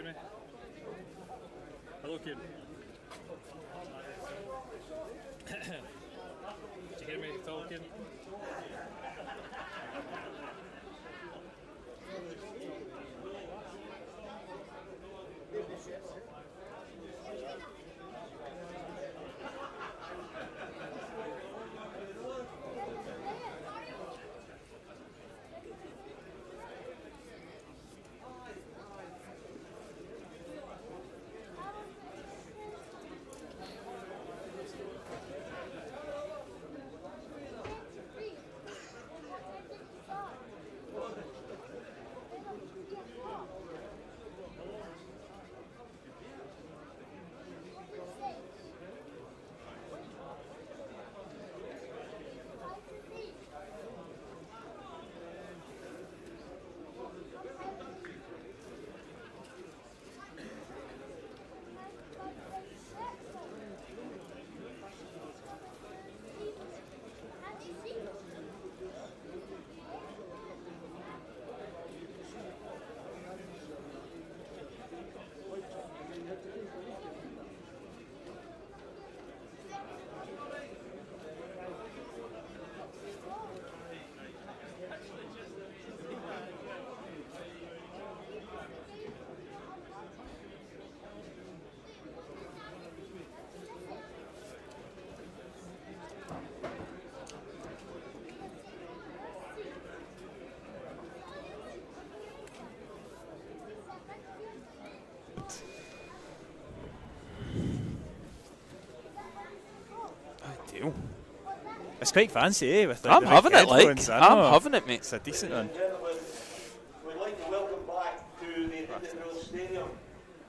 me? Hello, Kieran. Did you hear me talking? It's quite fancy, eh? With I'm having it, like. I'm having it, mate. It's a decent one. We'd like to welcome back to the Airdrieonians Stadium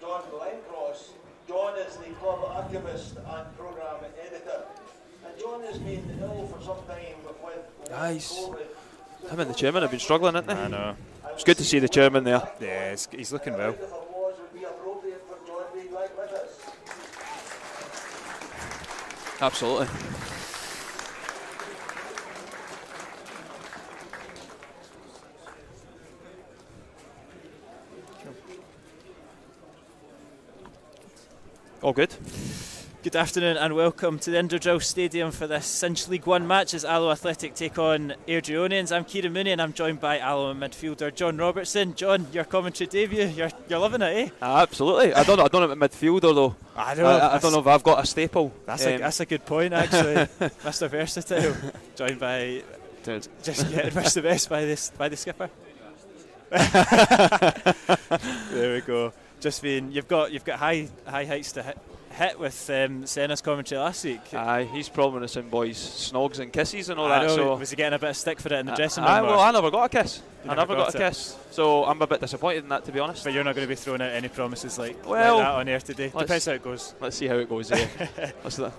John Glencross. John is the club archivist and programme editor. And John has been ill for some time with COVID. Him and the chairman have been struggling, haven't they? I know. It's good to see the chairman there. Yeah, he's looking well. Absolutely. All good. Good afternoon and welcome to the Airdrieonians Stadium for this Cinch League 1 match as Alloa Athletic take on Airdrieonians. I'm Kieran Mooney and I'm joined by Alloa midfielder John Robertson. John, your commentary debut, you're loving it, eh? Absolutely. I don't know about midfielder though. I don't know if I've got a staple. That's a good point actually. Mr. Versatile, joined by just getting wished the best by the skipper. There we go. Just being, you've got high heights to hit with Senna's commentary last week. Aye, he's promising boys snogs and kisses and all that. So was he getting a bit of stick for it in the dressing room? Well, I never got a kiss. I never got a kiss. So I'm a bit disappointed in that, to be honest. But you're not going to be throwing out any promises like that on air today. Depends how it goes. Let's see how it goes. Yeah.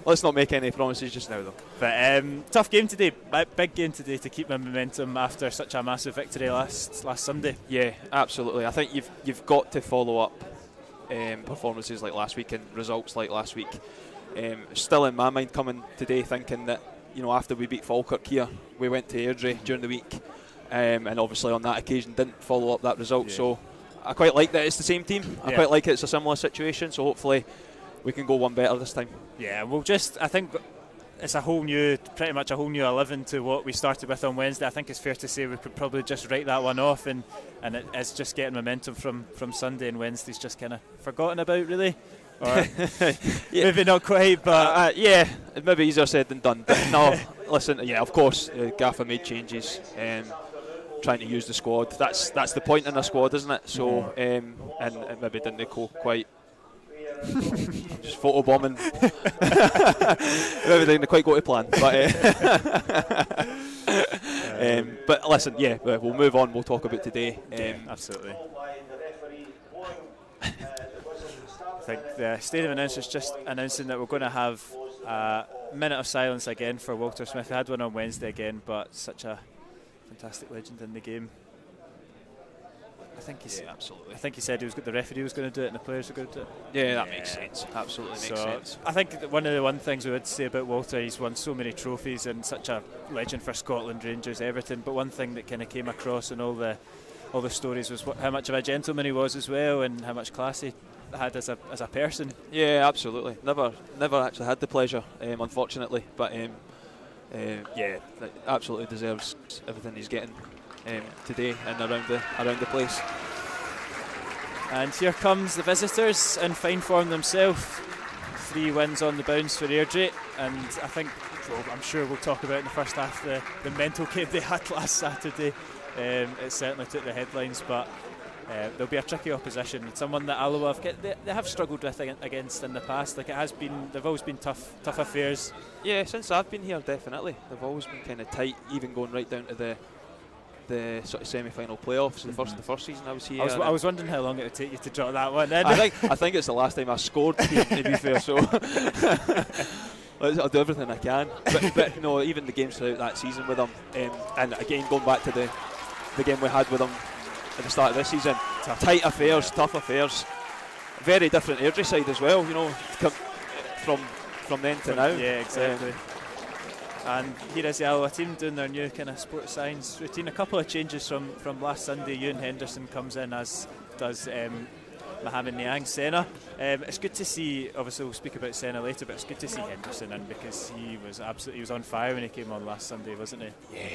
let's not make any promises just now, though. But tough game today, big game today to keep my momentum after such a massive victory last Sunday. Yeah, absolutely. I think you've got to follow up performances like last week and results like last week. Still in my mind coming today thinking that, you know, after we beat Falkirk here, we went to Airdrie during the week, and obviously on that occasion didn't follow up that result. Yeah. So I quite like that it's the same team. I quite like it's a similar situation, so hopefully we can go one better this time. Yeah, I think it's pretty much a whole new 11 to what we started with on Wednesday. I think it's fair to say we could probably just write that one off, and it's just getting momentum from Sunday, and Wednesday's just kind of forgotten about, really. Or maybe not quite, but it's maybe easier said than done. But no, listen, of course, Gaffer made changes, trying to use the squad. That's the point in a squad, isn't it? So, and maybe didn't go quite. Just photobombing. Maybe didn't quite go to plan, but listen, we'll move on. We'll talk about today. Absolutely. I think the stadium announcers just announcing that we're going to have a minute of silence again for Walter Smith. We had one on Wednesday again, but such a fantastic legend in the game. I think he said the referee was going to do it and the players were going to do it. Yeah, that makes sense. Absolutely makes sense. I think that one of the things we would say about Walter, he's won so many trophies and such a legend for Scotland, Rangers, everything. But one thing that kind of came across in all the all the stories was how much of a gentleman he was as well, and how much class he had as a person. Yeah, absolutely. Never actually had the pleasure, unfortunately. But yeah, absolutely deserves everything he's getting today and around the place. And here comes the visitors in fine form themselves. 3 wins on the bounce for Airdrie, and I think, well, I'm sure we'll talk about in the first half the mental game they had last Saturday. It certainly took the headlines, but there'll be a tricky opposition. It's someone that Alloa they have struggled with against in the past. Like, they've always been tough affairs. Yeah, since I've been here, definitely. They've always been kind of tight, even going right down to the sort of semi-final playoffs. The first season I was here. I was wondering how long it would take you to draw that one in. I think it's the last time I scored, to be fair. So I'll do everything I can. But no, even the games throughout that season with them, and again going back to the game we had with them at the start of this season, tight affairs, tough affairs. Very different Airdrie side as well. You know, from then to now. Yeah, exactly. And here is the Alloa team doing their new kind of sports science routine. A couple of changes from last Sunday. Ewan Henderson comes in, as does Mohamed Niang Senna. It's good to see, obviously we'll speak about Senna later, but it's good to see Henderson in, because he was on fire when he came on last Sunday, wasn't he? Yeah,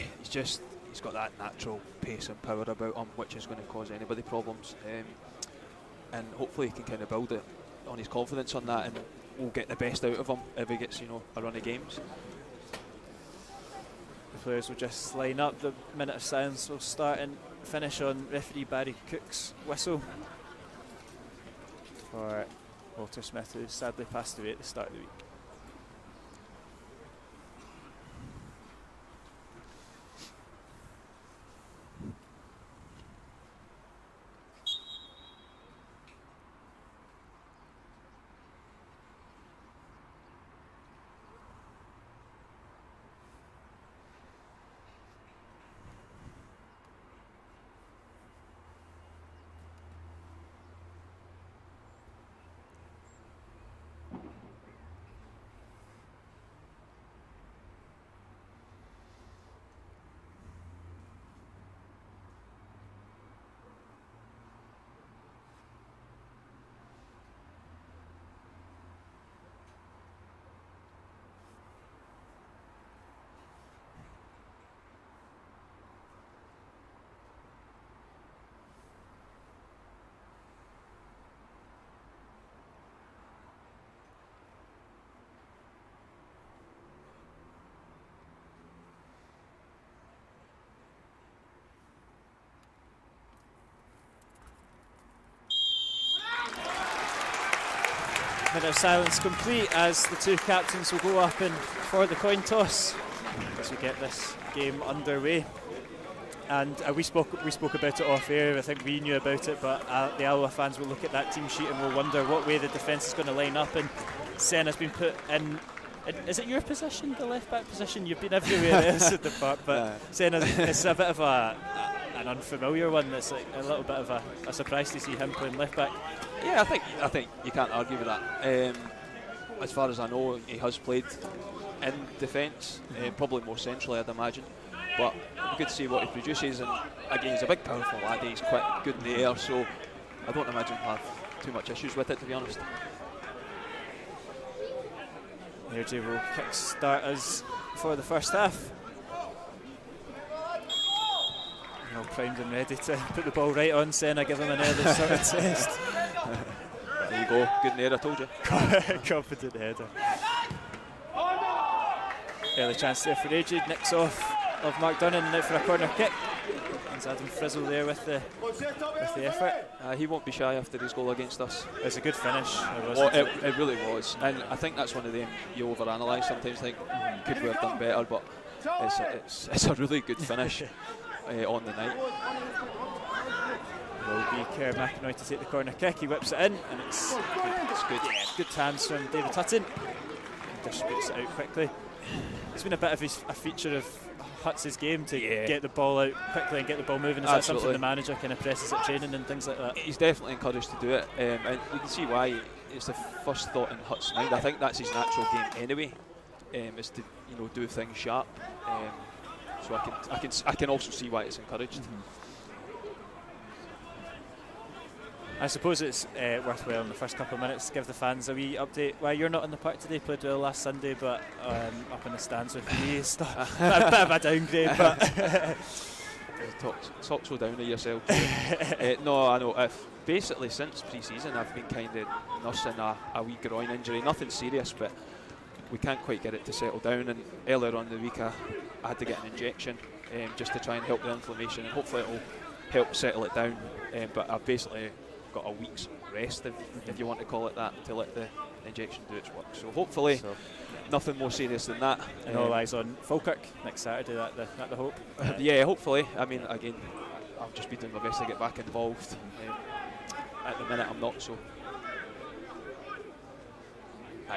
he's got that natural pace and power about him, which is going to cause anybody problems. And hopefully he can kind of build it on his confidence on that, and we'll get the best out of him if he gets, a run of games. The players will just line up. The minute of silence will start and finish on referee Barry Cook's whistle for Walter Smith, who sadly passed away at the start of the week. Minute of silence complete as the two captains will go up and for the coin toss as we get this game underway. And we spoke about it off air. I think we knew about it, but the Alloa fans will look at that team sheet and will wonder what way the defence is going to line up. And Senna's been put in. Is it your position, the left back position? You've been everywhere else at the park, but Senna, it's a bit of an unfamiliar one. It's like a little bit of a surprise to see him playing left back. Yeah, I think you can't argue with that. As far as I know, he has played in defence, probably more centrally, I'd imagine. But it's good to see what he produces, and again, he's a big, powerful lad. He's quite good in the air, so I don't imagine he'll have too much issues with it, to be honest. Airdrie will kick-start us for the first half. All primed and ready to put the ball right on Senna, give him an early sort of test. There you go, good in the air, I told you. Confident header. Early chance there for Airdrie, nicks off of Mark Dunnan, now for a corner kick. It's Adam Frizzle there with the effort. He won't be shy after his goal against us. It's a good finish. It really was, and I think that's one of them you overanalyse sometimes. Think could we have done better, but it's a really good finish on the night. Will be Kerr McInroy to take the corner kick. He whips it in, and it's good. Yeah, good hands from David Hutton. He distributes it out quickly. It's been a bit of a feature of Hutt's game to get the ball out quickly and get the ball moving. Is that something the manager kind of presses at training and things like that? He's definitely encouraged to do it, and you can see why. It's the first thought in Hutt's mind. I think that's his natural game anyway, is to do things sharp. So I can also see why it's encouraged. I suppose it's worthwhile in the first couple of minutes to give the fans a wee update. Why you're not in the park today, played well last Sunday, but up in the stands with me is a bit of a downgrade. But talk so down to yourself. No, I know. Basically, since pre-season, I've been kind of nursing a wee groin injury. Nothing serious, but we can't quite get it to settle down. And earlier on in the week, I had to get an injection just to try and help the inflammation, and hopefully it will help settle it down. But I've basically got a week's rest, if you want to call it that, to let the injection do its work. So hopefully nothing more serious than that. And all eyes on Falkirk next Saturday, that the hope. Yeah, hopefully. I mean, again, I've just been doing my best to get back involved. At the minute I'm not, so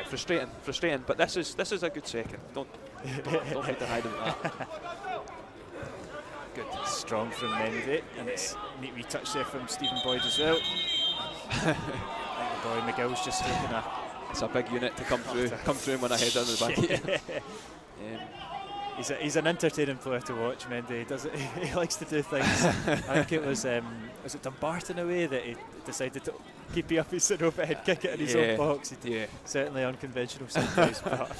frustrating, but this is a good second. Don't be denied about that. Good, strong from Mendy, and it's a neat wee touch there from Stephen Boyd as well. I think the boy McGill's just taking it's a big unit to come through when I head down the back. He's an entertaining player to watch, Mendy. He likes to do things. I think it was it Dumbarton away that he decided to keep up his overhead kick it in his own box. Certainly unconventional sometimes, but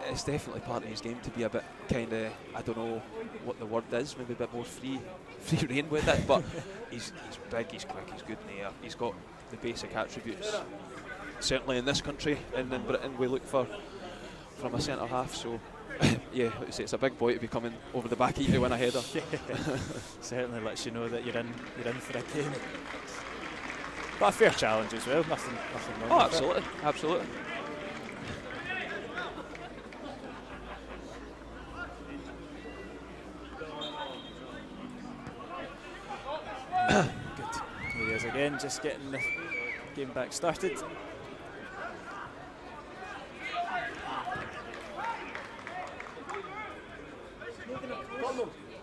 it's definitely part of his game to be a bit kind of, I don't know what the word is, maybe a bit more free rein with it. But he's big, he's quick, he's good in the air. He's got the basic attributes. Certainly in this country and in Britain, we look for from a centre half. So. Yeah, it's a big boy to be coming over the back of you to win a header. Certainly lets you know that you're in for a game. But a fair challenge as well. Nothing wrong. Oh, absolutely, absolutely. Good. Here he is again, just getting the game back started.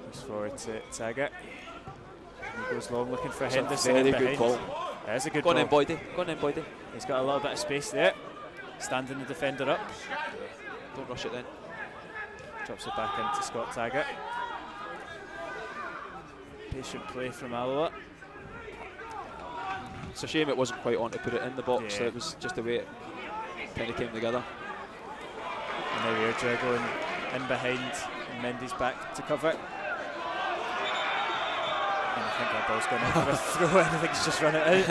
Goes forward to Taggart. He goes long looking for Henderson. Very good ball. That's a good ball. Go on then, Boydie. He's got a little bit of space there. Standing the defender up. Don't rush it then. Drops it back into Scott Taggart. Patient play from Alloa. It's a shame it wasn't quite on to put it in the box. It was just the way it kind of came together. And now Airdrie going in behind, and Mendy's back to cover. And I think that ball's going in for a throw. I think he's just run it out.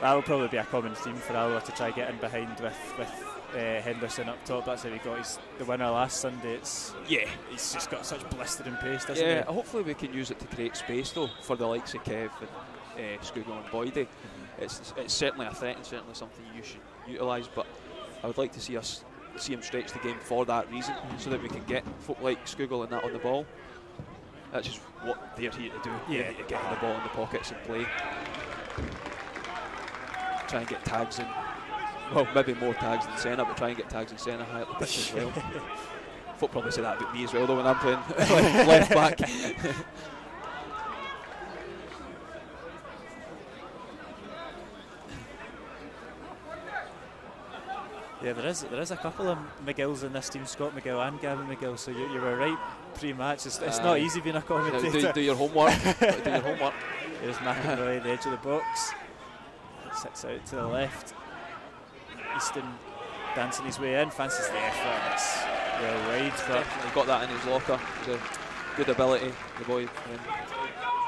That will probably be a common theme for Alloa to try get in behind with Henderson up top. That's how he got the winner last Sunday. He's just got such blistering pace, doesn't he? Yeah, hopefully we can use it to create space though for the likes of Kev and Scoogle and Boydie. It's certainly a threat and certainly something you should utilise, but I would like to see him stretch the game for that reason, so that we can get folk like Scoogle and that on the ball. That's just what they're here to do. Yeah, to get the ball in the pockets and play. Try and get tags in. Well, maybe more tags than centre, but try and get tags in centre high up the pitch as well. Folk probably say that about me as well, though, when I'm playing left back. Yeah, there is a couple of McGills in this team, Scott McGill and Gavin McGill, so you were right pre-match. It's not easy being a commentator. Do your homework. Do your homework. Here's McInroy at the edge of the box. Sits out to the left. Easton dancing his way in, fancies the effort. It's well wide, but he got that in his locker. It's a good ability, the boy.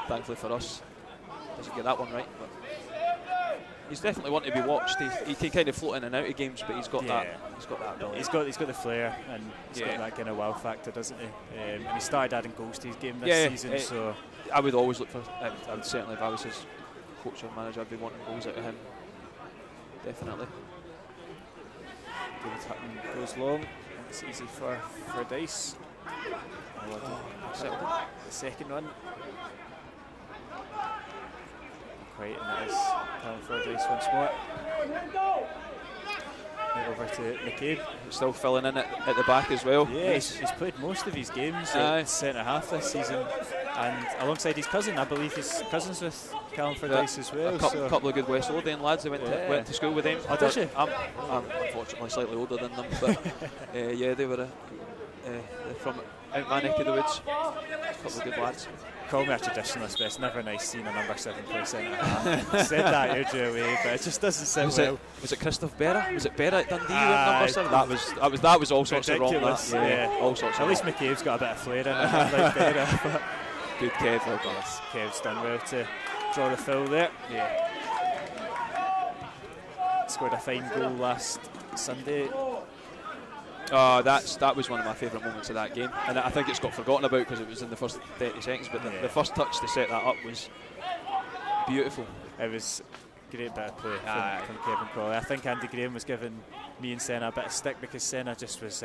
Thankfully for us, doesn't get that one right. But he's definitely one to be watched. He can kind of float in and out of games, but he's got that. He's got that ability. He's got the flair, and he's got that kind of wow factor, doesn't he? And he started adding goals to his game this season. So I would always look for. I would certainly, if I was his coach or manager, I'd be wanting goals out of him. Definitely. David Hutton goes long. It's easy for Dice. The second one. Quite, and it is Callum Fordyce once more. Now over to McCabe. Still filling in at the back as well. Yeah, he's played most of his games at centre half this season, and alongside his cousin, I believe he's cousins with Callum Fordyce as well. A couple of good West Lothian lads that went to school with him. Oh, did you? I'm unfortunately slightly older than them, but yeah, they were the from out my neck of the woods. A couple of good lads. Call me a traditionalist, but it's never nice seeing a number 7 play centre half. Said that Airdrie away, but it just doesn't sit well. Was it Christoph Berra? Was it Berra at Dundee with number 7? That was all sorts of wrong. Yeah, all sorts. At least McCabe's got a bit of flair in it, like Berra. But good Kev. Yes, Kev's done well to draw the foul there. Yeah. Scored a fine goal last Sunday. Oh, that was one of my favourite moments of that game, and I think it's got forgotten about because it was in the first 30 seconds. But the first touch to set that up was beautiful. It was a great bit of play from Kevin Crawley. I think Andy Graham was giving me and Senna a bit of stick because Senna just was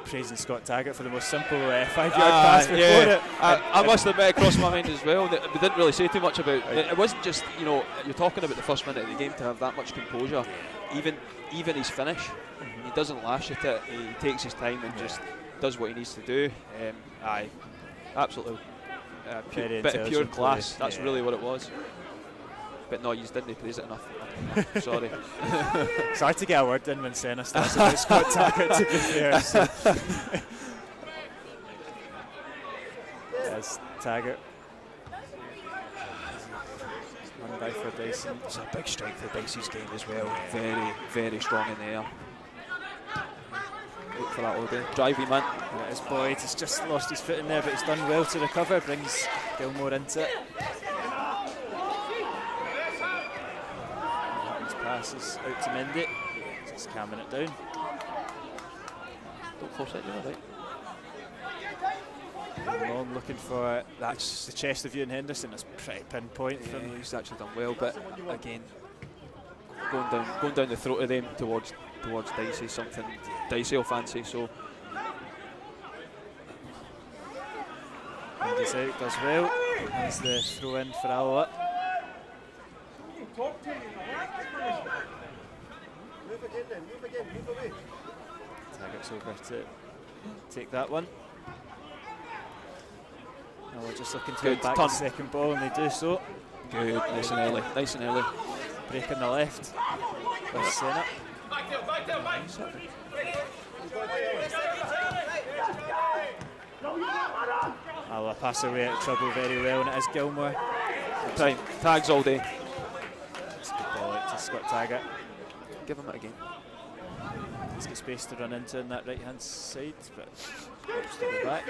praising Scott Taggart for the most simple 5-yard pass before it. I must admit, it crossed my mind as well. We didn't really say too much about it. It wasn't just, you're talking about the first minute of the game to have that much composure. Even his finish, he doesn't lash at it. He takes his time and just does what he needs to do. Absolutely. Bit of pure class. That's really what it was. But no, you didn't praise it enough. Sorry. It's hard to get a word in when Senna starts about Scott Taggart, to be fair. So. There's Taggart. Run by for Dyson. It's a big strike for Dicey's game as well. Very, very strong in the air. Look for that all day. Drivey man. That is Boyd. He's just lost his foot in there, but he's done well to recover. Brings Gilmore into it. Passes out to Mendy, just camming it down. Don't force it, you're right. Long looking for that's the chest of Ewan Henderson. That's pretty pinpoint from. He's actually done well, but again, going down the throat of them towards Dicey, something Dicey will fancy. So Mendy's out, does well. That's the throw in for Alloa. Taggart's over to take that one. Now we're just looking to get back the second ball, and they do so. Good, nice and early. Break on the left. With Senna. Alloa pass away out of trouble very well, and it is Gilmore. Time. Tags all day. It's a good ball out to Scott Taggart. Give him it again. He's got space to run into on that right hand side, but still go back.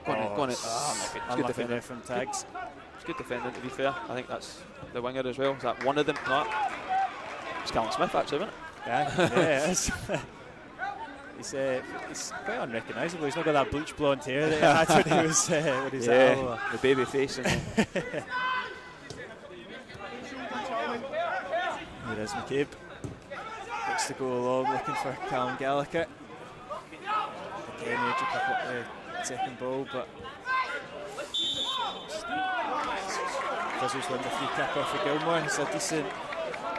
Go on it. It's good defending from Tags. It's good defending, to be fair. I think that's the winger as well. Is that one of them? No. It's Callum Smith, actually, isn't it? Yeah, it is. He's quite unrecognisable. He's not got that bleach blonde hair that he had when he was at Alloa. The baby face. There is McCabe. Looks to go along, looking for Callum Gallagher. Again, he took up the second ball, but Fizzles won the free kick off of Gilmore. It's a decent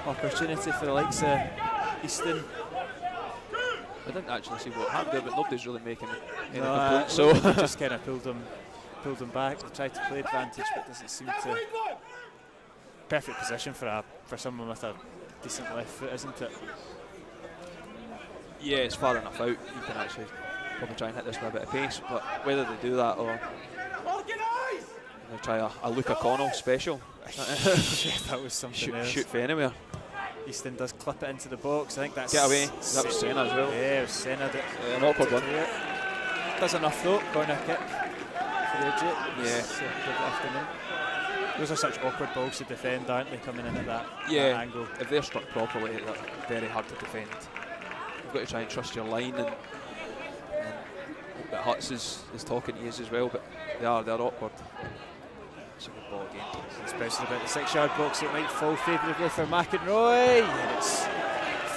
opportunity for the likes of Easton. I didn't actually see what happened there, but nobody's really making any complaints. So just kind of pulled them back. They tried to play advantage, but doesn't seem to. Perfect position for someone with a decent left foot, isn't it? Yeah, it's far enough out. You can actually probably try and hit this with a bit of pace, but whether they do that or they try a Luca Connell special. Yeah, that was something else. Shoot for anywhere. Easton does clip it into the box. I think that's. Get away. That was Senna as well. Yeah, it was Senna. An awkward one. Does enough though. Corner kick for Airdrie. Yeah. Good afternoon. Those are such awkward balls to defend, aren't they, coming in at that angle? If they're struck properly, they're very hard to defend. You've got to try and trust your line, and hope that Hutz is talking to you as well, but they're awkward. It's a good ball again. Especially about the 6-yard box, it might fall favourably for McInroy. And it's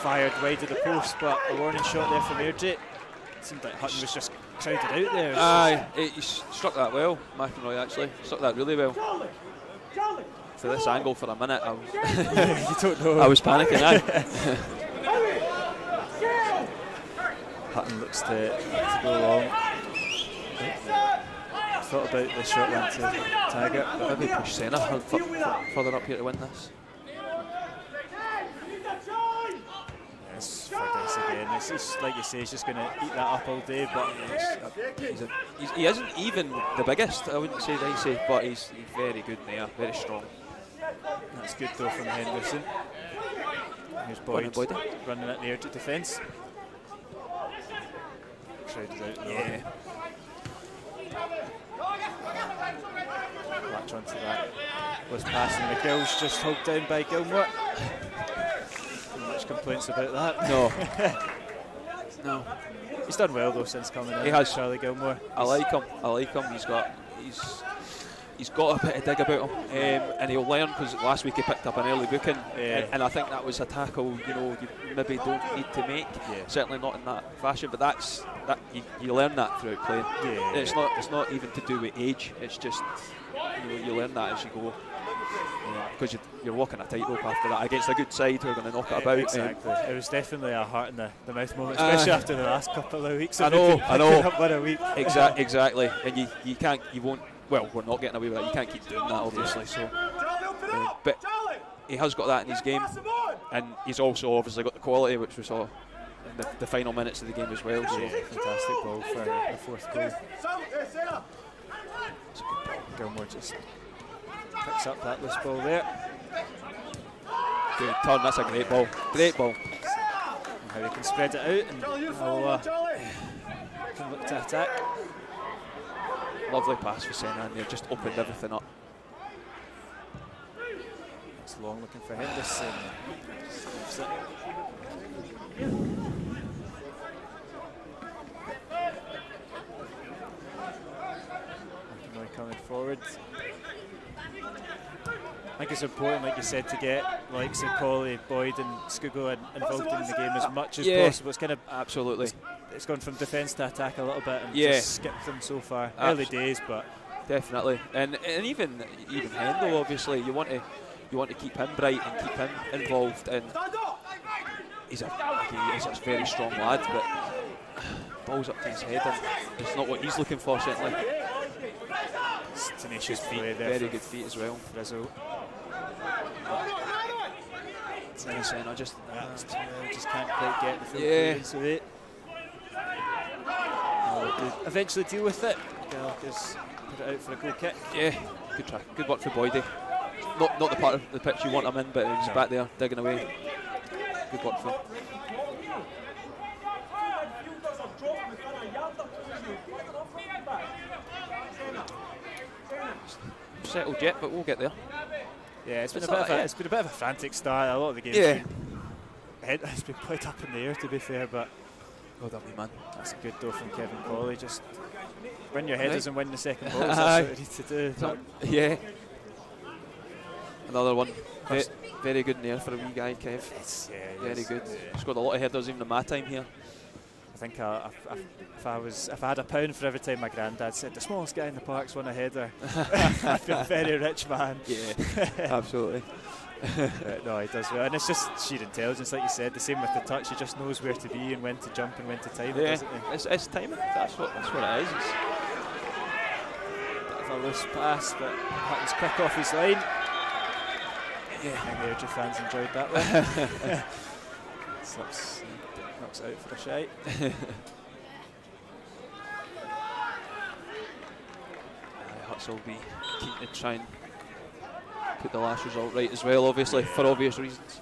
fired wide of the post, but a warning shot there from Airdrie. It seemed like Hutton was just crowded out there. Aye, he struck that well, McInroy actually. Struck that really well. For this angle for a minute, I was you don't know. I was panicking. Hutton looks to go along. Thought about the shot went to Taggart, but maybe push Senna further up here to win this. Yes, for this again. he's like you say, he's just going to eat that up all day. But he isn't even the biggest, I wouldn't say dicey, but he's very good there, very strong. That's good though from Henderson. Here's Boyd running at the edge of defence. Shrouded out though. Yeah. Latch onto that. Was passing the Gills, just hugged down by Gilmore. Not much complaints about that. No. No. He's done well though since coming in. He has. Charlie Gilmore. I like him. He's got a bit of dig about him, and he'll learn, because last week he picked up an early booking, and I think that was a tackle you maybe don't need to make. Certainly not in that fashion, but that you learn that throughout playing. It's not even to do with age. It's just you learn that as you go, because you're walking a tightrope after that against a good side who are going to knock it about. Exactly. It was definitely a heart in the mouth moment, especially after the last couple of weeks. I know. Up 1 a week. Exactly, and you won't. Well, we're not getting away with that. You can't keep doing that, obviously. So, but he has got that in his game, and he's also obviously got the quality, which we saw in the final minutes of the game as well. So, fantastic ball for the fourth goal. It's a good ball. Gilmore just picks up that loose ball there. Good turn. That's a great ball. Great ball. And how he can spread it out, and Alloa can look to attack. Lovely pass for Senna, and they've just opened everything up. It's long looking for Henderson. Coming forward. I think it's important, like you said, to get likes of Colley, Boyd and Skugel involved in the game as much as possible. It's kind of absolutely. It's gone from defence to attack a little bit and just skipped them so far. Early days, but definitely. And even Hendo, obviously, you want to keep him bright and keep him involved. And he's a very strong lad, but balls up to his head, and it's not what he's looking for, certainly. It's tenacious feet there. Very good feet as well. Rizzo. Senna just can't quite get the full clearance with it. Eventually deal with it. Just put it out for a goal kick. Yeah, good try. Good work for Boydie. Not the part of the pitch you want him in, but he's back there digging away. Good work for him. Settled yet, but we'll get there. Yeah, it's been a bit of a frantic start. A lot of the games. It's been played up in the air, to be fair, but well done, man. That's good though from Kevin Colley. Just win your headers and win the second ball. That's what you need to do. Yeah. Another one. Very good in there for a wee guy, Kev. Very good. Scored a lot of headers even in my time here. I think if I had £1 for every time my granddad said the smallest guy in the park's won a header, I'd be a very rich man. Yeah, absolutely. No, he does well, and it's just sheer intelligence, like you said. The same with the touch; he just knows where to be and when to jump and when to time it, doesn't he? It's timing. That's what it is. Bit of a loose pass, but happens quick off his line. Yeah, I think the Airdrie fans enjoyed that one. Slips, knocks it out for a shite. Huts will be keen to try and put the last result right as well, obviously, for obvious reasons.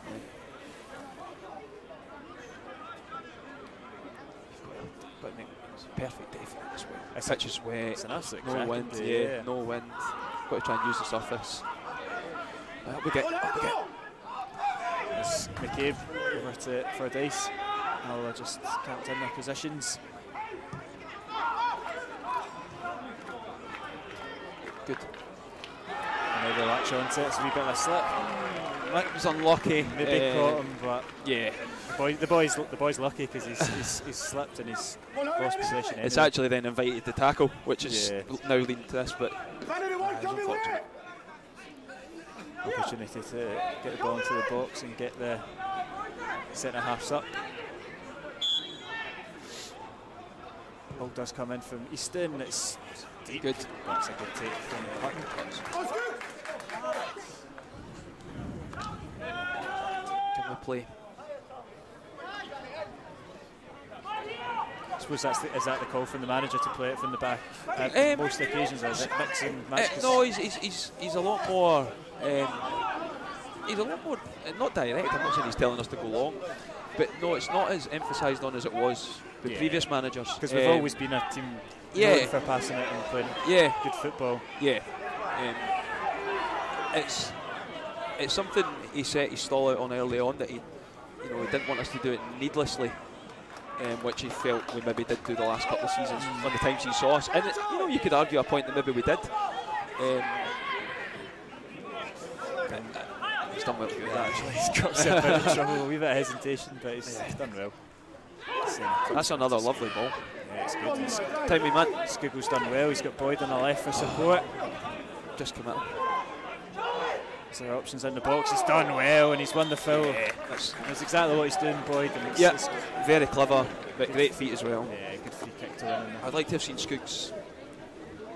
But it's a perfect day for this weather. The pitch is wet, it's an absolute no wind, no wind. Got to try and use the surface. We get. It's McCabe over to Fordyce. Alloa just can't in their positions. Good. And now they latch onto it. It's a wee bit of a slip. That was unlucky. Maybe caught him, but yeah. The boy's lucky because he's slipped and he's lost possession. Anyway. It's actually then invited the tackle, which is now leading to this, but unfortunate. Opportunity to get the ball into the box and get the centre halves up. Ball does come in from Easton. It's deep. Good. That's a good take from Hutton. Can we play? I suppose is that the call from the manager to play it from the back at most occasions, or is it mixing matches? No, he's a lot more. He's a lot more not direct. I'm not saying he's telling us to go long, but no, it's not as emphasised on as it was with previous managers. Because we've always been a team known for passing it and playing good football. Yeah, it's something he set his stall out on early on, that he didn't want us to do it needlessly, which he felt we maybe did do the last couple of seasons on the times he saw us. And you could argue a point that maybe we did. He's done well to do that, actually. He's got himself out of trouble, a wee bit of hesitation, but he's done well. That's another lovely ball. Yeah, it's good. Timey man. Skiggle's done well. He's got Boyd on the left for support. Just committed. So there are options in the box. He's done well and he's won the foul. Yeah, that's exactly what he's doing, Boyd. And it's very clever, but great feet as well. Yeah, good free kick to win. I'd like to have seen Skuggs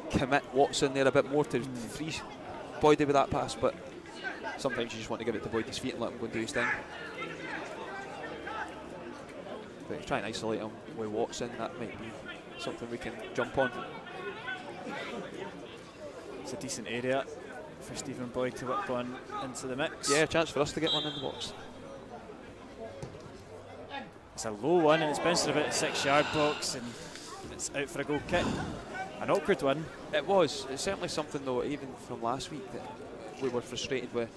commit Watson there a bit more to free Boyd with that pass, but sometimes you just want to give it to Boyd his feet and let him go and do his thing. But you try and isolate him with Watson, that might be something we can jump on. It's a decent area for Stephen Boyd to whip on into the mix. Yeah, a chance for us to get one in the box. It's a low one and it's bouncing about the 6-yard box and it's out for a goal kick. An awkward one. It was. It's certainly something though, even from last week, that we were frustrated with,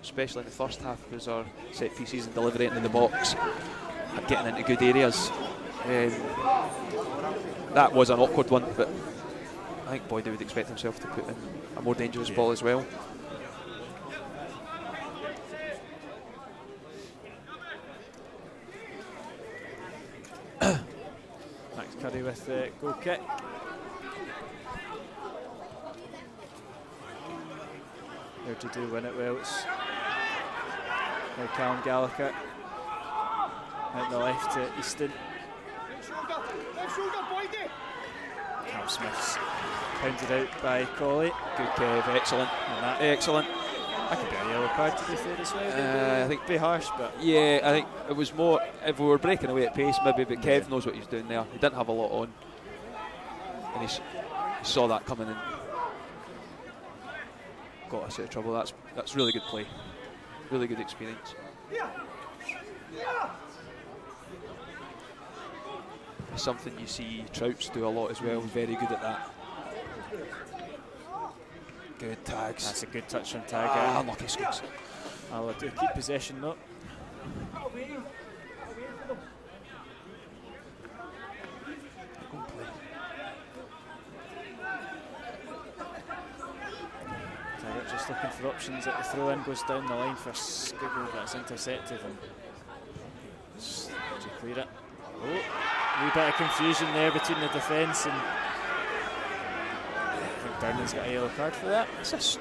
especially in the first half, because our set pieces and delivery into the box and getting into good areas. That was an awkward one, but I think Boyd would expect himself to put in a more dangerous ball as well. Max Curry with the goal kick. There to do win it well. It's now Callum Gallagher out the left to Easton. Cam Smith's pounded out by Colley. Good Kev, excellent. Excellent. That could be a yellow card to be fair as well. I think it'd be harsh, but yeah, I think it was more if we were breaking away at pace maybe, but Kev knows what he's doing there. He didn't have a lot on, and he saw that coming in. Got us out of trouble. That's really good play, really good experience. It's something you see Trouts do a lot as well. Very good at that. Good tags. That's a good touch from Tag. Unlucky Skuggs. I'll do keep possession though. Just looking for options at the throw-in, goes down the line for Skiggle, but it's intercepted and did you clear it? Oh, a wee bit of confusion there between the defence and I think Durnan's got a yellow card for that.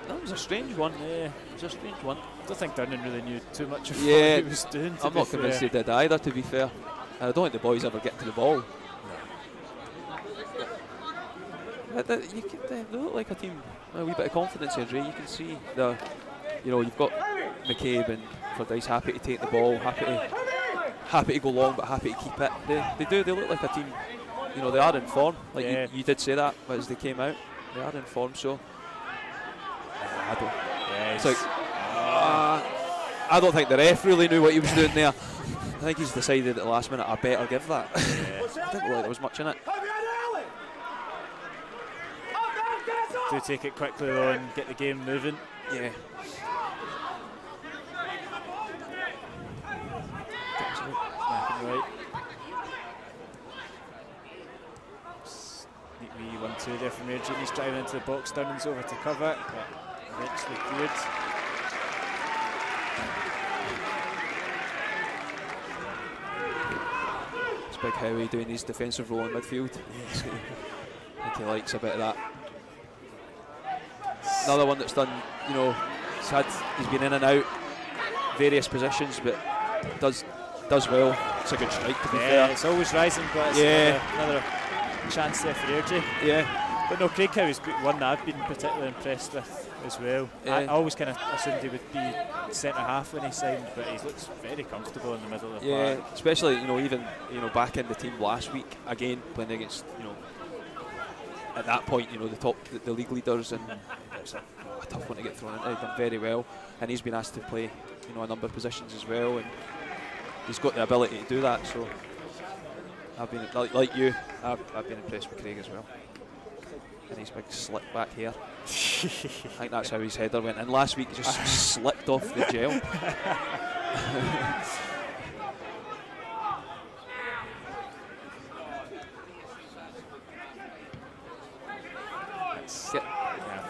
That was a strange one. Yeah, it was a strange one. I don't think Durnan really knew too much of what he was doing. I'm not convinced he did either, to be fair. I don't think the boys ever get to the ball. They look like a team with a wee bit of confidence here, Dre. You can see you've got McCabe and Fordyce happy to take the ball, happy to go long, but happy to keep it. They look like a team. They are in form. Like you did say that as they came out. They are in form. So I don't think the ref really knew what he was doing there. I think he's decided at the last minute I better give that. I didn't look like there was much in it. Do take it quickly though and get the game moving. Yeah. Right. Neat wee 1-2 there from Airdrieonians, driving into the box. Durnan's over to cover, but eventually cleared. It's Big Howie doing his defensive role in midfield. Yes. I think he likes a bit of that. Another one that's done, he's been in and out various positions, but does well. It's a good strike, to be fair. It's always rising, but it's another chance there for Airdrie. Yeah. But no, Craig Howie's one that I've been particularly impressed with as well. I always kind of assumed he would be centre half when he signed, but he looks very comfortable in the middle of the park. Especially even back in the team last week again, playing against at that point the league leaders, and it's a tough one to get thrown into. He's done very well, and he's been asked to play a number of positions as well, and he's got the ability to do that. So I've been like you, I've been impressed with Craig as well. And his big slick back here. I think that's how his header went. And last week he just slipped off the gel.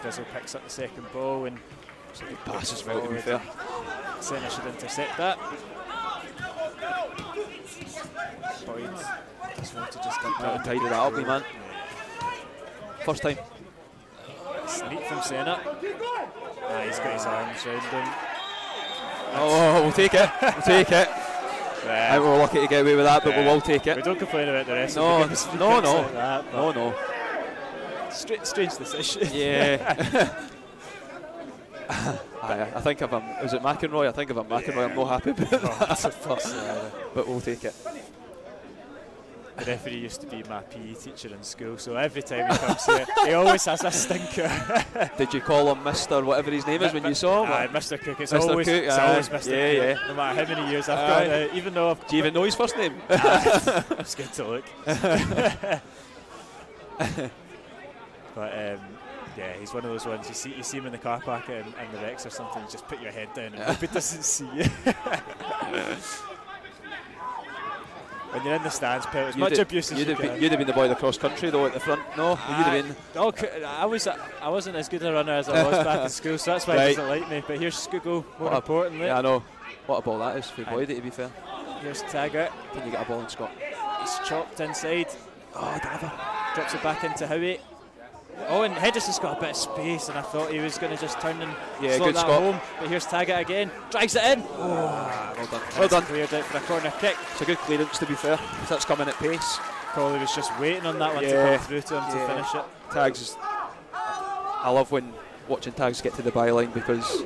Frizzle picks up the second ball and it's a good pass as well, to be fair. Senna should intercept that. Boyd just wanted to just tidy that up, man. First time. Sneak from Senna. He's got his arms round him. Oh, we'll take it. We'll take it. I think we're lucky to get away with that, but we will take it. We don't complain about the rest of the games. No. Strange decision. Yeah. I think if is it McEnroy? I think if I'm McEnroy, I'm not happy about that. But we'll take it. The referee used to be my PE teacher in school, so every time he comes here, he always has a stinker. Did you call him Mr. whatever his name is when you saw him? Mr. Cook. It's Mr. always Cook, Mr. Cook. Yeah. No matter how many years I've got, even though do you even know his first name? It's good to look. But yeah, he's one of those ones you see him in the car park and the Rex or something. Just put your head down and hope he doesn't see you. When you're in the stands, Pelt, as much abuse as you can. You'd have been the boy of the cross country though at the front. No, you'd have been. I wasn't as good a runner as I was back in school, so that's why he doesn't like me. But here's Scugo, more importantly. Yeah, I know. What a ball that is for Boyd, to be fair. Here's Taggart. Can you get a ball in, Scott? He's chopped inside. Oh, Dava. Drops it back into Howie. Oh, and Hedgeson's got a bit of space, and I thought he was going to just turn and slot that home. But here's Taggart again. Drags it in. Well done. Well done. Cleared out for a corner kick. It's a good clearance, to be fair. That's coming at pace. Probably was just waiting on that one to come through to him to finish it. Tags, I love when watching Tags get to the byline because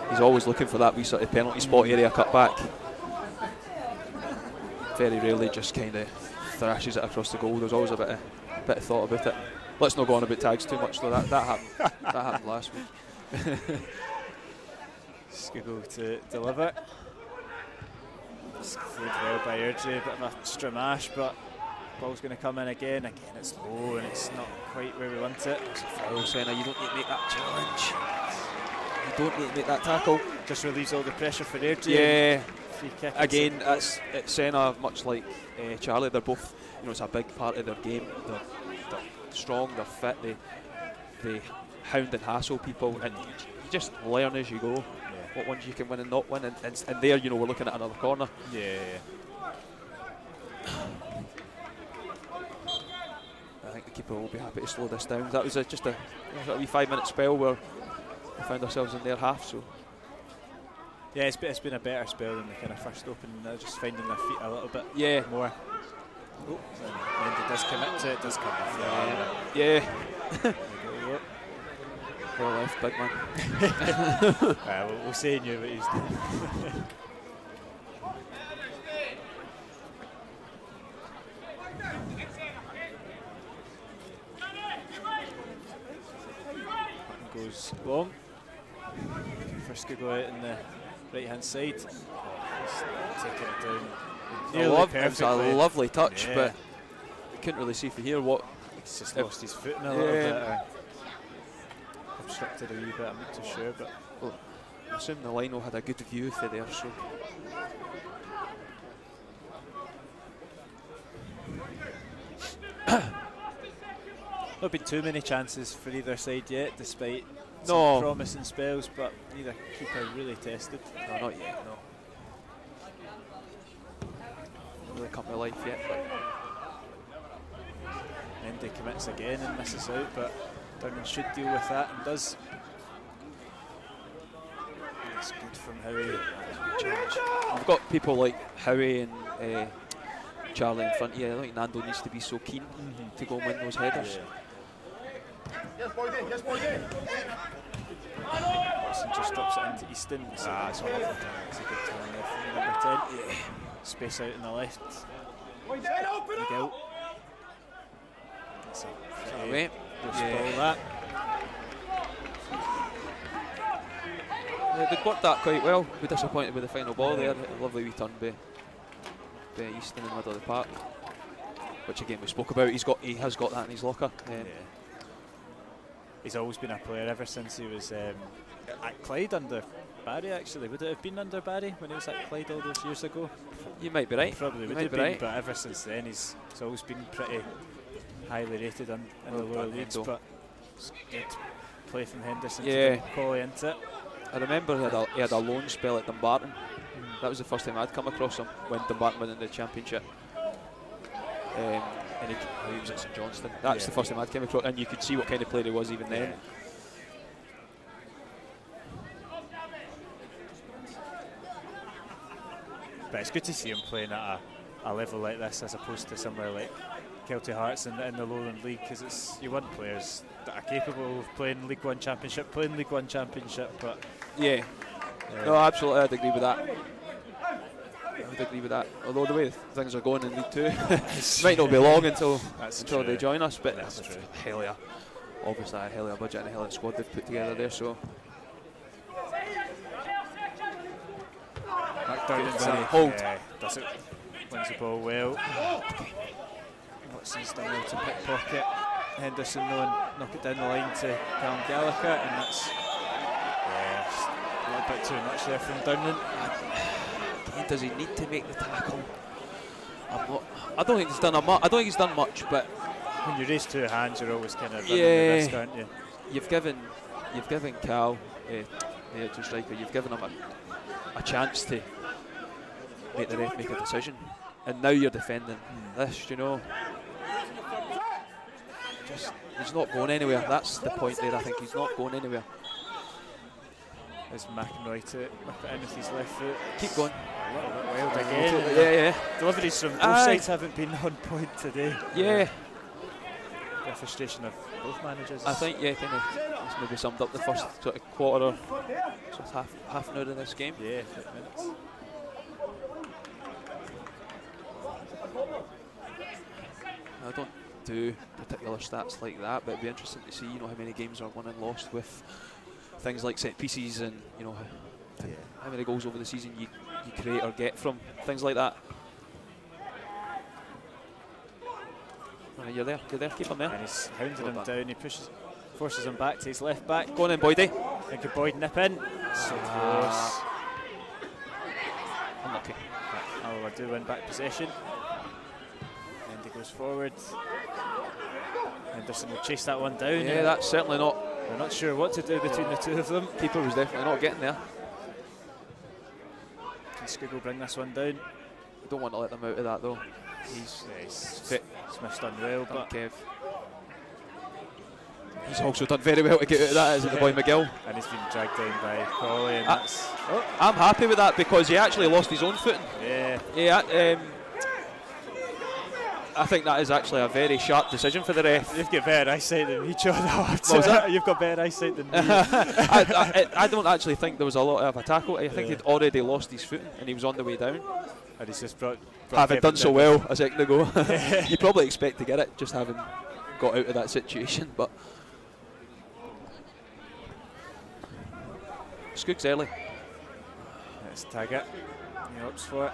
he's always looking for that wee sort of penalty spot area cut back. Very rarely just kind of thrashes it across the goal. There's always a bit of thought about it. Let's not go on about Tags too much though. That happened. That happened last week. Scugo to deliver. Played well by Airdrie, bit of a stramash, but ball's going to come in again. Again, it's low and it's not quite where we want it. It's a foul, Senna. You don't need to make that challenge. You don't need to make that tackle. Just relieves all the pressure for Airdrie. Yeah. Free kick. Again, it's Senna, much like Charlie. They're both, it's a big part of their game. They're strong, they're fit, they hound and hassle people, and you just learn as you go what ones you can win and not win, and there we're looking at another corner. I think the keeper will be happy to slow this down. That was just a wee 5-minute spell where we found ourselves in their half. So yeah, it's been a better spell than the kind of first open. They're just finding their feet a little bit more. Oh, and it does commit to it, does come off. Yeah. Well left, big man. We'll say he knew what he's doing. Goes long. First could go out in the right hand side. He's taking it down. It's a lovely touch, but we couldn't really see from here what. He's just lost his foot in a little bit, or obstructed a wee bit. I'm not too sure, but I assume the Lino had a good view for there. So not been too many chances for either side yet, despite some promising spells, but neither keeper really tested. No, not yet. No. Really come to life yet. Mendy commits again and misses out, but Durnan should deal with that and does. It's good from Howie. We've got people like Howie and Charlie in front. I don't think Nando needs to be so keen to go and win those headers. Yes, boy, yes, boy. Watson just drops it into Easton. It's a good turn there from number 10. Yeah. Space out on the left. Miguel. That's a pretty loose ball, that. They worked that quite well. We're disappointed with the final ball there. A lovely wee turn by Easton in the middle of the park, which again we spoke about. He has got that in his locker. Yeah. He's always been a player ever since he was at Clyde under Barry. Actually, would it have been under Barry when he was at Clyde all those years ago? You might be right. Probably would have been, right. But ever since then he's always been pretty highly rated in the lower leagues. But it's good play from Henderson to get Colley into it. I remember he had a loan spell at Dumbarton. That was the first time I'd come across him when Dumbarton won in the championship. And he was at St Johnstone. That's the first time I'd come across, and you could see what kind of player he was even then. But it's good to see him playing at a level like this as opposed to somewhere like Kelty Hearts in the Lowland League, because you want players that are capable of playing League One Championship, but no, absolutely, I'd agree with that. Although the way things are going in League Two, it might not be long until they join us. But that's true. Obviously a hell of a budget and a hell of a squad they've put together there. So back down inside. Hold. Does it? Wins the ball well. Watson's done well to pickpocket Henderson, though, and knock it down the line to Callum Gallagher, and that's a little bit too much there from Downland. Does he need to make the tackle? I don't think he's done I don't think he's done much, but when you raise two hands, you're always kind of running the risk, aren't you? You've given Cal, the extra striker, you've given him a chance to make the ref make a decision, and now you're defending this, you know. He's not going anywhere. That's the point there. I think he's not going anywhere. Is McInroy to whip it in with his left foot? Keep going. A little bit wild again. Deliveries from both sides haven't been on point today. The frustration of both managers. I think kind of that's maybe summed up the first sort of quarter, sort of half an hour of this game. 5 minutes. I don't do particular stats like that, but it'd be interesting to see, you know, how many games are won and lost with things like set pieces, and you know how many goals over the season you create or get from things like that. You're there, keep him there. And he's hounding him down. He forces him back to his left back. Go on in, Boydie. And could Boyd nip in? So close. Unlucky. Alloa do win back possession. And he goes forward. Henderson will chase that one down. Yeah, that's certainly not. They're not sure what to do between the two of them. Keeper was definitely not getting there. Can Skugel bring this one down? I don't want to let them out of that though. He's fit. Smith's done well, but Kev. He's also done very well to get out of that, isn't the boy Miguel? And he's been dragged down by Colley. And I'm happy with that because he actually lost his own footing. I think that is actually a very sharp decision for the ref. You've got better eyesight than me, John. You've got better eyesight than me. I don't actually think there was a lot of a tackle. I think he'd already lost his footing and he was on the way down. And he's just brought having done so well a second ago. You probably expect to get it, just having got out of that situation. But Skook's early. Let's tag it. He opts for it.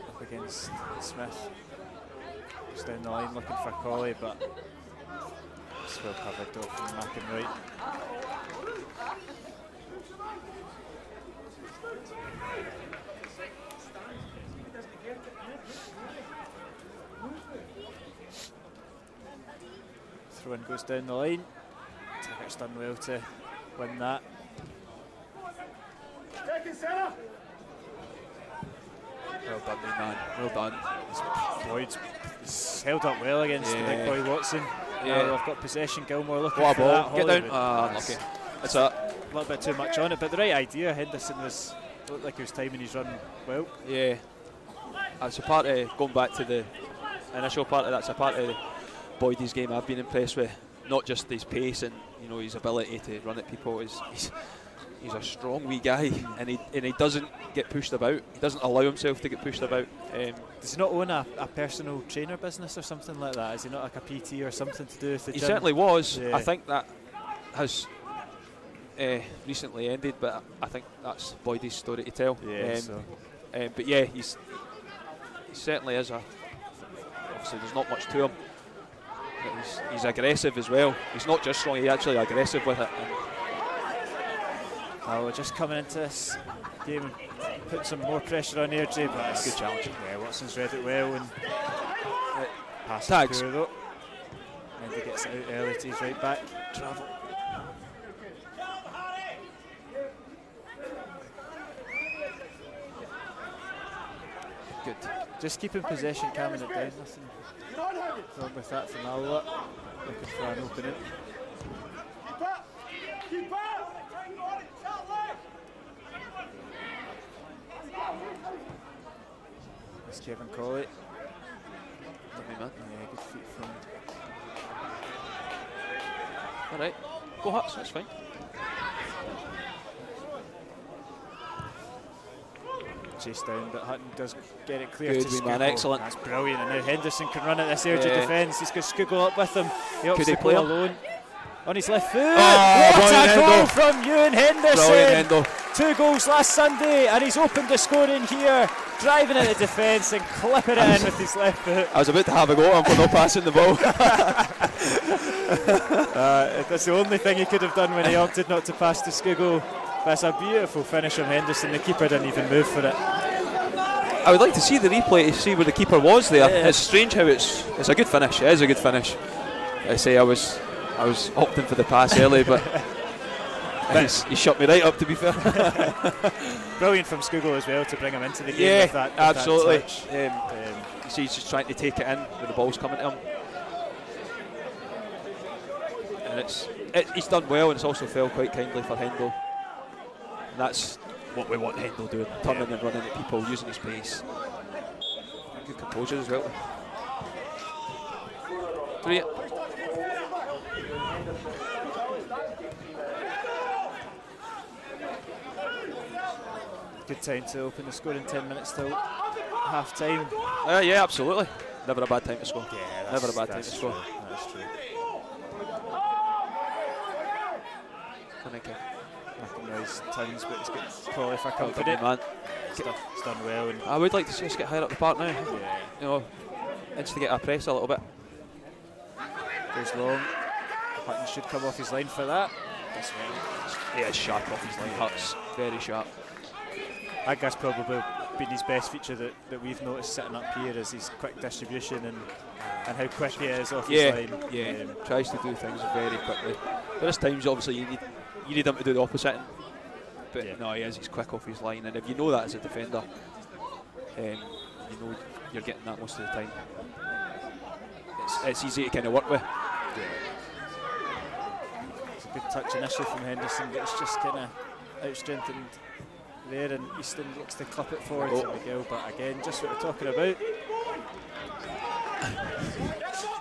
Up against Smith. Just down the line looking for Colley, but it's well covered though from McInroy. Throw-in goes down the line. Taggart's done well to win that. Well done, man. Well done. Boyd's held up well against the big boy Watson. Now they've got possession. Gilmore looking for ball. that. Get down. Unlucky. That's a little bit too much on it, but the right idea. Henderson looked like he was timing his run well. Yeah. That's a part of going back to the initial part of that's a part of Boydie's game I've been impressed with. not just his pace and his ability to run at people. He's a strong wee guy, and he doesn't get pushed about. He doesn't allow himself to get pushed about. Does he not own a personal trainer business or something like that? Is he not like a PT or something to do with the He gym? certainly was. Yeah. I think that has recently ended, but I think that's Boydie's story to tell. Yeah, but yeah, he certainly is obviously there's not much to him, but he's aggressive as well. He's not just strong, he's actually aggressive with it. We're just coming into this game and put some more pressure on Airdrie, but it's a good challenge. Yeah, Watson's read it well, and pass tags. Poor though. And he gets it out early to his right back. Travel. Good. Just keeping possession, calming it down. Nothing wrong with that from Alloa. Looking for an opening. Keep up! That's Kevin Colley. Lovely man. Yeah, good feet from. Alright, go Huts, that's fine. Chase down, but Hutton does get it clear Good to wee Skugel. man, excellent. That's brilliant, and now Henderson can run at this Airdrie Yeah. defence. He's got Skugel up with him. He opts Could he to play go him? alone. On his left foot. Oh, What a brilliant goal Hendo. from Ewan Henderson. Brilliant Hendo. 2 goals last Sunday, and he's opened the scoring here, driving at the defence and clipping it in with his left foot. I was about to have a go at him for not passing the ball. That's the only thing he could have done when he opted not to pass to Skugel. That's a beautiful finish from Henderson. The keeper didn't even move for it. I would like to see the replay to see where the keeper was there. Yeah. It's strange how it's a good finish. It is a good finish. I say I was opting for the pass early, but he shut me right up, to be fair. Brilliant from Skugel as well to bring him into the game. Yeah, with that, absolutely. That touch. You see, he's just trying to take it in when the ball's coming to him, and he's done well, and it's also fell quite kindly for Hendo. And that's what we want Hendo doing, turning and running at people, using his pace. Good composure as well. 3. Good time to open the score in 10 minutes till half time. Yeah, absolutely. Never a bad time to score. Yeah, never a bad time to score. That's true. I think Making noise tons, but he's got Colley for company. man. He's done well. And I would like to see us get higher up the park now. yeah, Instigate our press a little bit. goes long. Hutton should come off his line for that. That's well. Yeah, it's sharp off his line. Huts, very sharp. I think that's probably been his best feature that we've noticed sitting up here, is his quick distribution and how quick he is off his line. Yeah, tries to do things very quickly. There's times obviously you need him to do the opposite. But no, he's quick off his line, and if you know that as a defender, you know you're getting that most of the time. It's easy to kind of work with. Yeah. It's a good touch initially from Henderson, but it's just kind of out-strengthened there, and Easton looks to clip it forward to Miguel, but again, just what we're talking about.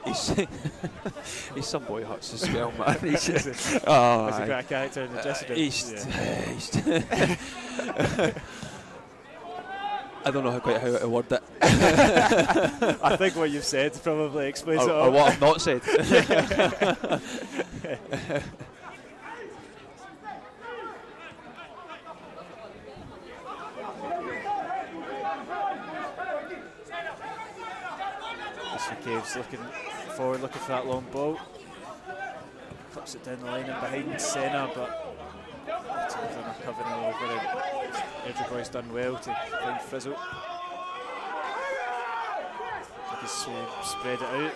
He's some boy Huts as well, man. He's He's a great character in the dressing room. I don't know quite how to word it. I think what you've said probably explains it all. Or what I've not said. Caves looking forward, looking for that long ball. Clips it down the line and behind Senna, but two of them are covering all over it. Airdrie boys done well to find Frizzle. He's spread it out.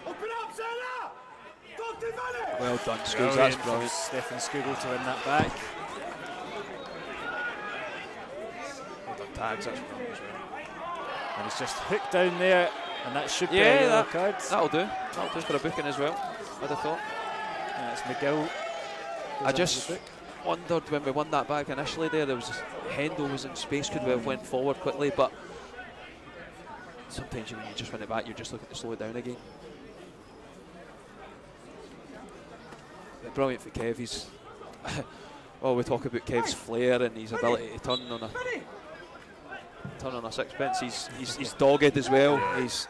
Open up, Senna! Don't develop! Well done, Skugel. That's From brilliant. Stefan Skugel to win that back. Well done, Tags. That's brilliant as well. And he's just hooked down there, and that should be a yellow card. That'll do. That'll do for a booking as well, I'd have thought. That's McGill. I just wondered when we won that back initially there was Hendo was in space, could we have went forward quickly, but sometimes when you just win it back, you're just looking to slow it down again. brilliant for Kev. He's well, we talk about Kev's flair and his ability to turn on a sixpence. He's dogged as well. He's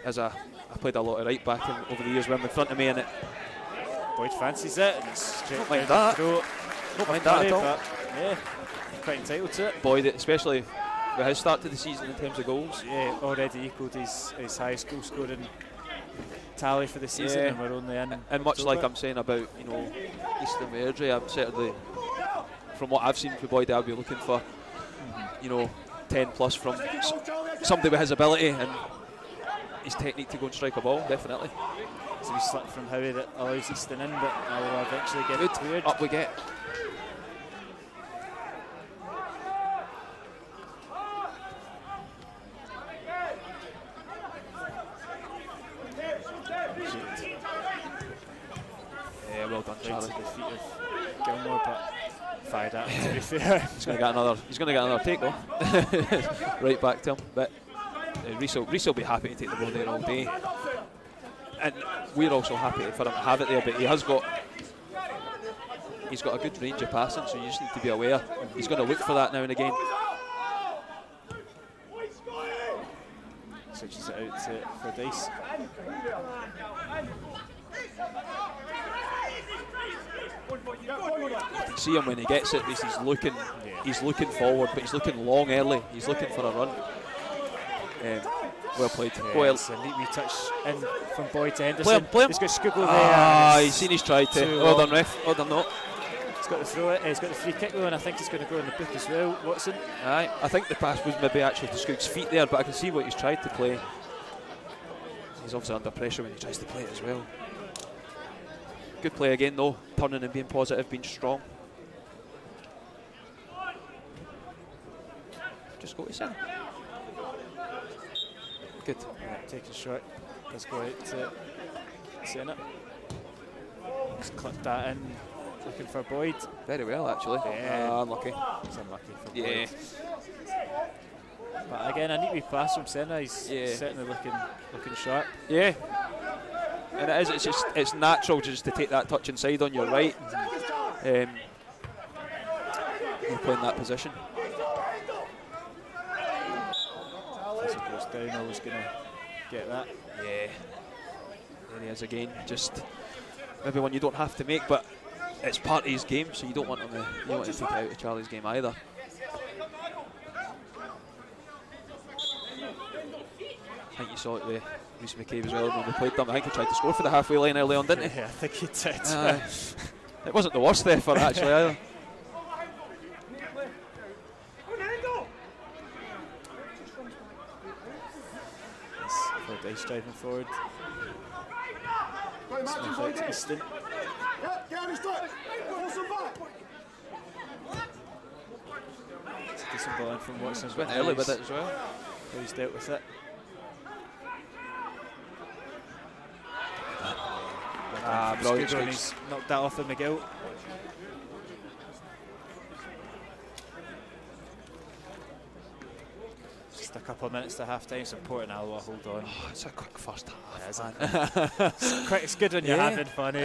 I played a lot of right back over the years with him in front of me, and Boyd fancies it. And it's don't mind that. Don't mind that at all. But yeah, quite entitled to it. Boyd, especially with his start to the season in terms of goals. Yeah, already equalled his highest goal scoring tally for the season, and we're only in. And much like I'm saying about Easton Airdrie, I'm certainly, from what I've seen for Boyd, I'll be looking for 10 plus from somebody with his ability and his technique to go and strike a ball, definitely. So we slip from Howie that allows Easton in, but I'll eventually get it cleared. Up we get. Yeah, well done, Charlie. To the feet of Gilmore, but fired at him, to be fair. He's going to get another take though. Right back to him. But Reese will be happy to take the ball there all day. And we're also happy for him to have it there, but he's got a good range of passing, so you just need to be aware. He's going to look for that now and again. Switches it out for Dice. You can see him when he gets it. He's looking forward, but he's looking long early. He's looking for a run. Well played. Yeah, it's a neat wee touch in from Boyd to Henderson. Play him. He's got Skugel there. He's seen he's tried to. Well done, ref. Well done, no. He's got the throw it. He's got the free kick though, and I think he's going to go in the book as well. Watson. Aye, I think the pass was maybe actually to Skug's feet there, but I can see what he's tried to play. He's obviously under pressure when he tries to play it as well. Good play again though, turning and being positive, being strong. Just go to centre. Good. Yeah, taking shot. Let's go out to centre. Just clipped that in, looking for Boyd. Very well actually. Yeah. Unlucky. It's unlucky for Yeah. Boyd. But again, a neat wee pass from centre. He's certainly looking sharp. Yeah. And it's natural just to take that touch inside on your right. You're playing that position. As he goes down, always going to get that. Yeah. There he is again. Just maybe one you don't have to make, but it's part of his game, so you don't want him to take it out of Charlie's game either. I think you saw it with Reece McCabe as well when we played them. I think he tried to score for the halfway line early on, didn't he? Yeah, I think he did. It wasn't the worst effort actually either. For Dice driving forward. Smith out to Easton. It's a decent ball in from Watson. Went early with it as well. How he's dealt with it. Brilliant. And he's knocked that off of McGill. Just a couple of minutes to half time, so important Alloa hold on. Oh, it's a quick first half. It's good when you're having fun. Good.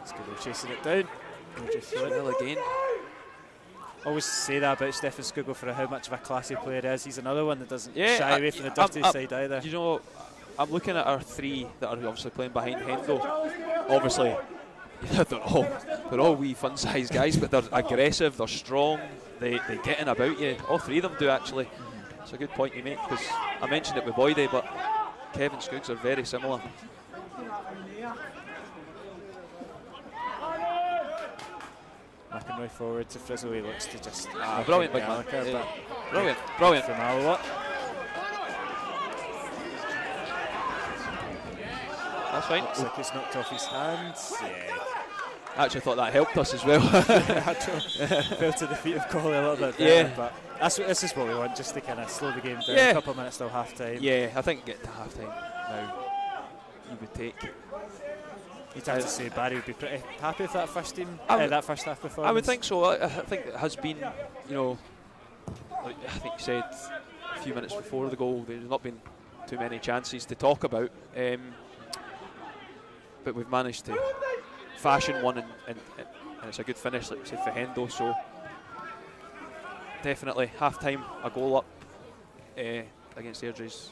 It's good they're chasing it down. Well again. Always say that about Stefan Skugel for how much of a classy player he is. He's another one that doesn't shy away from the dirty side either. You know, I'm looking at our three that are obviously playing behind Hendo. Obviously, they're all wee fun-sized guys, but they're aggressive, they're strong, they get in about you. All three of them do actually. It's a good point you make, because I mentioned it with Boydie, but Kevin Skuggs are very similar. McInroy forward to Frizzle, he looks to just... brilliant big man. Yeah. Brilliant. From Alloa. That's fine. Looks like it's knocked off his hands. Yeah. I actually thought that helped us as well. Fell to the feet of Coley a little bit there, but this is what we want, just to kind of slow the game down. A couple of minutes till half time. Yeah, I think get to half time now you would take. You'd have to say Barry would be pretty happy with that first team, that first half performance. I would think so. I think it has been, like I think you said a few minutes before the goal, there's not been too many chances to talk about, but we've managed to fashion one, and it's a good finish, like we said, for Hendo. So definitely half-time, a goal up against Airdrie's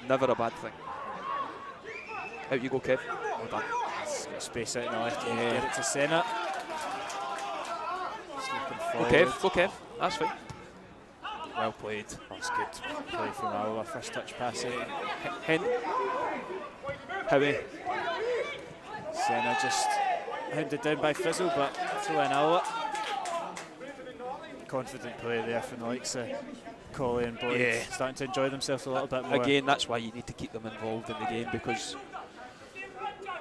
never a bad thing. Out you go, Kev. Well done. Got space out in the left. Get it to centre. Go Kev, go Kev. That's fine. Well played. That's good play from Alloa. First touch pass out. Howie. Senna just hounded down by Frizzle, but throw in Alloa. Confident play there from the likes of Colley and Boyd, starting to enjoy themselves a little bit more. Again, that's why you need to keep them involved in the game, because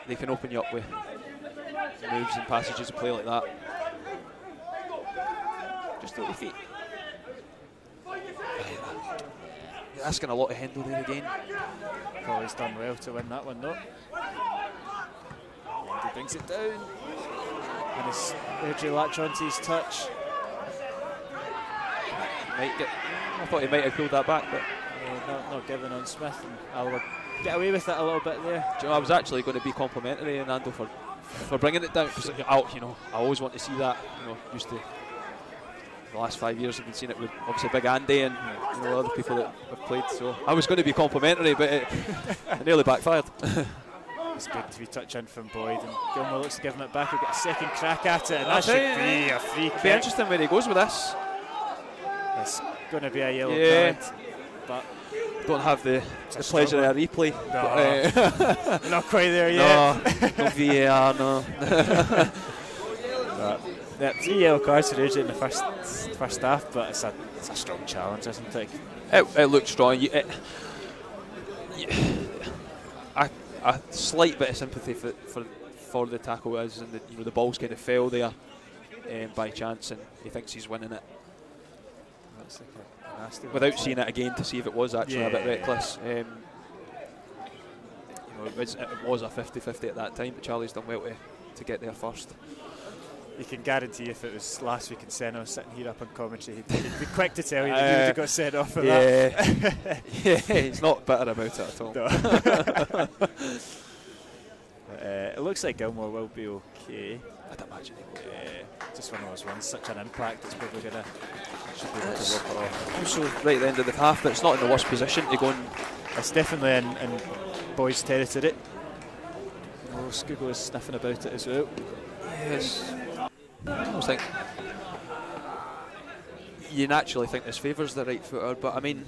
they can open you up with moves and passages of play like that. Just a little feet. You're asking a lot of Hendo there again. Colley's done well to win that one though. And he brings it down. And his Airdrie latch onto his touch. I thought he might have pulled that back, but not given on Smith, and Alloa get away with it a little bit there. Do you know, I was actually going to be complimentary on Nando for bringing it down, because I always want to see that. Used to the last 5 years I've been seeing it with obviously Big Andy and other people that have played. So I was going to be complimentary, but it nearly backfired. It's good to be touch in from Boyd, and Gilmore looks to give him it back. He'll get a second crack at it, and that should be a free kick. It'll be interesting where he goes with this. It's going to be a yellow card, but don't have the pleasure of a replay. No. Not quite there yet. No VAR, no. Yeah, 3 yellow cards for Airdrie in the first half, but it's a strong challenge, isn't it? It looked strong. A slight bit of sympathy for the tackle is, and the ball's kind of fell there by chance, and he thinks he's winning it. That's like a nasty without seeing it again to see if it was actually a bit reckless. It was a 50-50 at that time, but Charlie's done well to get there first. You can guarantee if it was last week and Senna was sitting here up on commentary, he'd be quick to tell you that he would have got sent off for that. Yeah, he's not bitter about it at all. No. It looks like Gilmore will be okay. I'd imagine he will. Just one of those ones, such an impact, it's probably going to should be able to walk it off. Also, right at the end of the half, but it's not in the worst position to go and. It's definitely in Boyd's territory. Skugel is sniffing about it as well. Yes. I almost think you naturally think this favours the right footer, but I mean,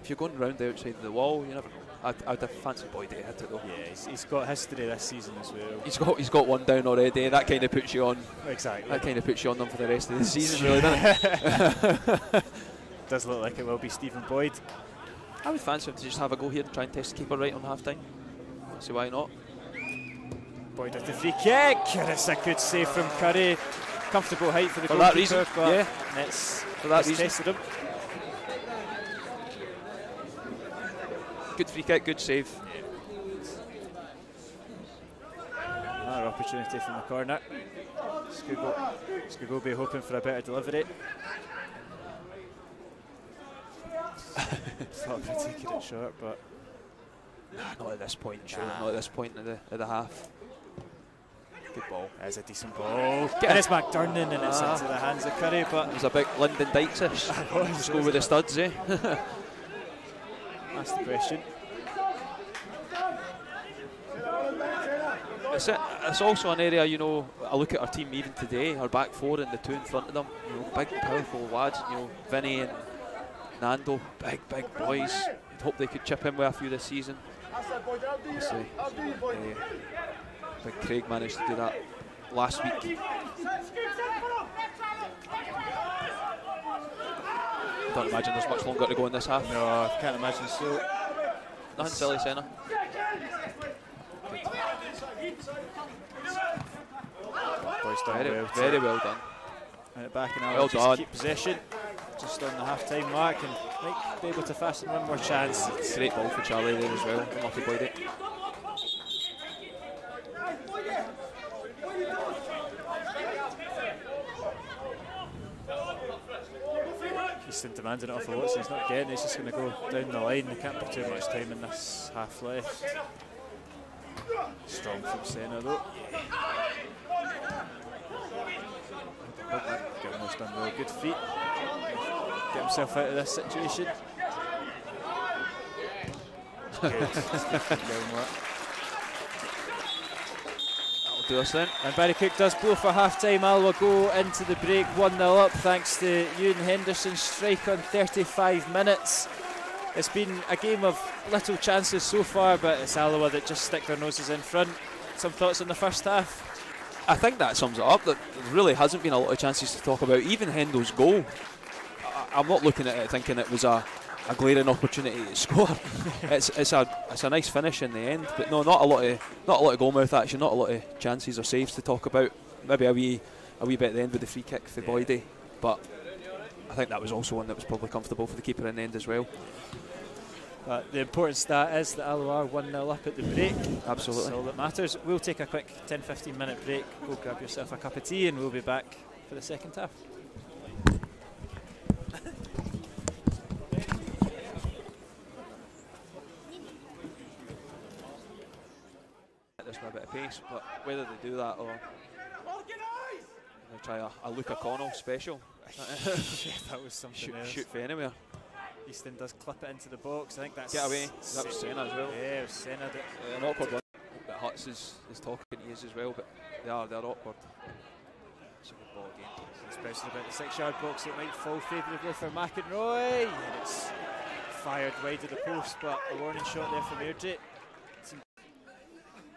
if you're going round the outside of the wall, you never know. I'd have fancied Boyd to hit it though. Yeah, he's got history this season as well. He's got one down already, and that kind of puts you on. Exactly. That kind of puts you on them for the rest of the season, really, doesn't it? Does look like it will be Stephen Boyd. I would fancy him to just have a go here and try and test the keeper right on half time. See why not? Boyd with the free kick. It's a good save from Curry. Comfortable height for the goalkeeper. For that reason, yeah. It's for that reason. Tested him. Good free kick, good save. Another opportunity from the corner. Skugel will be hoping for a better delivery. Thought about taking it short, but not at this point. Sure, not at this point of the half. Good ball. It's a decent ball. And it's McDernan, and it's into the hands of Curry. But it was a big Lyndon Dykes-ish. Just go with the studs, eh? That's the question. It's also an area, I look at our team even today, our back four and the two in front of them, big, powerful lads, Vinny and Nando, big boys. I'd hope they could chip in with a few this season. Big Craig managed to do that last week. Don't imagine there's much longer to go in this half. No, I can't imagine so. Nothing silly, Senna. Boys done very well done. And it back in our well done. Keep possession just on the half-time mark, and might be able to fasten one more chance. Great ball for Charlie there as well. Lucky played it. Easton demanding it off of Watson. He's not getting it. He's just going to go down the line. They can't put too much time in this half left. Strong from Senna though. Gilmore's done well. Good feet. Get himself out of this situation. Good. Gilmore. That'll do us then. And Barry Cook does blow for half time. Alloa go into the break 1-0 up thanks to Ewan Henderson's strike on 35 minutes. It's been a game of little chances so far, but it's Alloa that just stick their noses in front. Some thoughts on the first half? I think that sums it up. There really hasn't been a lot of chances to talk about. Even Hendo's goal, I'm not looking at it thinking it was a glaring opportunity to score. it's a nice finish in the end, but no, not a lot of goalmouth action, not a lot of chances or saves to talk about. Maybe a wee bit at the end with the free kick for Boydie, but I think that was also one that was probably comfortable for the keeper in the end as well. But the important stat is that Alloa are 1-0 up at the break. Absolutely. That's all that matters. We'll take a quick 10-15 minute break. Go grab yourself a cup of tea and we'll be back for the second half. This with a bit of pace, but whether they do that or they try a Luca Connell special. Yeah, that was something else. Shoot for anywhere. Easton does clip it into the box. I think that's... Get away. That was Senna as well. Yeah, it was Senna. An awkward one. That Huts is talking to us as well, but they're awkward. It's a good ball again. Especially about the 6-yard box, it might fall favourably for McInroy. And it's fired wide of the post, but a warning shot there from Airdrie.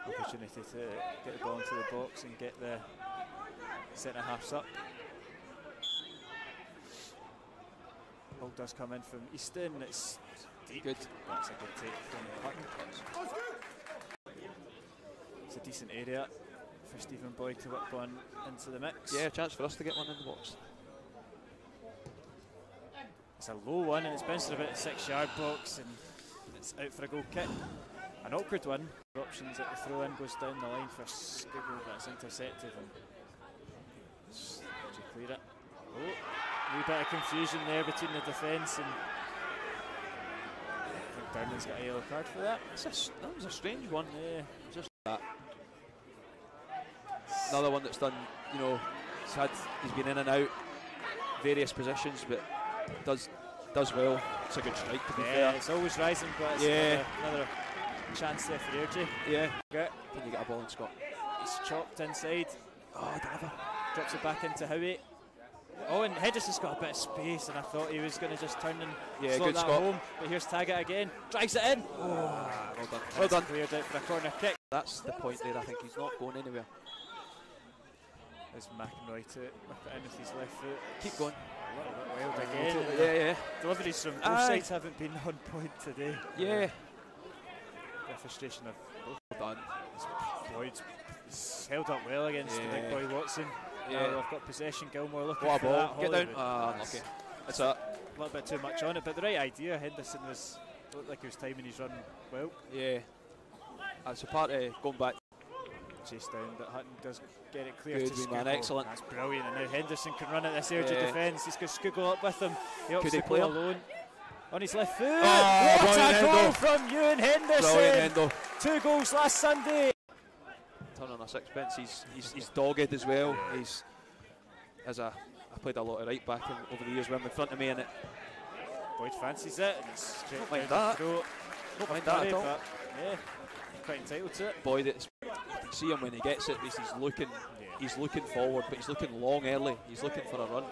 Opportunity to get the ball into the box and get the centre halves up. Ball does come in from Easton. It's deep. Good. That's a good take from Hutton. It's a decent area for Stephen Boyd to whip one into the mix. Yeah, a chance for us to get one in the box. It's a low one and it's bouncing about the 6-yard box and it's out for a goal kick. An awkward one. Options at the throw in goes down the line for Skugel, but it's intercepted and you clear it. Oh, a wee bit of confusion there between the defence and I think Durnan's got a yellow card for that. That was a strange one. Yeah. Just that. Another one that's done, you know, he's been in and out various positions, but does well. It's a good strike to be fair. It's always rising, but it's another chance there for Airdrie. Yeah. Can you get a ball in, Scott? It's chopped inside. Oh, Dava. Drops it back into Howie. Oh, and Henderson's got a bit of space, and I thought he was going to just turn and slot that home. But here's Taggart again. Drives it in. Oh, well done. Well done. Cleared out for a corner kick. That's the point there. I think he's not going anywhere. There's McInroy to whip it in with his left foot. Keep going. A little bit wild again. Yeah. Deliveries from both sides haven't been on point today. Yeah. The frustration of both. Well done. Boyd's held up well against the big boy Watson. Yeah. Now they've got possession. Gilmore looking what for a ball. that. Get Hollywood. down. Unlucky. That's a little bit too much on it, but the right idea. Henderson looked like he was timing his run well. Yeah. That's a part of going back. Chase down, but Hutton does get it clear Good to Skugel. Man, excellent. That's brilliant, and now Henderson can run at this Airdrie defence. He's got Skugel up with him. He opts to play alone on his left foot. Oh, what a goal from Ewan Henderson! Brilliant, Hendo. 2 goals last Sunday. Turn on a sixpence. He's dogged as well. I played a lot of right back over the years with him in front of me, and Boyd fancies it. And it's straight don't mind down that. the throat. Don't mind that at all. But yeah, quite entitled to it. Boyd, you can see him when he gets it. He's looking forward, but he's looking long early. He's looking for a run.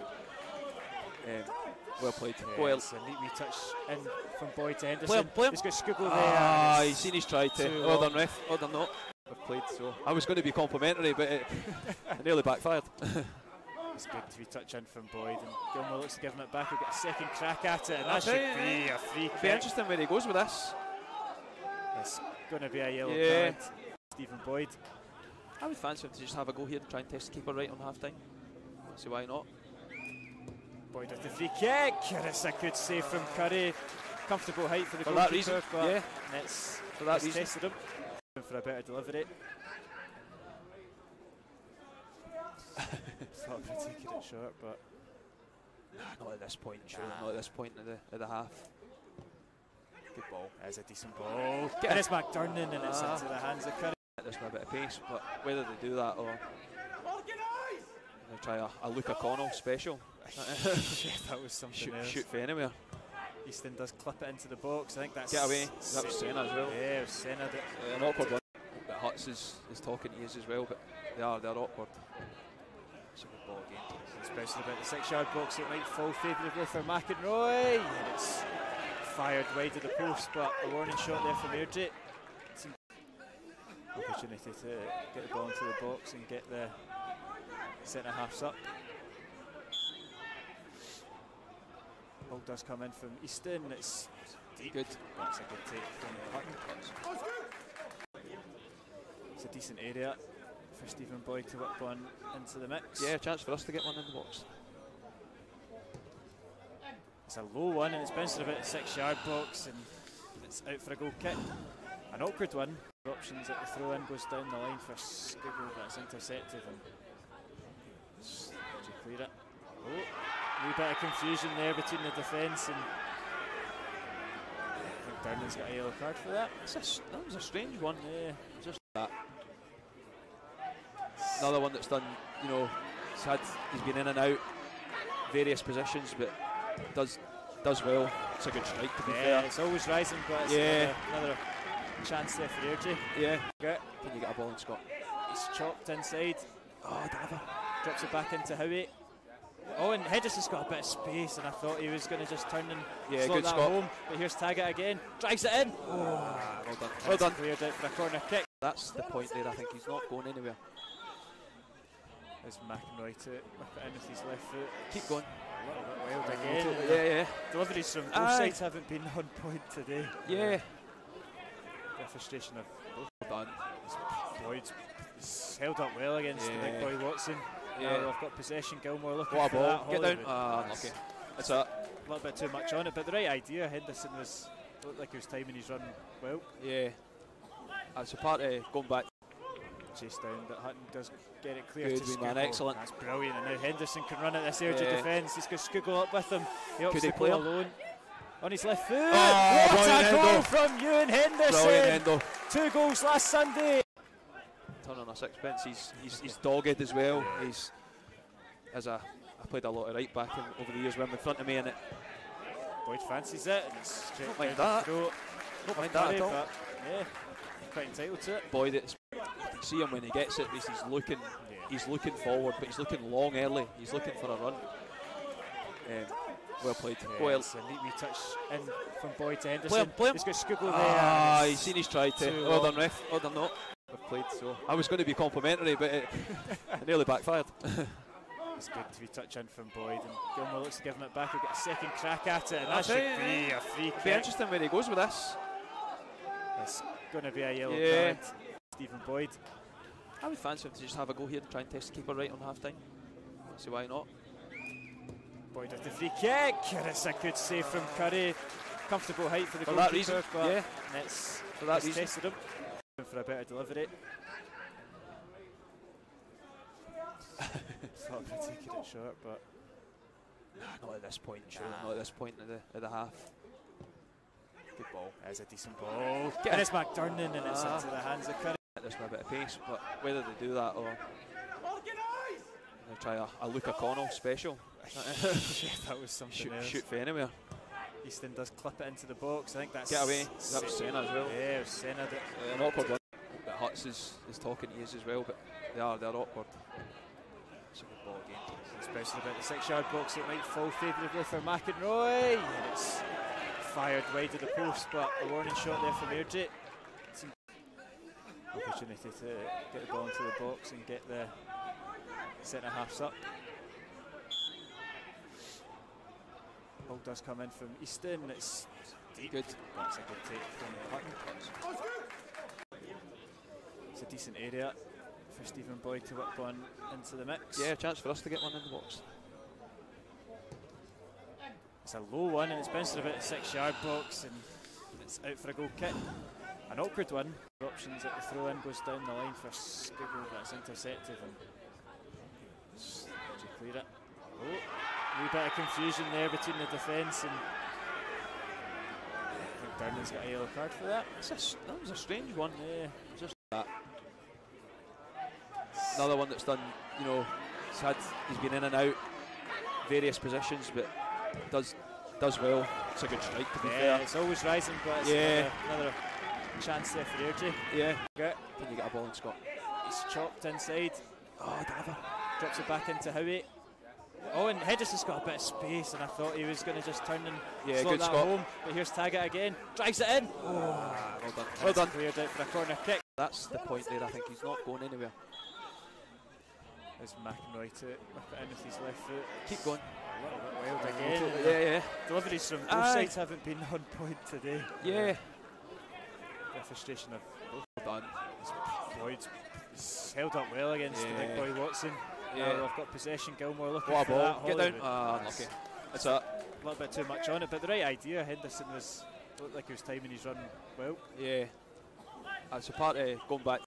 Well played. Yeah, it's a neat wee touch in from Boyd to Henderson. Play him. He's got Skugel there. He's seen his try to. Well done, ref. Well done, not. We've played so. I was going to be complimentary, but it nearly backfired. It's good to be touch in from Boyd, and Gilmore looks to give him it back. He'll get a second crack at it, and that should be a free kick. It'll be interesting where he goes with this. It's going to be a yellow card. Stephen Boyd. I would fancy him to just have a go here and try and test the keeper right on half time. See why not. Boyd with the free kick, and it's a good save from Curry. Comfortable height for the goalkeeper, that reason, but it's for that reason. Tested him for a better delivery. Thought about taking it short, but Not at this point, surely. Not at this point of the half. Good ball. There's a decent ball. And it's McDernan and it's into the hands of Curry. There's a bit of pace, but whether they do that or they try a Luca Connell special. Yeah, that was something else. Shoot for anywhere. Easton does clip it into the box. I think that's... Get away. That was Senna as well. Yeah, it was Senna. An awkward one. But Huts is talking to you as well, but they're awkward. It's a good ball again. Especially about the 6-yard box, it might fall favourably for McEnroy. And it's fired wide of the post, but a warning shot there from Airdrie. Opportunity to get the ball into the box and get the centre halves up. Ball does come in from Easton. It's deep. Good. That's a good take from Hutton. It's a decent area for Stephen Boyd to whip one into the mix. Yeah, a chance for us to get one in the box. It's a low one and it's bouncing about the 6-yard box and it's out for a goal kick. An awkward one. Options at the throw in goes down the line for Skugel, but it's intercepted and did you clear it? Oh, a wee bit of confusion there between the defence and I think Durnan's got a yellow card for that. That was a strange one. Yeah. Just that. Another one that's done, you know, he's been in and out various positions, but does well. It's a good strike to be fair. It's always rising, but it's another chance there for Airdrie. Yeah. Okay. Can you get a ball in, Scott? He's chopped inside. Oh, Dava. Drops it back into Howie. Oh, and Henderson's got a bit of space, and I thought he was going to just turn and slot good that Scott. home. But here's Taggart again. Drives it in. Oh, well done. Well done. Cleared out for a corner kick. That's the point there. I think he's not going anywhere. There's McEnroy to whip it in with his left foot. Keep going. A little bit wild again. Yeah. Deliveries from both sides haven't been on point today. Yeah. The frustration of both. Well done. Boyd's held up well against the big boy Watson. Yeah. Now they've got possession. Gilmore looking What a for ball. that. Get down. Hollywood. Unlucky. That's it. A little bit too much on it, but the right idea. Henderson looked like he was timing his run well. Yeah. That's a part of going back. Chase down, but Hutton does get it clear Good to wee Skugel. man, excellent. That's brilliant, and now Henderson can run at this Airdrie defence. He's got Skugel up with him. He opts Could to he go play alone on his left foot. Oh, what a goal Hendo from Ewan Henderson! Brilliant, Hendo. 2 goals last Sunday. Turn on a sixpence. He's dogged as well. I played a lot of right back over the years with him in front of me, and Boyd fancies it, and it's straight Don't mind down that. the throat. don't mind that at all. But yeah, quite entitled to it. Boyd, you can see him when he gets it. He's looking forward, but he's looking long early. He's looking for a run. Well played. Yeah, it's a neat wee touch in from Boyd to Henderson. Play him. He's got Skugel there. He's seen his try to. Well done, ref. Well done, not. We've played so. I was going to be complimentary, but it nearly backfired. It's good to be touch in from Boyd, and Gilmore looks to give him it back. He'll get a second crack at it, and that should be a free kick. Be interesting where he goes with this. It's going to be a yellow card. Stephen Boyd. I would fancy him to just have a go here and try and test the keeper right on half time. See why not. Boyd with the free kick, and it's a good save from Curry. Comfortable height for the For goalkeeper, that reason, but it's for that reason. tested him for a better delivery. Thought about taking it short, but not at this point, surely. Not at this point of the half. Good ball. There's a decent ball. And it's McDernan, and it's into the hands of Curry. There's a bit of pace, but whether they do that or they try a Luca Connell special. Yeah, that was something else. Shoot for anywhere. Easton does clip it into the box. I think that's... Get away. That was Senna as well. Yeah, it was Senna. An awkward one. But Huts is talking to you as well, but they're awkward. It's a good ball again. Especially about the 6-yard box, it might fall favourably for McEnroy. And it's fired wide of the post, but a warning shot there from Airdrie. Opportunity to get the ball into the box and get the centre halves up. Ball does come in from Easton. It's deep. Good. That's a good take from Hutton. It's a decent area for Stephen Boyd to whip one into the mix. Yeah, a chance for us to get one in the box. It's a low one and it's bouncing about the 6-yard box and it's out for a goal kick. An awkward one. Options at the throw in goes down the line for Skugel, but it's intercepted and did you clear it? Oh, wee bit of confusion there between the defence, and I think Burnley's got a yellow card for that. That was a strange one. Yeah. Just that. Another one that's done, you know, he's been in and out various positions, but does well. It's a good strike, to be fair. It's always rising, but it's another chance there for Airdrie. Yeah. Can you get a ball in, Scott? He's chopped inside. Oh, Dava. Drops it back into Howie. Oh, and Henderson's got a bit of space, and I thought he was going to just turn and slot that home. But here's Taggart again. Drives it in. Oh, well done. Well done. Cleared out for a corner kick. That's the point there. I think he's not going anywhere. There's McInroy to whip it in with his left foot. Keep going. A little bit wild again. Yeah. Deliveries from both sides haven't been on point today. Yeah. The frustration of both. Well done. Boyd's held up well against the big boy Watson. Yeah. Now they've got possession. Gilmore looking what for a that. ball. Get down. Unlucky. That's it. A little bit too much on it, but the right idea. Henderson looked like he was timing his run well. Yeah. That's a part of going back.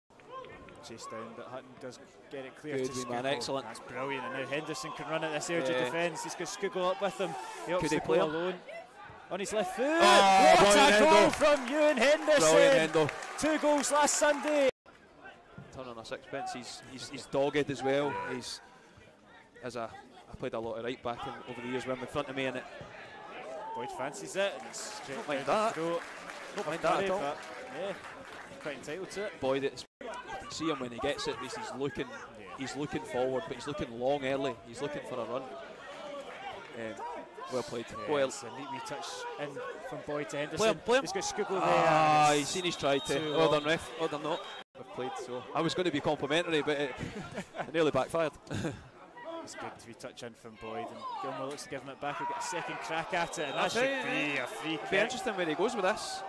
Chase down, but Hutton does get it clear. Good, man, excellent. That's brilliant, and now Henderson can run at this Airdrie defence. He's got Skugel up with him. He Could opts he to play go him? alone on his left foot. Oh, what a goal Hendo from Ewan Henderson! Brilliant, Hendo. 2 goals last Sunday. Turn on a sixpence. He's dogged as well. I played a lot of right back over the years with him in front of me, and it. Boyd fancies it. And straight Don't mind down that. the throat. Don't mind that at all. But yeah, quite entitled to it. Boyd, you can see him when he gets it. He's looking forward, but he's looking long early. He's looking for a run. Well played. Yeah, it's a neat wee touch in from Boyd to Henderson. Play him. He's got Skugel there. He's seen his try to. Well done, ref. Well done, not. I've played so. I was going to be complimentary, but it nearly backfired. It's good to be touch in from Boyd, and Gilmore looks to give him it back. He'll get a second crack at it, and that should be a free kick. It'll be interesting where he goes with this.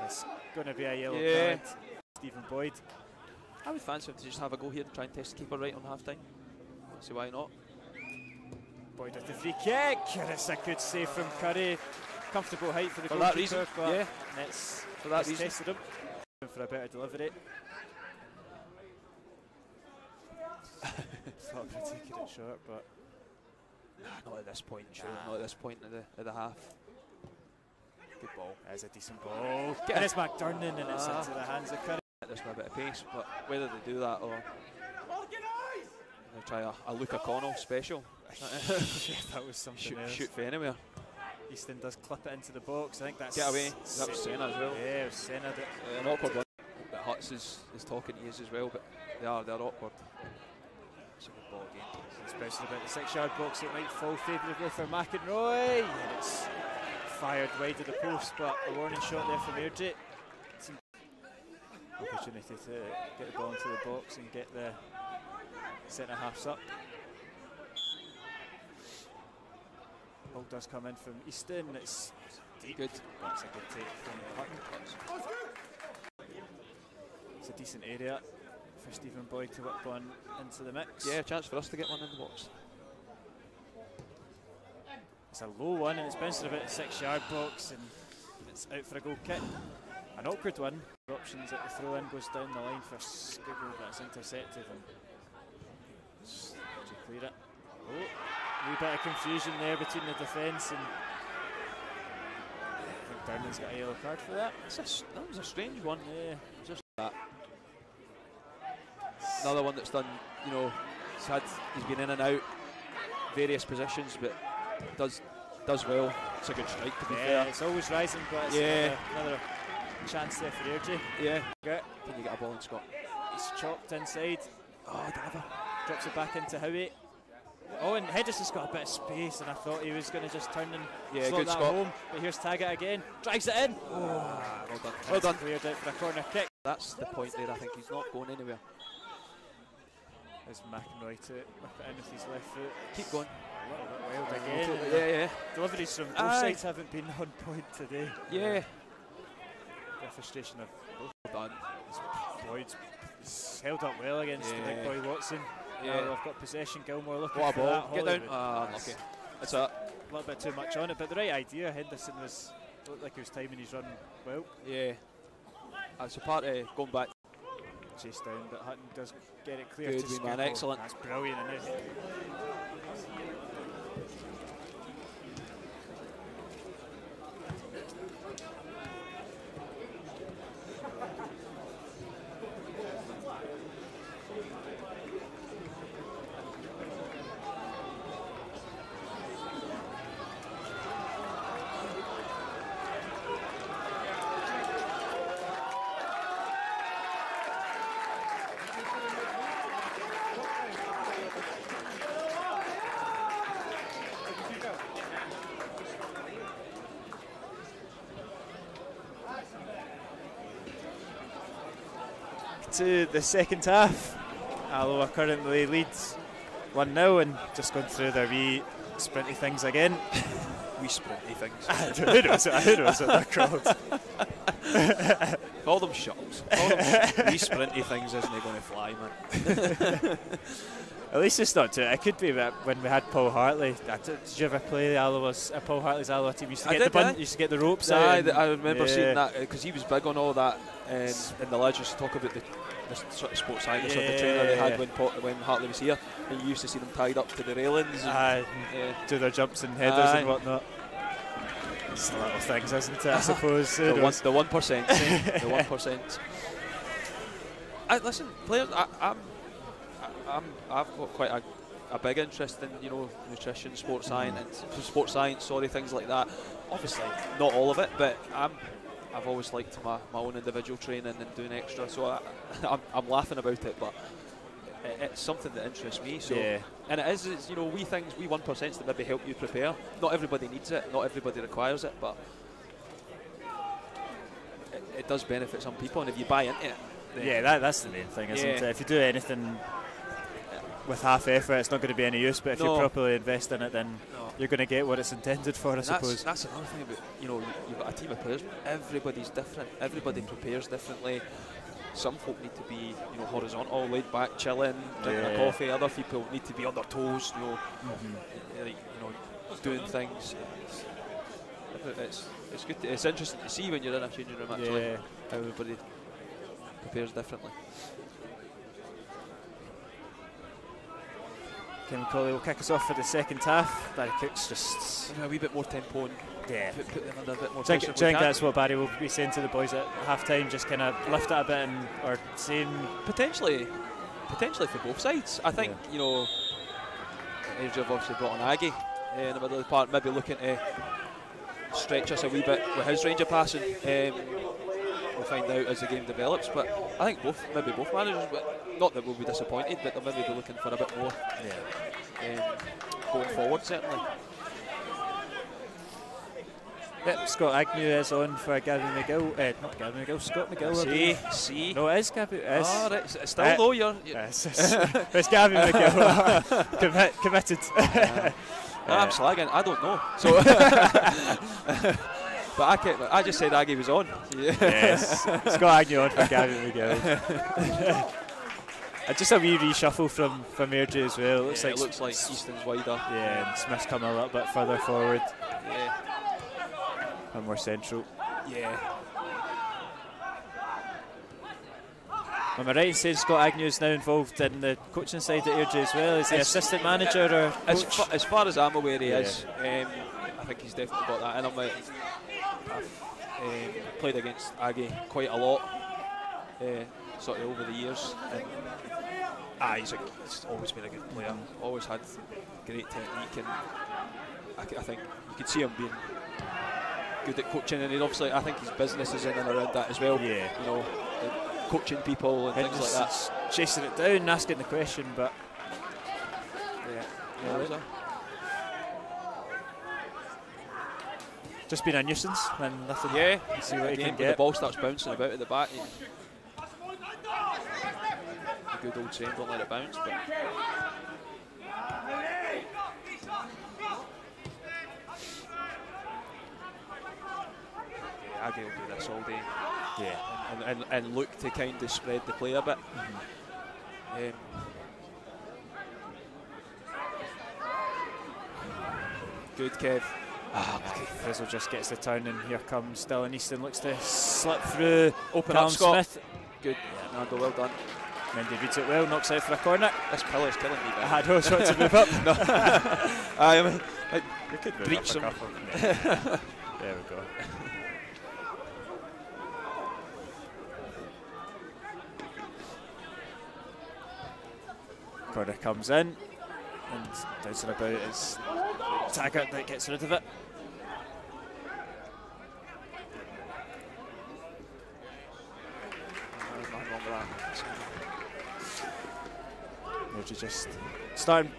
It's going to be a yellow card. Stephen Boyd. I would fancy him to just have a go here and try and test the keeper right on half time. See why not. Boyd with the free kick. It's a good save from Curry. Comfortable height for the for goalkeeper. That reason, but it's for that reason. Tested him for a better delivery. Thought about taking it short, but not at this point. Sure, not at this point of the half. Good ball. It's a decent ball. And it's McDernan, and it's into the hands of Curry. This with a bit of pace, but whether they do that or they try a Luca Connell special. That was something else. Shoot for anywhere. Easton does clip it into the box. I think that's get away. That was Senna as well. Yeah, it was Senna. An awkward one. But Huts is talking to you as well, but they're awkward. It's a good ball again. Especially about the 6-yard box, it might fall favourably for McInroy. And it's fired wide of the post, but a warning shot there from Airdrie. Opportunity to get the ball into the box and get the centre halves up. Ball does come in from Easton. It's deep. Good. That's a good take from Hutton. It's a decent area for Stephen Boyd to whip one into the mix. Yeah, a chance for us to get one in the box. It's a low one, and it's bounced about the 6-yard box, and it's out for a goal kick. An awkward one. Options at the throw-in goes down the line for Skugel, but it's intercepted, and did you clear it? Oh, a wee bit of confusion there between the defence, and I think Burnley's got a yellow card for that. That was a strange one. Yeah. Just that. Another one that's done, you know, he's been in and out various positions, but does well. It's a good strike, to be fair. It's always rising, but it's another chance there for Airdrie. Yeah. Can you get a ball in, Scott? He's chopped inside. Oh, Dava. Drops it back into Howie. Oh, and Henderson's got a bit of space, and I thought he was going to just turn and slot that home. But here's Taggart again. Drives it in. Well done. Well done. Cleared out for a corner kick. That's the point there. I think he's not going anywhere. There's McInroy to whip it in with his left foot. Keep going. A little bit wild again. Yeah. Deliveries from both sides haven't been on point today. Yeah. The frustration of both. Well done. Boyd's held up well against the big boy Watson. Yeah. Now they've got possession. Gilmore looking what a for ball. that. Get down. Unlucky. That's it. A little bit too much on it, but the right idea. Henderson looked like he was timing his run well. Yeah. That's a part of going back. Chase down, but Hutton does get it clear. Good, to man, excellent. That's brilliant. into the second half. Alloa currently leads 1-0 and just going through their wee sprinty things again. Wee sprinty things. Who knows what they're called? Call them shuttles. Wee sprinty things isn't going to fly, man. At least it's not too. It could be that when we had Paul Hartley. Did you ever play the Paul Hartley's Alloa team? Used to get used to get the ropes out. I remember seeing that because he was big on all that. And the lads used to talk about the sort of sports scientist or the trainer they had when Hartley was here. And you used to see them tied up to the railings. And, do their jumps and headers and whatnot. It's the little things, isn't it? I suppose. the 1%. The 1%. Listen, players. I've got quite a big interest in nutrition, sports science, things like that. Obviously, not all of it, but I've always liked my own individual training and doing extra. So I'm laughing about it, but it's something that interests me. So and it is wee things, wee 1% that maybe help you prepare. Not everybody needs it, not everybody requires it, but it does benefit some people. And if you buy into it, that's the main thing, isn't it? If you do anything with half effort, it's not going to be any use. But if you properly invest in it, then you're going to get what it's intended for, I suppose. That's another thing about you've got a team of players. Everybody's different. Everybody prepares differently. Some folk need to be horizontal, laid back, chilling, drinking a coffee. Other people need to be on their toes, doing things. It's good. It's interesting to see when you're in a changing room actually how everybody prepares differently. Kevin Colley will kick us off for the second half. Barry Cook's just a wee bit more tempo and put them under a bit more pressure. Do you think that's what Barry will be saying to the boys at half time, just kind of lift it a bit or saying potentially for both sides. I think Airdrie have obviously brought on Aggie in the middle of the park, maybe looking to stretch us a wee bit with his range of passing. We'll find out as the game develops, but I think both managers, not that we'll be disappointed, but they'll maybe be looking for a bit more going forward, certainly. Yep, Scott Agnew is on for Gavin McGill. Not Gavin McGill, Scott McGill. See. No, it is Gavin. Oh, right. It's still low, you're... It's Gavin McGill. Committed. I'm slagging, I don't know. So, but I just said Aggie was on. Yes, Scott Agnew on for Gavin McGill. Just a wee reshuffle from Airdrie as well. It looks like Easton's wider. Yeah, and Smith's come a little bit further forward. Yeah. And more central. Yeah. Am I right in saying Scott Agnew is now involved in the coaching side at Airdrie as well? Is he assistant manager or coach? As far as I'm aware, he is. I think he's definitely got that in him. I've played against Aggie quite a lot, sort of over the years. And he's always been a good player. Always had great technique, and I think you could see him being good at coaching. And obviously, I think his business is in and around that as well. Yeah. Coaching people and things like that. Chasing it down, asking the question, but just been a nuisance and nothing. Yeah, see what he can get. The ball starts bouncing about at the back. The good old saying, don't let it bounce. But Aggie will do this all day. Yeah, and look to kind of spread the play a bit. Good, Kev. Frizzle just gets the turn, and here comes Dylan Easton. Looks to slip through. Open up, Scott. Smith. Good. Nando, well done. Mendy reads it well, knocks out for a corner. This pillar is killing me. I had no shot to move up. You could breach him. There we go. Corner comes in, and bouncing about is Taggart that gets rid of it. Airdrie just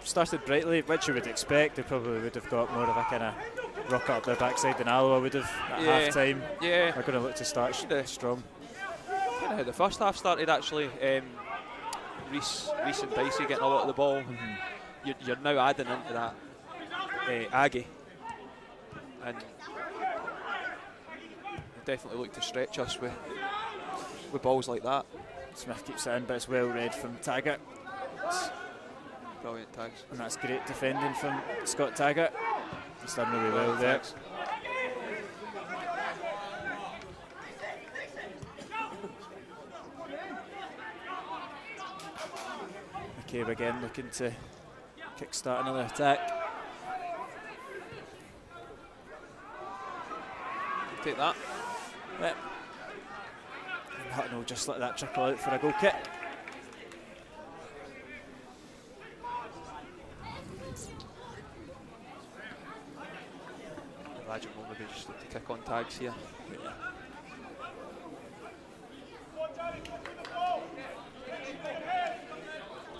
started brightly, which you would expect. They probably would have got more of a kind of rocket up their backside than Alloa would have at half time. Yeah. They're going to look to start strong. don't know how the first half started actually. Reece and Dicey getting a lot of the ball. You're now adding into that Aggie, and they definitely look to stretch us with balls like that. Smith keeps it in, but it's well read from Taggart. Brilliant tags. And that's great defending from Scott Taggart. He's done really well there. McCabe again looking to kickstart another attack. Take that. Yep. And Hutton will just let that trickle out for a goal kick. Imagine we'll maybe just look to kick on tags here. Yeah.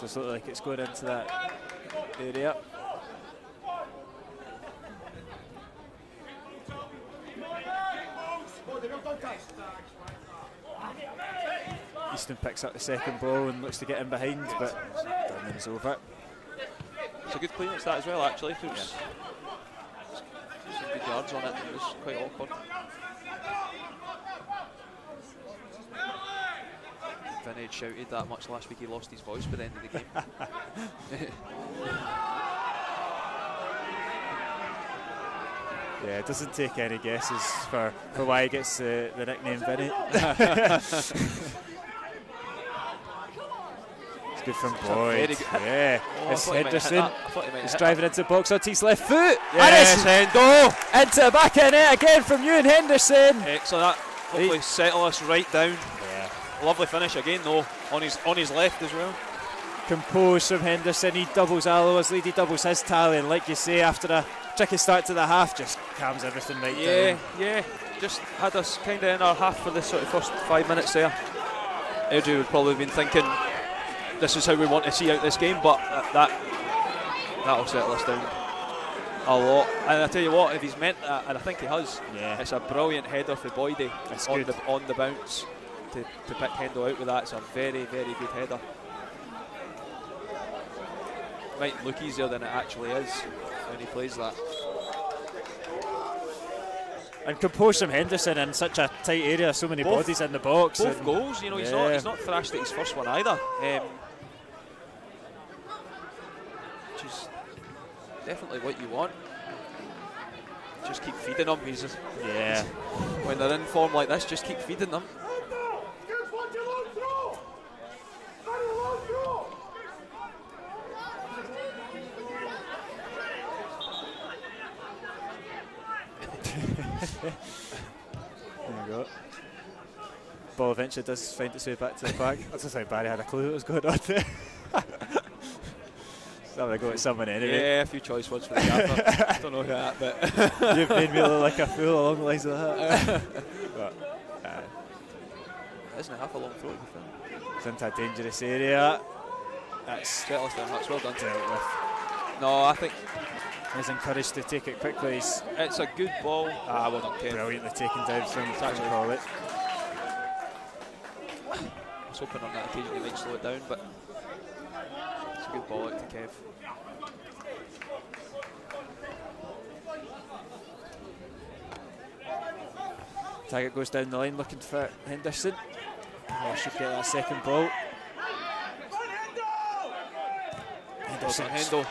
Does look like it's going into that area. Easton picks up the second ball and looks to get in behind, but Dunman's over. It's a good clearance that as well, actually. Some good yards on it. It was quite awkward. Vinny had shouted that much last week he lost his voice by the end of the game. Yeah, it doesn't take any guesses for why he gets the nickname Vinny. It's good from Boyd. Yeah, it's Henderson. He's driving into the box onto his left foot. Yes, Hendo! Into the back of the net again from Ewan Henderson. Excellent. That hopefully settle us right down. Yeah. Lovely finish again though, on his left as well. Composed from Henderson. He doubles Alloa's lead, he doubles his tally, and like you say, after a tricky start to the half, just calms everything right down. Yeah, just had us kind of in our half for the sort of first 5 minutes there. Airdrie would probably have been thinking, this is how we want to see out this game, but that'll settle us down a lot. And I tell you what, if he's meant that, and I think he has, it's a brilliant header for Boydie on the bounce to pick Hendo out with that. It's a very, very good header. Might look easier than it actually is when he plays that. And composed from Henderson in such a tight area, so many bodies in the box. Both goals, you know, he's not thrashed at his first one either. Which is definitely what you want. Just keep feeding them. When they're in form like this, just keep feeding them. There you go. Ball eventually does find its way back to the back. I just think Barry had a clue what was going on there. So I'm going to go at someone anyway. Yeah, a few choice words for the gaffer. Don't know who that, but you've made me look like a fool along the lines of that. But, isn't it half a long throw? It's into a dangerous area. That's settled down. That's well done. Dealt with. No, I think he's encouraged to take it quickly. It's a good ball. Well done, Kev. Brilliantly taken down from Collett. I was hoping on that occasion he might slow it down, but it's a good ball out to Kev. Taggart goes down the line looking for Henderson. Should get that second ball. Henderson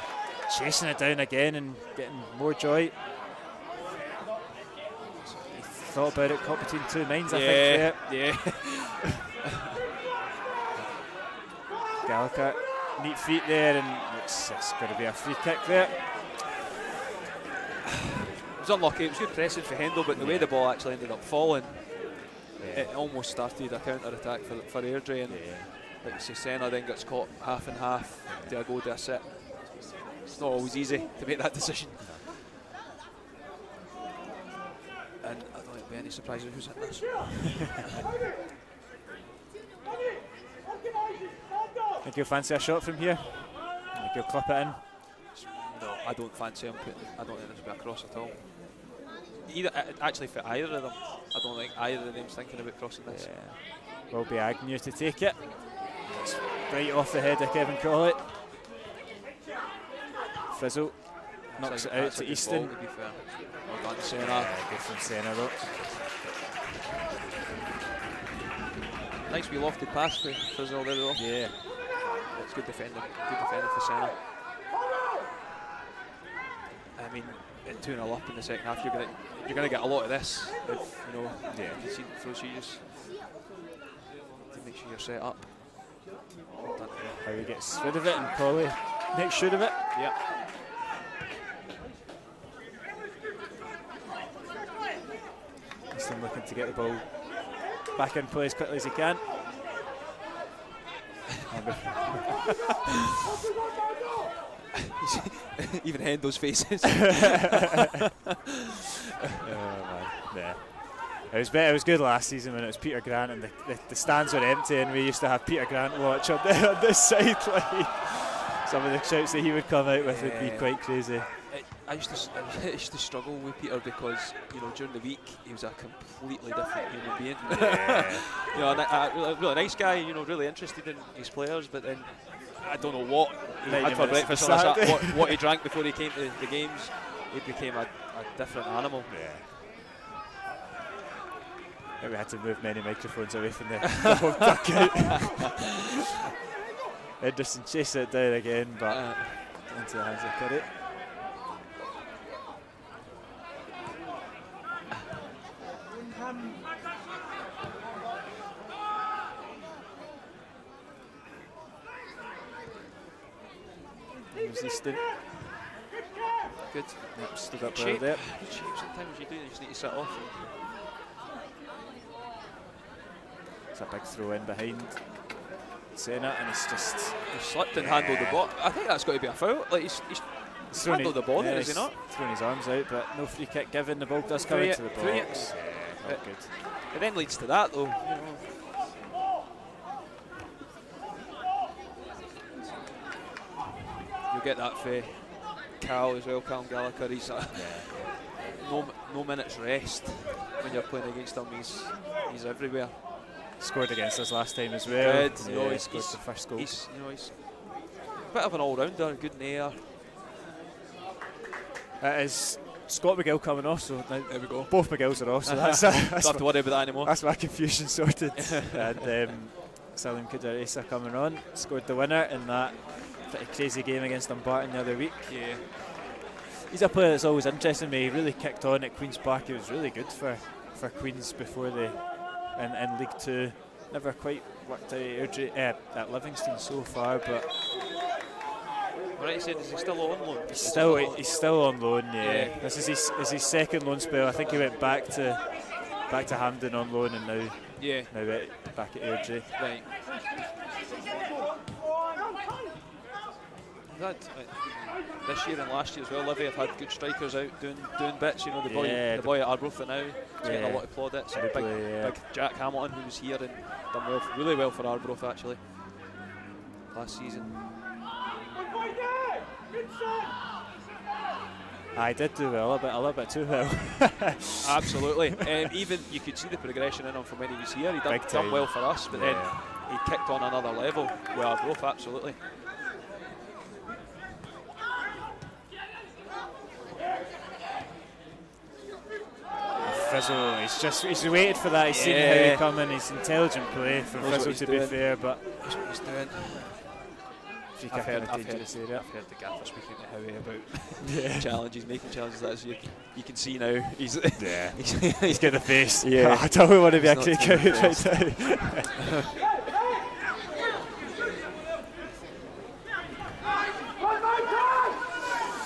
chasing it down again and getting more joy. He thought about it, caught between two minds, I think. Yeah. Gallagher, neat feet there, and it's going to be a free kick there. It was unlucky. It was good pressing for Hendo, but the way the ball actually ended up falling, it almost started a counter-attack for Airdrie, and like Senna then gets caught half and half. Do I go, do I sit? It's not always easy to make that decision. And I don't think there'll be any surprises who's in this. Think you'll fancy a shot from here? Think you'll clip it in? No, I don't fancy him putting. I don't think this will be a cross at all. Actually, for either of them, I don't think either of them's thinking about crossing this. Yeah. will be Agnew to take it. It's right off the head of Kevin Collett. Frizzle knocks it out to Easton. Well done, Senna. Good from Senna though. Nice wee lofted pass for Frizzle there though. Yeah. It's good defending. Good defending for Senna. I mean, at 2-0 up in the second half, you're gonna get a lot of this. If you know, you see those shoes to make sure you're set up. Well done. How he gets rid of it and Colley makes sure of it. Yep. Easton looking to get the ball back in play as quickly as he can. Even Hendo's faces. Oh man, yeah. It was good last season when it was Peter Grant and the stands were empty and we used to have Peter Grant watch on this sideline. Some of the shouts that he would come out with would be quite crazy. I used to struggle with Peter because, you know, during the week he was a completely different human being. Yeah. You know, a really nice guy, you know, really interested in his players, but then I don't know what he had for breakfast on what he drank before he came to the games. He became a different animal. Yeah. We had to move many microphones away from the home dugout. Henderson chased it down again, but into the hands of Curry. Easton. Good. Yep, stood up well there. Good shape. Sometimes you do, you just need to sit off. It's a big throw in behind Senna, and he's just slipped and handled the ball. I think that's got to be a foul. Like he's handled the ball there, is he not? Throwing his arms out, but no free kick given. The ball does come into the box. Yeah, not good. It then leads to that, though. You know. You'll get that for Cal as well, Callum Gallagher. He's no minutes rest when you're playing against him. He's everywhere. Scored against us last time as well. Good. Yeah, he scored the first goal. He's a bit of an all-rounder, good in the air. It is Scott McGill coming off, so now there we go. Both McGills are off, so that's don't have to worry about that anymore. That's my confusion sorted. And Salim Kudaresa coming on, scored the winner in that pretty crazy game against Dumbarton the other week. Yeah. He's a player that's always interested me. He really kicked on at Queen's Park. He was really good for Queen's before they in League 2. Never quite worked out at Livingston so far, but right, so is he still on loan? He's still on loan. Yeah. This is his second loan spell. I think he went back to Hampden on loan and now back at Airdrie. Right. This year and last year as well, Livy have had good strikers out doing bits. You know, the boy at Arbroath now is getting a lot of plaudits. Big Jack Hamilton, who was here and done really well for Arbroath actually last season. I did do well, a little bit too well. Absolutely. Even you could see the progression in him from when he was here. He done well for us, but then he kicked on another level with Arbroath. Absolutely. Frizzle, he's waited for that. He's seen how he come in. He's intelligent play from Frizzle, to be fair, but that's what he's doing. I've heard the gaffer speaking to Howie about challenges, making challenges. That you can see now. He's got the face. Yeah, I don't want to be a kick out right now.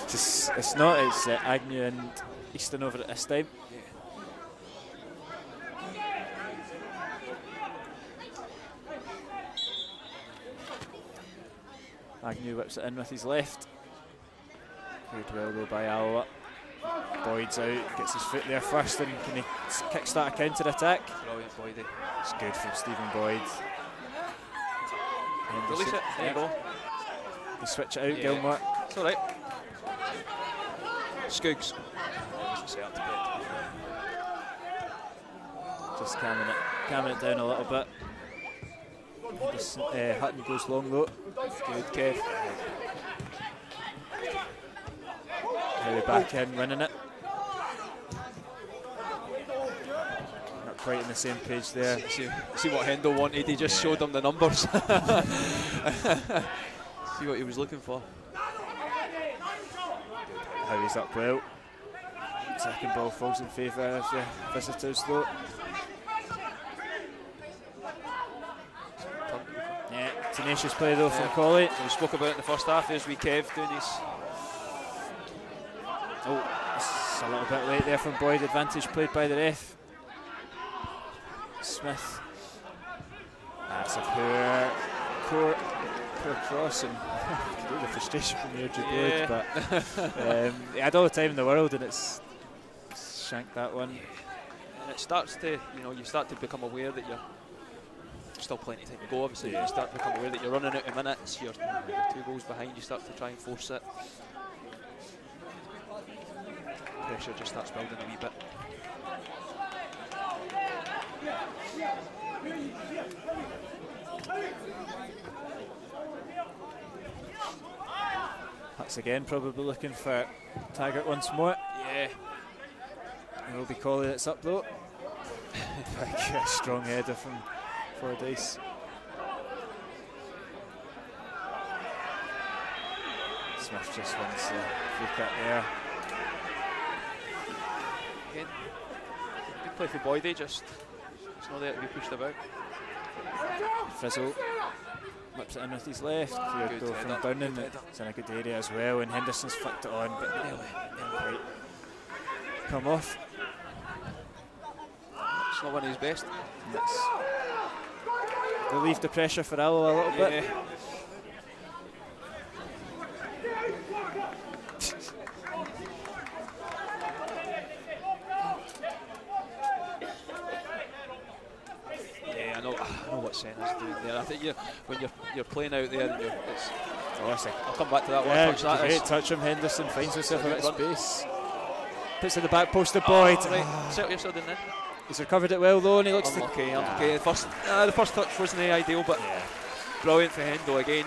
It's Agnew and Easton over at this time. Agnew whips it in with his left. Good well though by Alloa. Boyd's out, gets his foot there first, and can he kickstart a counter attack? Brilliant, Boydie. It's good from Stephen Boyd. Release it, there you go. You switch it out, Gilmore. It's alright. Skoogs. Just calming it down a little bit. Hutton goes long though. Good, Kev. Harry back in, winning it. Not quite on the same page there. See what Hendo wanted, he just showed him the numbers. See what he was looking for. Howie's up well. Second ball falls in favour of the visitors though. Yeah, tenacious play though from Colley. We spoke about it in the first half. There's wee Kev doing his. Oh, it's a little bit late there from Boyd. Advantage played by the ref. Smith. That's a poor cross, and the frustration from the Airdrie Boyd, but he had all the time in the world and it's shanked that one. And it starts to, you start to become aware that you're still plenty of time to go. Obviously, you start to become aware that you're running out of minutes. You're 2 goals behind. You start to try and force it. Pressure just starts building a wee bit. Huts again, probably looking for Taggart once more. Yeah. It will be Colley that's up though. Big, strong header from Fordyce. Smith just wins the free kick there. Again, good play for Boydie, just it's not there to be pushed about. Frizzle whips it in with his left. Cleared though from Bowden. It's in a good area as well, and Henderson's flicked it on, but nearly quite come off. It's not one of his best. Relieve the pressure for Alloa a little bit. I know what Senna's doing there. I think when you're playing out there, and I'll come back to that one. Yeah, great touch from Henderson, finds himself a bit of space. Puts in the back post of Boyd. Settle yourself in. He's recovered it well though, and he looks unlucky. The first touch wasn't ideal, but brilliant for Hendo again.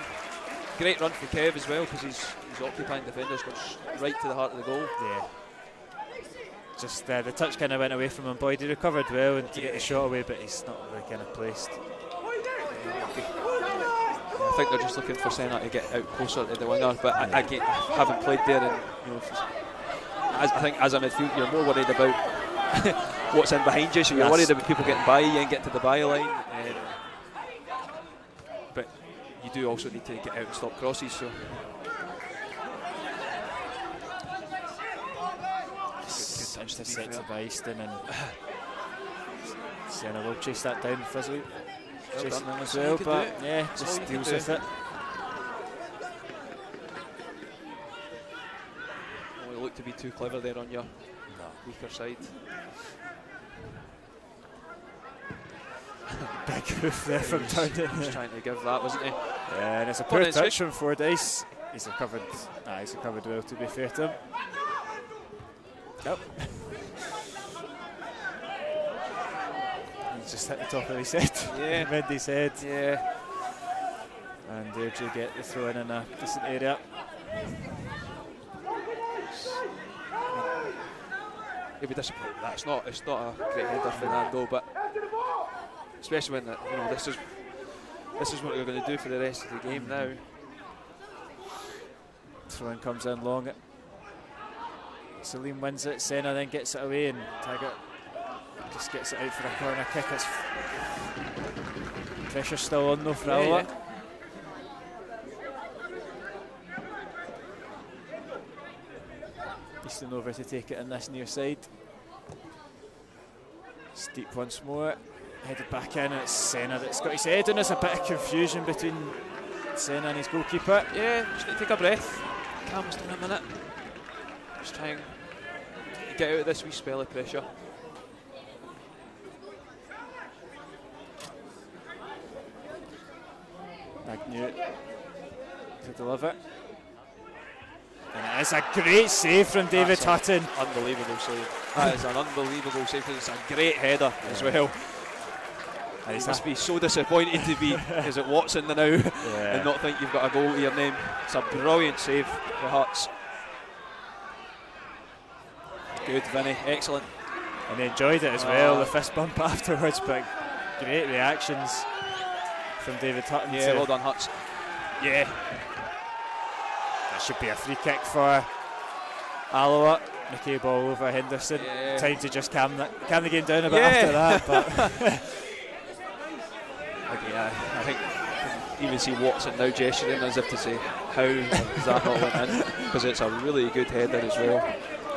Great run for Kev as well, because he's occupying defenders, goes right to the heart of the goal. Yeah. Just the touch kind of went away from him. Boyd, he recovered well and to get the shot away, but he's not really kind of placed. I think they're just looking for Senna to get out closer to the winger, but I haven't played there, and I think as a midfield you're more worried about what's in behind you, so you're worried about people getting by you and get to the byline. But you do also need to get out and stop crosses. So. Touch the set to Byston, and Senna will chase that down. Frizzle chasing him as well, but just deals with it. Don't look to be too clever there on your weaker side. Big hoof there from Townsend. He was trying to give that, wasn't he? Yeah, and it's a poor touch from Fordyce. He's recovered well, to be fair to him. Yep. He just hit the top of his head. Yeah. Mendy's head. Yeah. And Airdrie get the throw in a decent area. He'll be disappointed. It's not a great header for Nando, but especially when this is what you're going to do for the rest of the game now. Throw-in comes in long. Salim wins it, Senna then gets it away, and Taggart just gets it out for a corner kick. It's pressure still on though for Alloa. Easton over to take it in this near side. Steep once more, headed back in, and it's Senna that's got his head in. There's a bit of confusion between Senna and his goalkeeper. Yeah, just need to take a breath, calm us down a minute. Just try and get out of this wee spell of pressure. Agnew to deliver. And it is a great save from David Hutton. Unbelievable save. That is an unbelievable save, because it's a great header as well. You must be so disappointed to be, is it Watson now, and not think you've got a goal to your name. It's a brilliant save for Hearts. Good, Vinny, excellent. And he enjoyed it as well, the fist bump afterwards, but great reactions from David Hutton. Yeah, well done, Hutts. Yeah. That should be a free kick for Alloa. McKay ball over Henderson. Yeah. Time to just calm the game down a bit after that. But I think you can even see Watson now gesturing as if to say, how has that not went in? Because it's a really good header as well.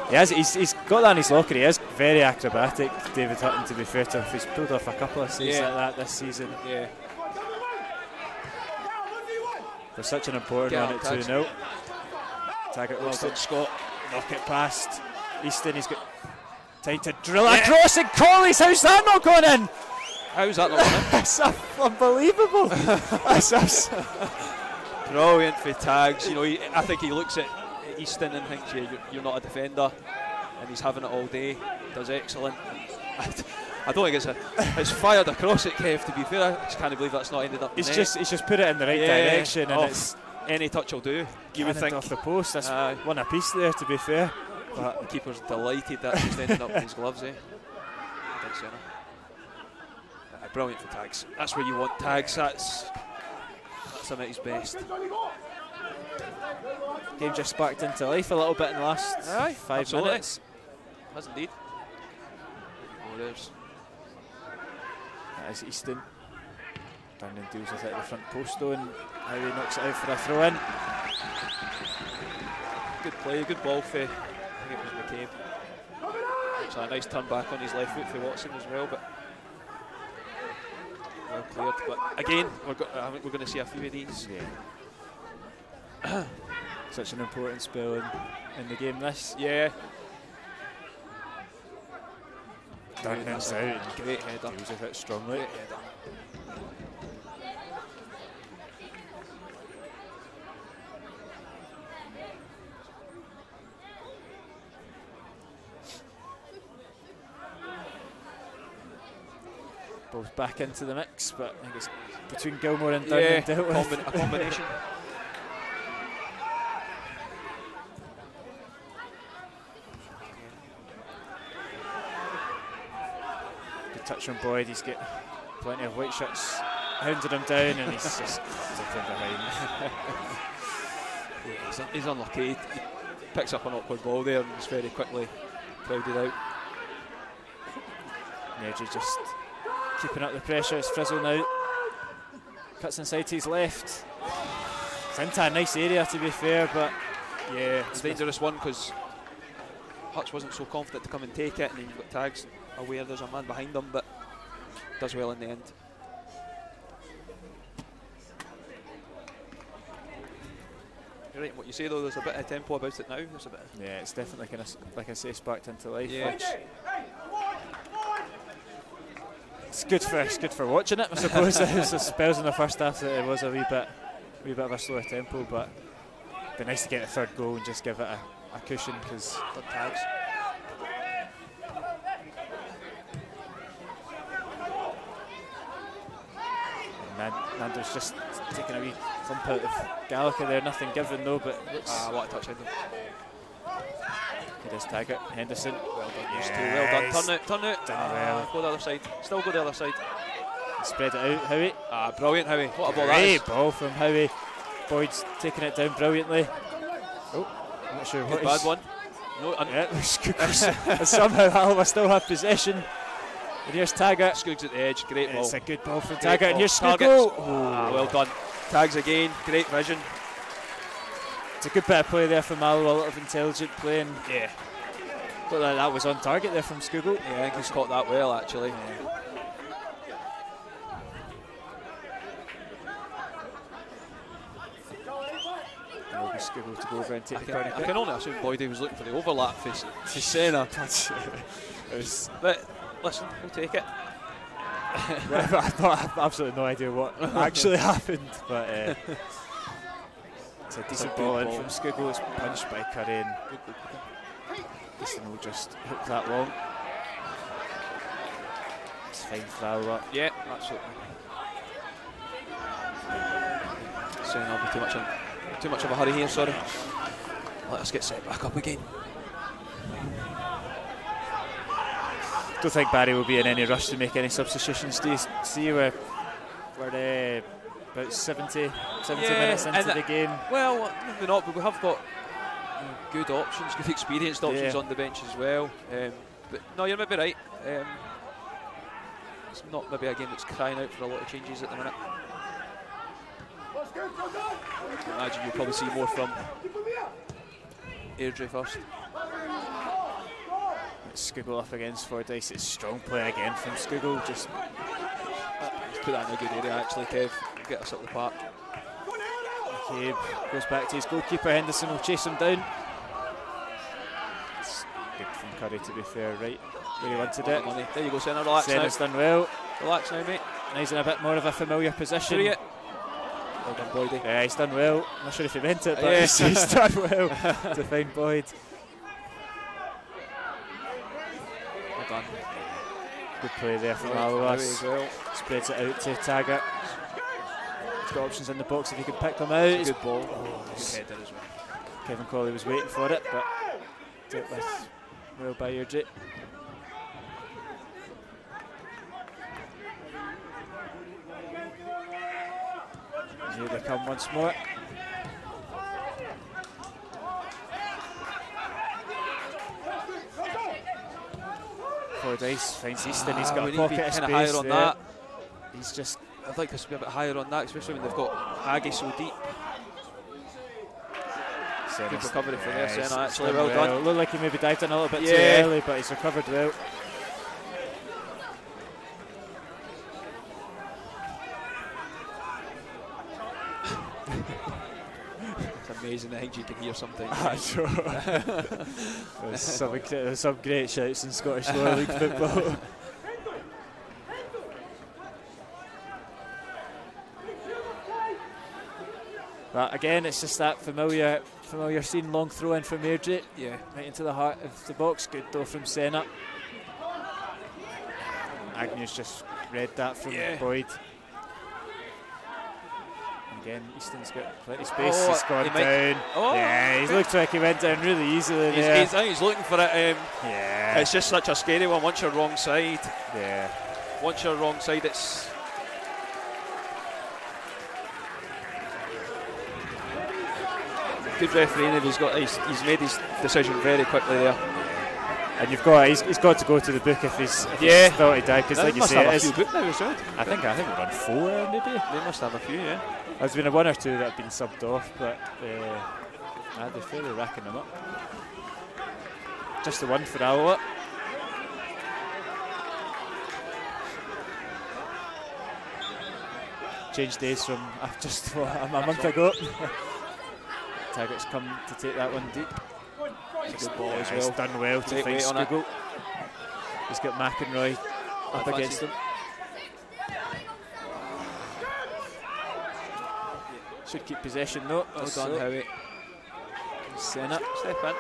He's got that in his locker. He is very acrobatic, David Hutton, to be fair to him. He's pulled off a couple of saves like that this season. Yeah. For such an important one at 2-0. Taggart looks at Scott, knock it past Easton. He's got time to drill across, and Colley's, how's that not gone in? How's that not gone in? That's unbelievable. That's brilliant for Tags. You know, I think he looks at Easton and thinks, you're not a defender, and he's having it all day. Does excellent. I don't think it's fired across it, Kev, to be fair. I just can't believe that's not ended up in the net. He's just put it in the right direction, and it's any touch will do. You would think off the post. That's one apiece there, to be fair. But the keeper's delighted that just ended up in his gloves, Dead centre. Brilliant for Tags. That's where you want Tags. That's him at his best. Game just sparked into life a little bit in the last 5 minutes. Has indeed. There's. That is Easton. Down and deals with it at the front post though, and Howie knocks it out for a throw in. Good play, good ball for, I think it was McCabe. Actually a nice turn back on his left foot for Watson as well, but well cleared. But again, I think we're going to see a few of these. Yeah. Such an important spell in the game this. Yeah. Down and out. Great header. Deals with it strongly. Great header. Both back into the mix, but I think it's between Gilmore and Dunn dealt with. A combination. Good touch from Boyd. He's got plenty of white shirts hounding him down, and he's just from behind. He's unlucky. He picks up an awkward ball there and is very quickly crowded out. Nedry just keeping up the pressure. It's Frizzle now. Cuts inside to his left. It's into a nice area, to be fair, but yeah. It's a dangerous one because Hutch wasn't so confident to come and take it, and then you've got Tags aware there's a man behind him, but does well in the end. You're right in what you say though, there's a bit of tempo about it now. There's a bit. Yeah, it's definitely kind of, like I say, sparked into life. Yeah. Which it's good for watching it, I suppose. There's spells in the first half that it was a wee bit of a slower tempo, but it'd be nice to get a third goal and just give it a cushion, because Tags. Nando's just taking a wee thump out of Gallagher there, nothing given though, but what a touch in them. It is Taggart, Henderson. Well done, used to. Well done. Turn out. Done well. Go the other side. Still go the other side. Spread it out, Howie. Brilliant, Howie. What a ball that Great is. ball from Howie. Boyd's taking it down brilliantly. Oh, I'm not sure what bad one. No, somehow Alloa still have possession. And here's Taggart. Skuggs at the edge. Great ball. It's a good ball from Taggart. And here's Skuggs. Well done. Tags again. Great vision. It's a good bit of play there from Alloa, a lot of intelligent play, and yeah, but that was on target there from Skuggle. Yeah, I think he's caught that well actually. Skuggle to go over and take the corner. I can only assume Boydie was looking for the overlap for Senna. But listen, we'll take it. I've absolutely no idea what actually happened, but it's a decent ball in from Skuggle. It's punched by Curry, and Easton will just hook that long. fine for Alloa. Yeah, absolutely. Saying I'll be too much of a hurry here, sorry. Let us get set back up again. Don't think Barry will be in any rush to make any substitutions. Do you see we're about 70 minutes into the game? Well, maybe not, but we have got good options, good experienced options on the bench as well. But no, you're maybe right. It's not maybe a game that's crying out for a lot of changes at the minute. I imagine you'll probably see more from Airdrie first. Skugel up against Fordyce. It's strong play again from Skugel. Just put that in a good area actually, Kev. Get us up the park. McCabe goes back to his goalkeeper. Henderson will chase him down. It's good from Curry, to be fair, right where he wanted it. Money. There you go, Senna. Relax Senna's now. Done well. Relax now, mate. Now he's in a bit more of a familiar position. Well done, Boydie. Yeah, he's done well. I'm not sure if he meant it, but he's done well to find Boyd. Well done. Good play there from Alloa. Spreads it out to Taggart. He's got options in the box if he can pick them out. It's a good ball. Good header as well. Kevin Colley was waiting for it, but dealt with well by Airdrie. Here they come once more. Fordyce finds Easton. He's got a pocket of space higher on that. He's just. I'd like us to be a bit higher on that, especially when they've got Haggy so deep. Good recovery for there, Senna. Actually, well done. It looked like he maybe dived in a little bit too early, but he's recovered well. It's amazing the things you can hear sometimes. Sure. There's some great shouts in Scottish Lower League football. But again, it's just that familiar scene, long throw in from Airdrie. Yeah. Right into the heart of the box. Good though from Senna. Agnew's just read that from Boyd. Again, Easton's got plenty of space. He's gone down. He's looked like he went down really easily there. He's looking for it. It's just such a scary one. Once you're wrong side. Yeah. Once you're wrong side, it's. Good refereeing, and he's made his decision very quickly there. And he's got to go to the book if he's thought he died, because like you say, a few book now, is it? I think we've run 4 maybe. They must have a few, yeah. There's been a 1 or 2 that have been subbed off, but they're fairly racking them up. Just the 1 for Alloa. Changed days from just a month ago. Taggart's come to take that one deep. It's a good ball as well. He's done well to find Skugel. He's got McInroy up against him. Should keep possession though. Well done, Howie. Senna. Step in.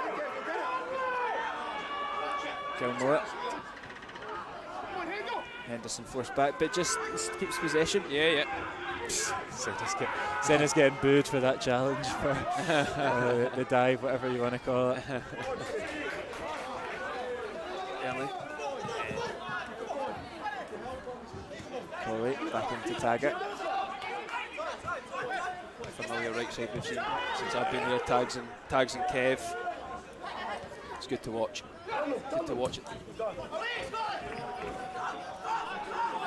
Gilmore. Henderson forced back, but just keeps possession. Yeah. Senna's getting booed for that challenge, for the dive, whatever you want to call it. Early. Colley back into Taggart. Familiar right side we've seen since I've been here. Tags and Kev. It's good to watch. Good to watch it.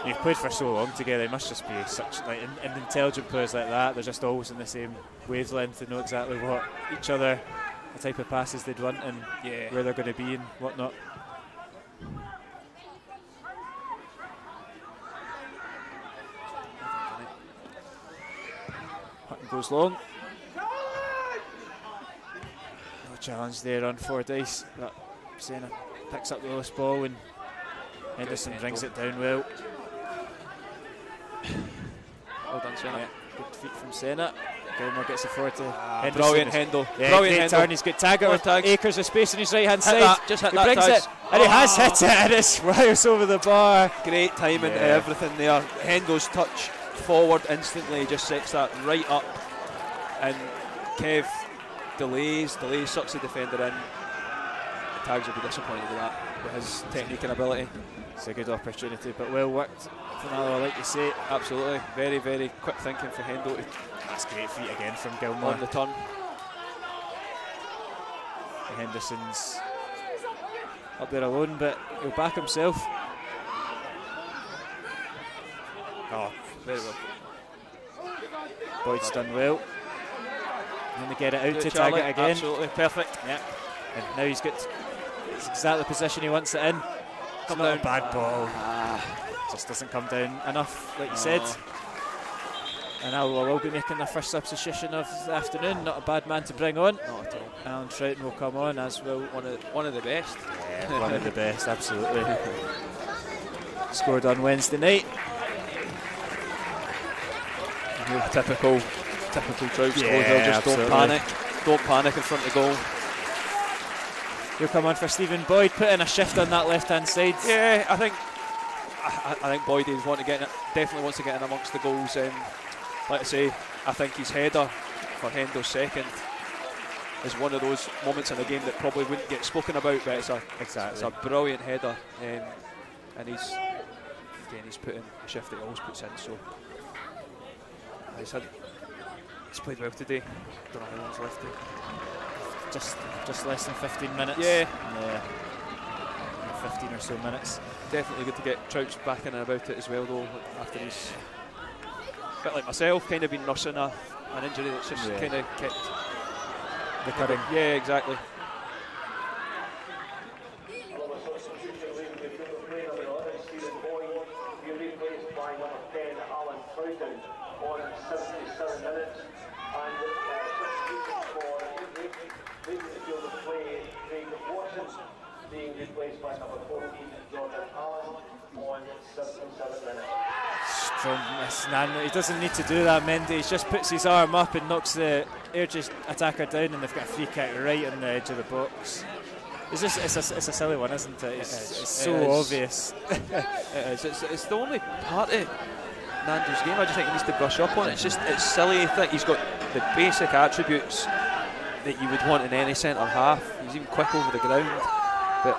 You've played for so long together, it must just be such and intelligent players like that. They're just always in the same wavelength. They know exactly what each other, the type of passes they'd want, and where they're going to be and whatnot. Hutton goes long. No challenge there on Fordyce, but Senna picks up the lowest ball and Henderson brings it down well. Well done, Senna. Good feet from Senna. Gilmore gets it forward to Henderson. Brilliant Hendo. Yeah, Brilliant great Hendo. turn. He's got Taggart with tags. acres of space on his right hand Hit side. that, just hit he that brings tags. it, and he has hit it, and it's wires over the bar. Great timing, everything there. Hendo's touch forward instantly just sets that right up, and Kev delays, sucks the defender in. Tags will be disappointed with that, with his technique and ability. It's a good opportunity, but well worked from Alloa, like you say. Absolutely, very, very quick thinking for Hendo. That's great feet again from Gilmore. On the turn. Henderson's up there alone, but he'll back himself. Oh, very well. Boyd's done well. And then they get it out to Charlie, Taggart again. Absolutely, perfect. Yeah. And now he's got it's exactly the position he wants it in. It's not a bad ball. Just doesn't come down enough, like you said. And Alloa will be making their first substitution of the afternoon. Not a bad man to bring on. Not at all. Alan Troughton will come on, as will one of the best. Yeah, one of the best, absolutely. Scored on Wednesday night. Typical Troughton score. Yeah, Just don't panic in front of goal. He'll come on for Stephen Boyd, put in a shift on that left-hand side. Yeah, I think Boyd definitely wants to get in amongst the goals. Like I say, I think his header for Hendo's second is one of those moments in the game that probably wouldn't get spoken about, but it's a brilliant header, and he's put in a shift that he always puts in. So he's played well today. Don't know how long's left. Just less than 15 minutes. Yeah. 15 or so minutes. Definitely good to get Trouts back in and about it as well, though. After he's a bit like myself, kind of been nursing an injury that's just kind of kept recurring. Yeah, exactly. Being replaced by number 14, Jordan Allen, on 77 minutes. Strong miss. He doesn't need to do that, Mendy. He just puts his arm up and knocks the Airdrie attacker down, and they've got a free kick right on the edge of the box. It's a silly one, isn't it? It's so obvious. It is. It's the only part of Nando's game I just think he needs to brush up on. It's silly. I think he's got the basic attributes that you would want in any centre half. He's even quick over the ground. But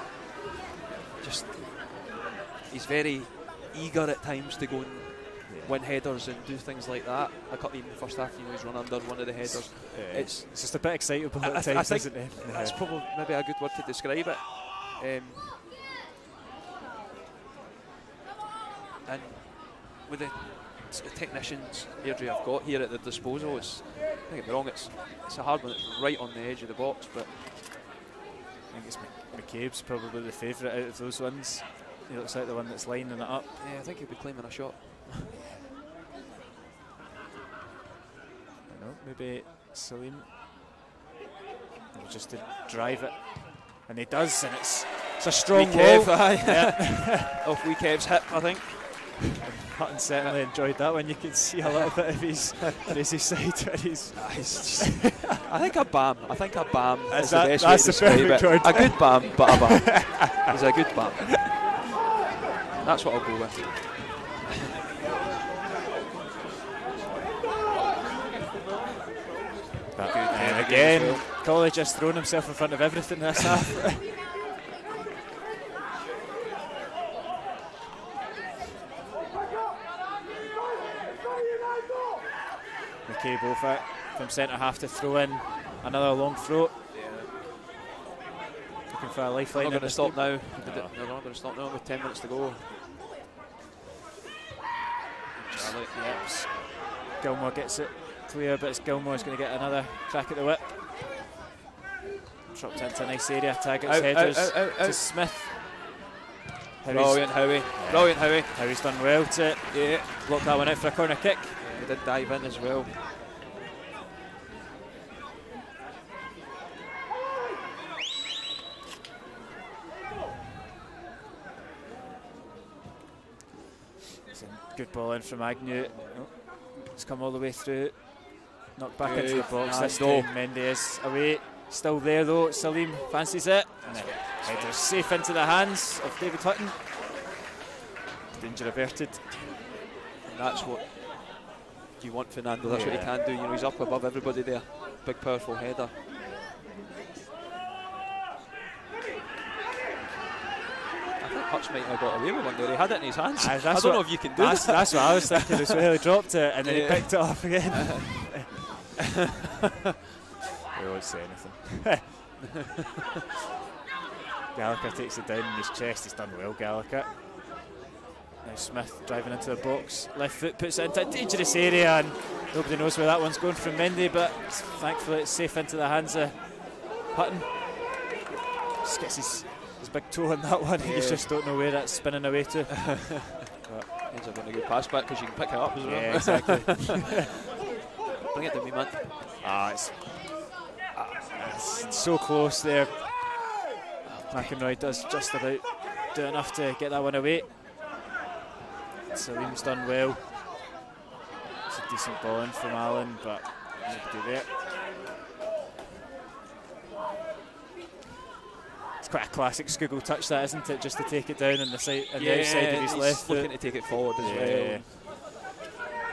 just he's very eager at times to go and win headers and do things like that. Even the first half, he's run under one of the headers. It's just a bit excitable at times, isn't it? That's probably maybe a good word to describe it. And with the technicians Airdrie have got here at their disposal, don't get me wrong, it's a hard one. It's right on the edge of the box, but I think it's McCabe's probably the favourite out of those ones. He looks like the one that's lining it up. Yeah, I think he'll be claiming a shot. I don't know, maybe Salim. Just to drive it, and he does, and it's a strong Kev, goal. Off wee Kev's hip, I think. Hutton certainly enjoyed that one. You can see a little bit of his crazy side. I think a bam. I think a bam is the best way to describe it. A good bam, but a bam. He's a good bam. That's what I'll go with. And again, Colley just thrown himself in front of everything this half. McCabe over from centre half to throw in another long throw. Looking for a lifeline. They're not going to stop now. They're not going to stop now with 10 minutes to go. Charlie, Gilmore gets it clear, but it's Gilmore's going to get another crack at the whip. Dropped into a nice area. Taggart's headers to Smith. Brilliant Howie. Brilliant Howie. Howie's done well to block that one out for a corner kick. He did dive in as well. It's a good ball in from Agnew. It's come all the way through Knocked back into the box. This time Mendy is away. Still there though. Salim fancies it. And the header safe into the hands of David Hutton. Danger averted. And that's what you want, Fernando. That's what he can do. You know, he's up above everybody there. Big, powerful header. Hutch might have got away with one there. He had it in his hands. I don't know if you can do that. That's what I was thinking as well. He dropped it and then he picked it up again. We won't say anything. Gallagher takes it down in his chest. He's done well, Gallagher. Now Smith driving into the box. Left foot puts it into a dangerous area and nobody knows where that one's going from Mendy, but thankfully it's safe into the hands of Hutton. Just gets his big toe on that one. You just don't know where that's spinning away to. Ends up getting a good pass back because you can pick it up as well. Yeah, exactly. Bring it to me, man. It's so close there. McInroy does just about do enough to get that one away. Salim's done well. It's a decent ball in from Allen, but nobody there. It's quite a classic Skugel touch, that, isn't it? Just to take it down on the side, on the outside of his left foot. Looking to take it forward as well.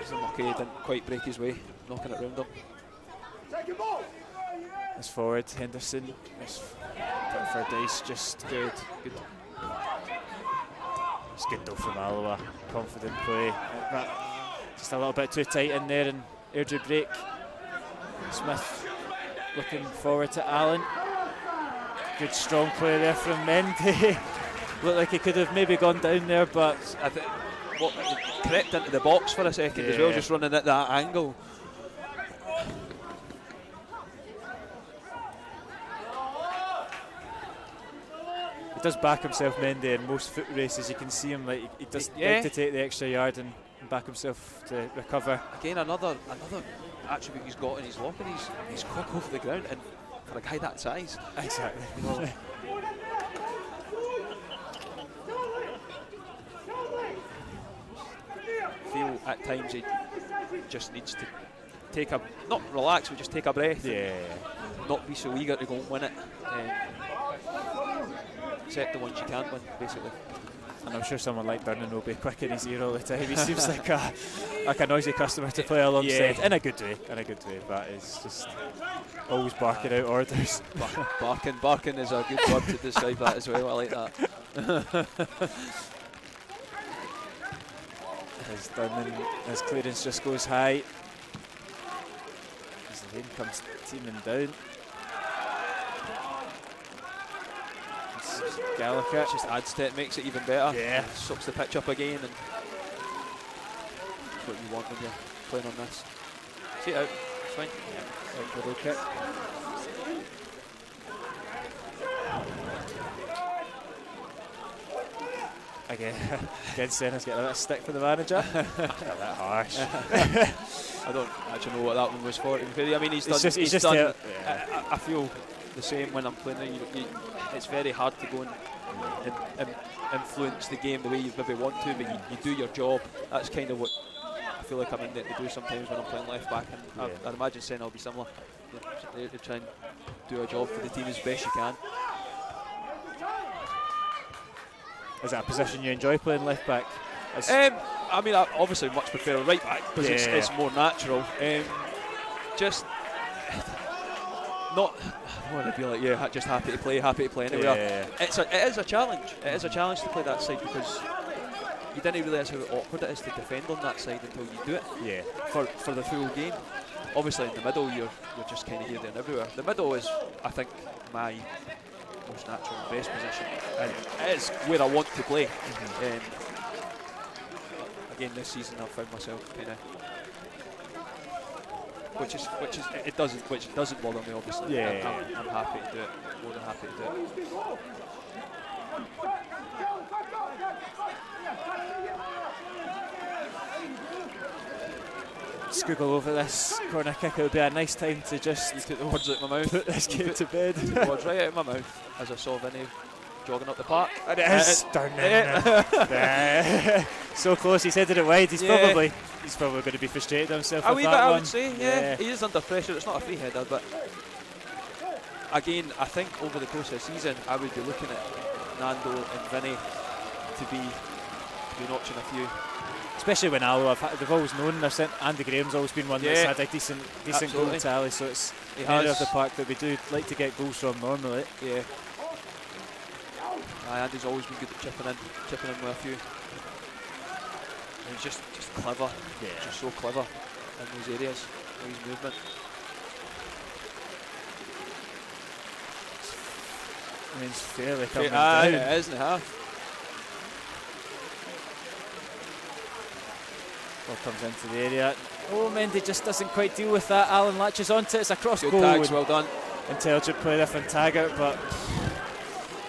He's unlucky, he didn't quite break his way, knocking it round him. It's forward, Henderson. It's for Dice, just good. It's good though from Alloa. Confident play. Just a little bit too tight in there and Airdrie break. Smith looking forward to Allen. Good strong play there from Mendy. Looked like he could have maybe gone down there, but I think crept into the box for a second as well, just running at that angle. He does back himself, Mendy, in most foot races. You can see him like he does like to take the extra yard and back himself to recover. Again, another attribute he's got in his locker. He's quick over the ground, and for a guy that size, exactly. You know, feel at times he just needs to take a not relax, but just take a breath. Yeah. Not be so eager to go and win it. Accept the ones you can't win, basically. And I'm sure someone like Durnan will be quick in his ear all the time. He seems like a noisy customer to play alongside, in a good way. But he's just always barking out orders. Barking is a good word to describe that as well. I like that. As Durnan, his clearance just goes high. As the rain comes teeming down. Gallagher just adds to it, makes it even better. Yeah. Sucks the pitch up again, and that's what you want when you're playing on this. See it out, it's fine. Yeah. Out the low kick. Again, Senna's getting a bit of stick for the manager. A bit harsh. I don't actually know what that one was for. I mean, he's done. Yeah. I feel the same when I'm playing. It's very hard to go and influence the game the way you maybe want to, but you do your job. That's kind of what I feel like I'm in there to do sometimes when I'm playing left back. And I'd imagine Senna will be similar. You're to try and do a job for the team as best you can. Is that a position you enjoy playing left back? I mean, I obviously much prefer a right back because it's more natural. Just not. I want to be like, just happy to play anywhere. It is a challenge. It is a challenge to play that side because you didn't realise how awkward it is to defend on that side until you do it. Yeah. For the full game. Obviously, in the middle, you're just kind of here, there, and everywhere. The middle is, I think, my most natural and best position, and it is where I want to play. Again, this season I've found myself kind of, which doesn't bother me, obviously. I'm happy to do it, more than happy to do it. Skugel over this corner kick. It would be a nice time to just took the words out of my mouth. Put this game to bed. The words right out of my mouth as I saw Vinny jogging up the park. And it is So close, he's headed it wide. He's probably going to be frustrated himself with that I one. would say, yeah. He is under pressure. It's not a free header, but again, I think over the course of the season, I would be looking at Nando and Vinny to be notching a few. Especially when Alloa, they've always known Andy Graham's always been one that's had a decent goal tally, so it's an area of the park that we do like to get goals from normally. Yeah. Andy's always been good at chipping in with a few. And he's just clever, just so clever in those areas, his movement. I mean, it's fairly coming down. It is, and a half. Ball comes into the area. Oh, Mendy just doesn't quite deal with that. Allen latches onto it. It's a cross goal. Tags, well done. Intelligent play there from Taggart, but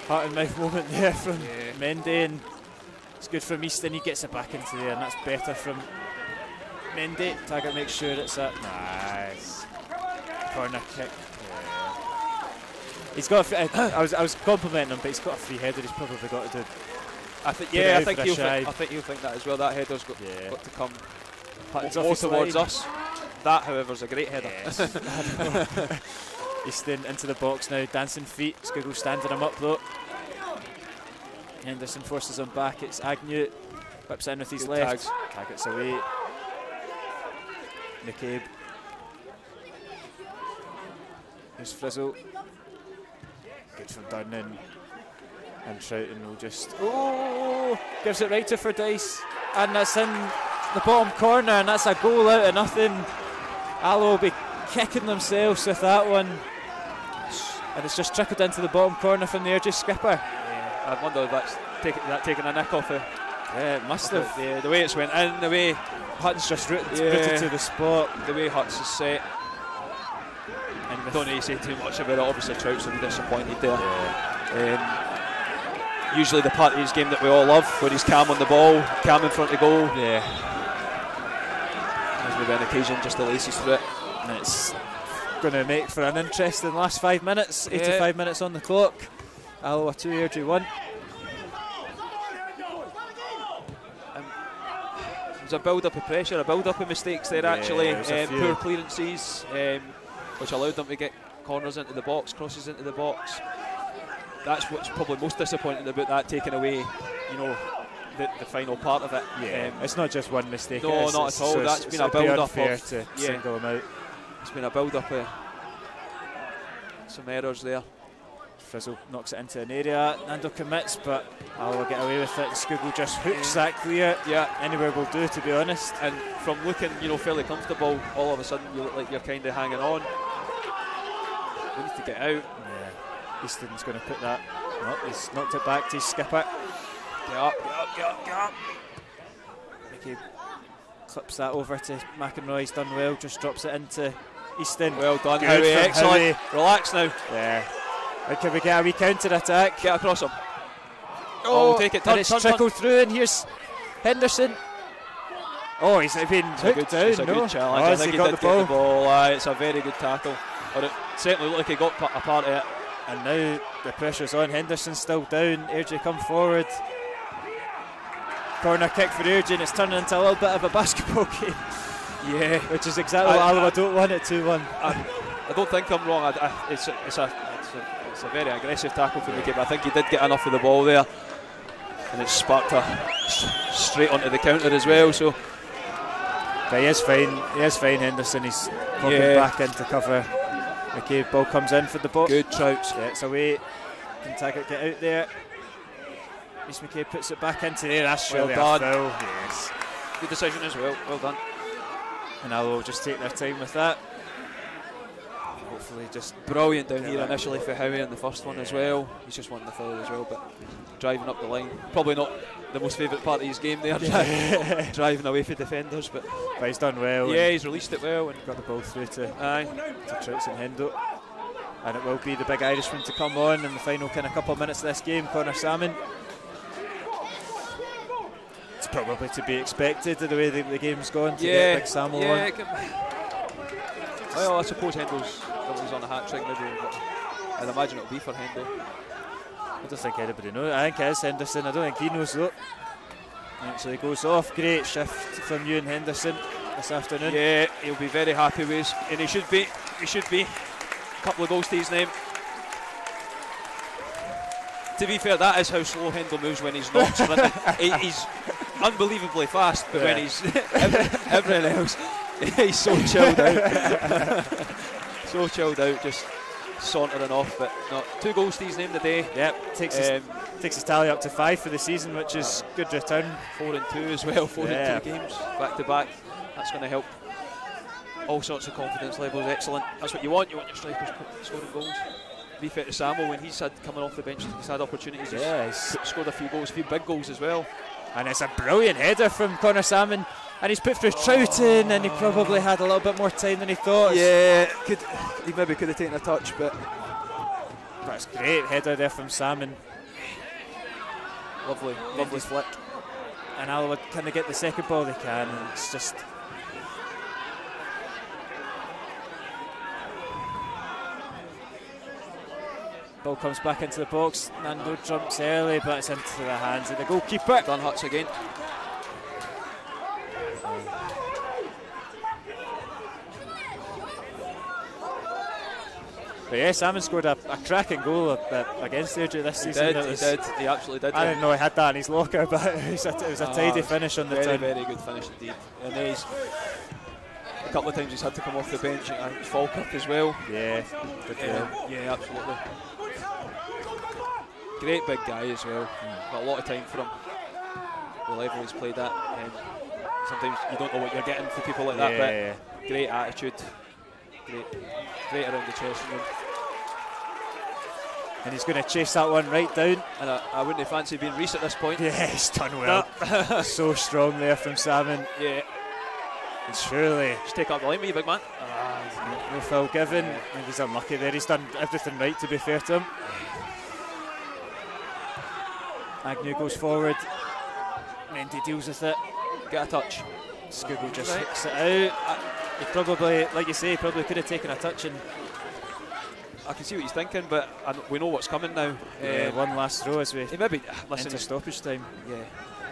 heart and mouth moment there from Mendy, and it's good from Easton. He gets it back into there, and that's better from Mendy. Taggart makes sure it's a nice corner kick. Yeah. He's got. I was complimenting him, but he's got a free header. He's probably got to do. I think he'll think that as well. That header's got to come more towards us. That, however, is a great header. Yes. Easton into the box now, dancing feet. Skuggle standing him up though. Henderson forces him back. It's Agnew, whips in with his left. Taggart's away. McCabe. Here's Frizzle. Good from Durnan. And Troughton will just gives it right to Fordyce, and that's in the bottom corner, and that's a goal out of nothing. Alloa will be kicking themselves with that one, and it's just trickled into the bottom corner from the Airdrie skipper. I wonder if that's taking a nick off it. Yeah, it must have. The way it's went in, the way Hutton's just rooted to the spot, the way Hutton's is set. And don't need to say too much about it. Obviously, Trouts will be disappointed there. Yeah. Usually the part of his game that we all love, where he's calm on the ball, calm in front of goal. Yeah. There's maybe an occasion just to laces through it. And it's going to make for an interesting last 5 minutes. 85 minutes on the clock. Alloa 2, Airdrie 1. There's a build-up of pressure, a build-up of mistakes there actually. Poor clearances, which allowed them to get corners into the box, crosses into the box. That's what's probably most disappointing about that, taking away, the final part of it. Yeah, it's not just one mistake. No, not at all. So that's been a build-up of to single them out. It's been a build-up of some errors there. Frizzle knocks it into an area. Nando commits, but Alloa get away with it. Skuggle just hooks that clear. Yeah, anywhere will do, to be honest. And from looking, fairly comfortable, all of a sudden you look like you're kind of hanging on. We need to get out. Yeah, Easton's going to put that. Oh, he's knocked it back to his skipper. Get up. Mickey clips that over to McInroy. He's done well. Just drops it into Easton. Well done, Howie. Excellent. Relax now. Yeah. Can we get a wee counter attack? Get across him. Oh, we'll take it. It's trickled through, and here's Henderson. Oh, he's been hooked down. It's a good challenge. I think he did get the ball. It's a very good tackle. Or it certainly looked like he got a part of it. And now the pressure's on. Henderson's still down. Airdrie come forward. Corner kick for Airdrie, and it's turning into a little bit of a basketball game. Yeah, which is exactly what Alloa don't want it 2-1. I don't think I'm wrong. It's a very aggressive tackle from McCabe. I think he did get enough of the ball there, and it sparked straight onto the counter as well. So, but he is fine. Henderson. He's popping back into cover. McCabe, ball comes in for the ball. Good Trouts. Gets away. Can Taggart get out there? Reece McCabe puts it back into there. That's surely a foul. Yes. Good decision as well. Well done. And Alloa will just take their time with that. Hopefully just brilliant down here initially for Howie in the first one as well. He's just wanting the foul as well, but driving up the line. Probably not the most favourite part of his game there, driving away for defenders, but he's done well. Yeah, he's released it well and got the ball through to Trouts and Hendo. And it will be the big Irishman to come on in the final kind of couple of minutes of this game, Connor Salmon. It's probably to be expected the way the game's gone to get big Samuel on. Well, I suppose Hendo's on a hat-trick maybe, but I'd imagine it'll be for Hendo. I don't think anybody knows. I think it is Henderson. I don't think he knows though. Actually goes off. Great shift from Ewan Henderson this afternoon. Yeah, he'll be very happy with his, and he should be. He should be. A couple of goals to his name. To be fair, that is how slow Hendel moves when he's not sprinting. He's unbelievably fast, but when he's everything else, he's so chilled out. So chilled out, just sauntering off. But no, 2 goals to his name today. Yep, takes his tally up to 5 for the season, which is good return. 4 and 2 as well, 4 and 2 games back to back. That's going to help all sorts of confidence levels. Excellent. That's what you want. You want your strikers scoring goals. To be fair to Samuel, when he's had coming off the bench, he's had opportunities. He's scored a few goals, a few big goals as well. And it's a brilliant header from Connor Salmon, and he's put through Troughton, and he probably had a little bit more time than he thought. Yeah, he maybe could have taken a touch, but it's a great header there from Salmon. Lovely flick. And Alloa, can they get the second ball? They can. It's just. Ball comes back into the box. Nando jumps early, but it's into the hands of the goalkeeper. Done Huts again. But yeah, Salmon scored a cracking goal against Airdrie this season. He absolutely did. I didn't know he had that in his locker, but it was a tidy finish on the turn. Very good finish indeed. And he's a couple of times he's had to come off the bench. I think Falkirk as well. Yeah, yeah, absolutely. Great big guy as well. Got a lot of time for him. The level he's played at. Sometimes you don't know what you're getting for people like that, but great attitude. Great around the chest room. And he's going to chase that one right down. And I wouldn't fancy being Reese at this point. Yeah, he's done well. So strong there from Salmon. Yeah. And surely. Just take up the line with you, big man. No foul given. I think he's unlucky there. He's done everything right, to be fair to him. Agnew goes forward. Mendy deals with it. Get a touch. Skugel just hooks it out. He probably, like you say, probably could have taken a touch. And I can see what he's thinking, but we know what's coming now. One last throw as we maybe into stoppage time. Yeah,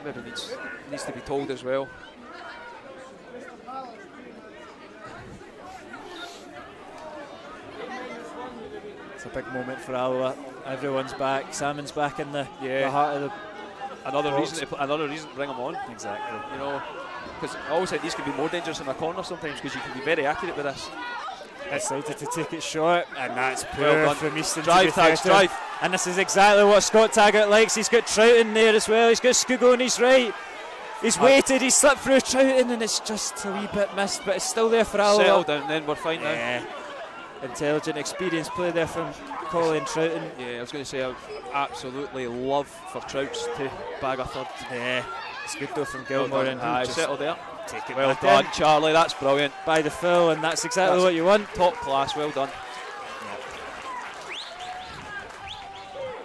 maybe needs to be told as well. It's a big moment for Alloa. Everyone's back. Salmon's back in the heart of the another box. reason to bring him on. Exactly. You know, because I always said these can be more dangerous in a corner sometimes because you can be very accurate with this. Decided to take it short, and that's poor from Easton. Drive. And this is exactly what Scott Taggart likes. He's got Troughton there as well. He's got Skugel on his right. He's waited, he's slipped through Troughton, and it's just a wee bit missed, but it's still there for Alloa. Settle down then, we're fine now. Intelligent, experienced play there from Colin Troughton. Yeah, I was going to say I would absolutely love for Trouts to bag a third. Yeah, it's good though from Gilmore. And settle there. Take it well back done, in. Charlie, that's brilliant. By the full, and that's exactly what you want. Top class, well done.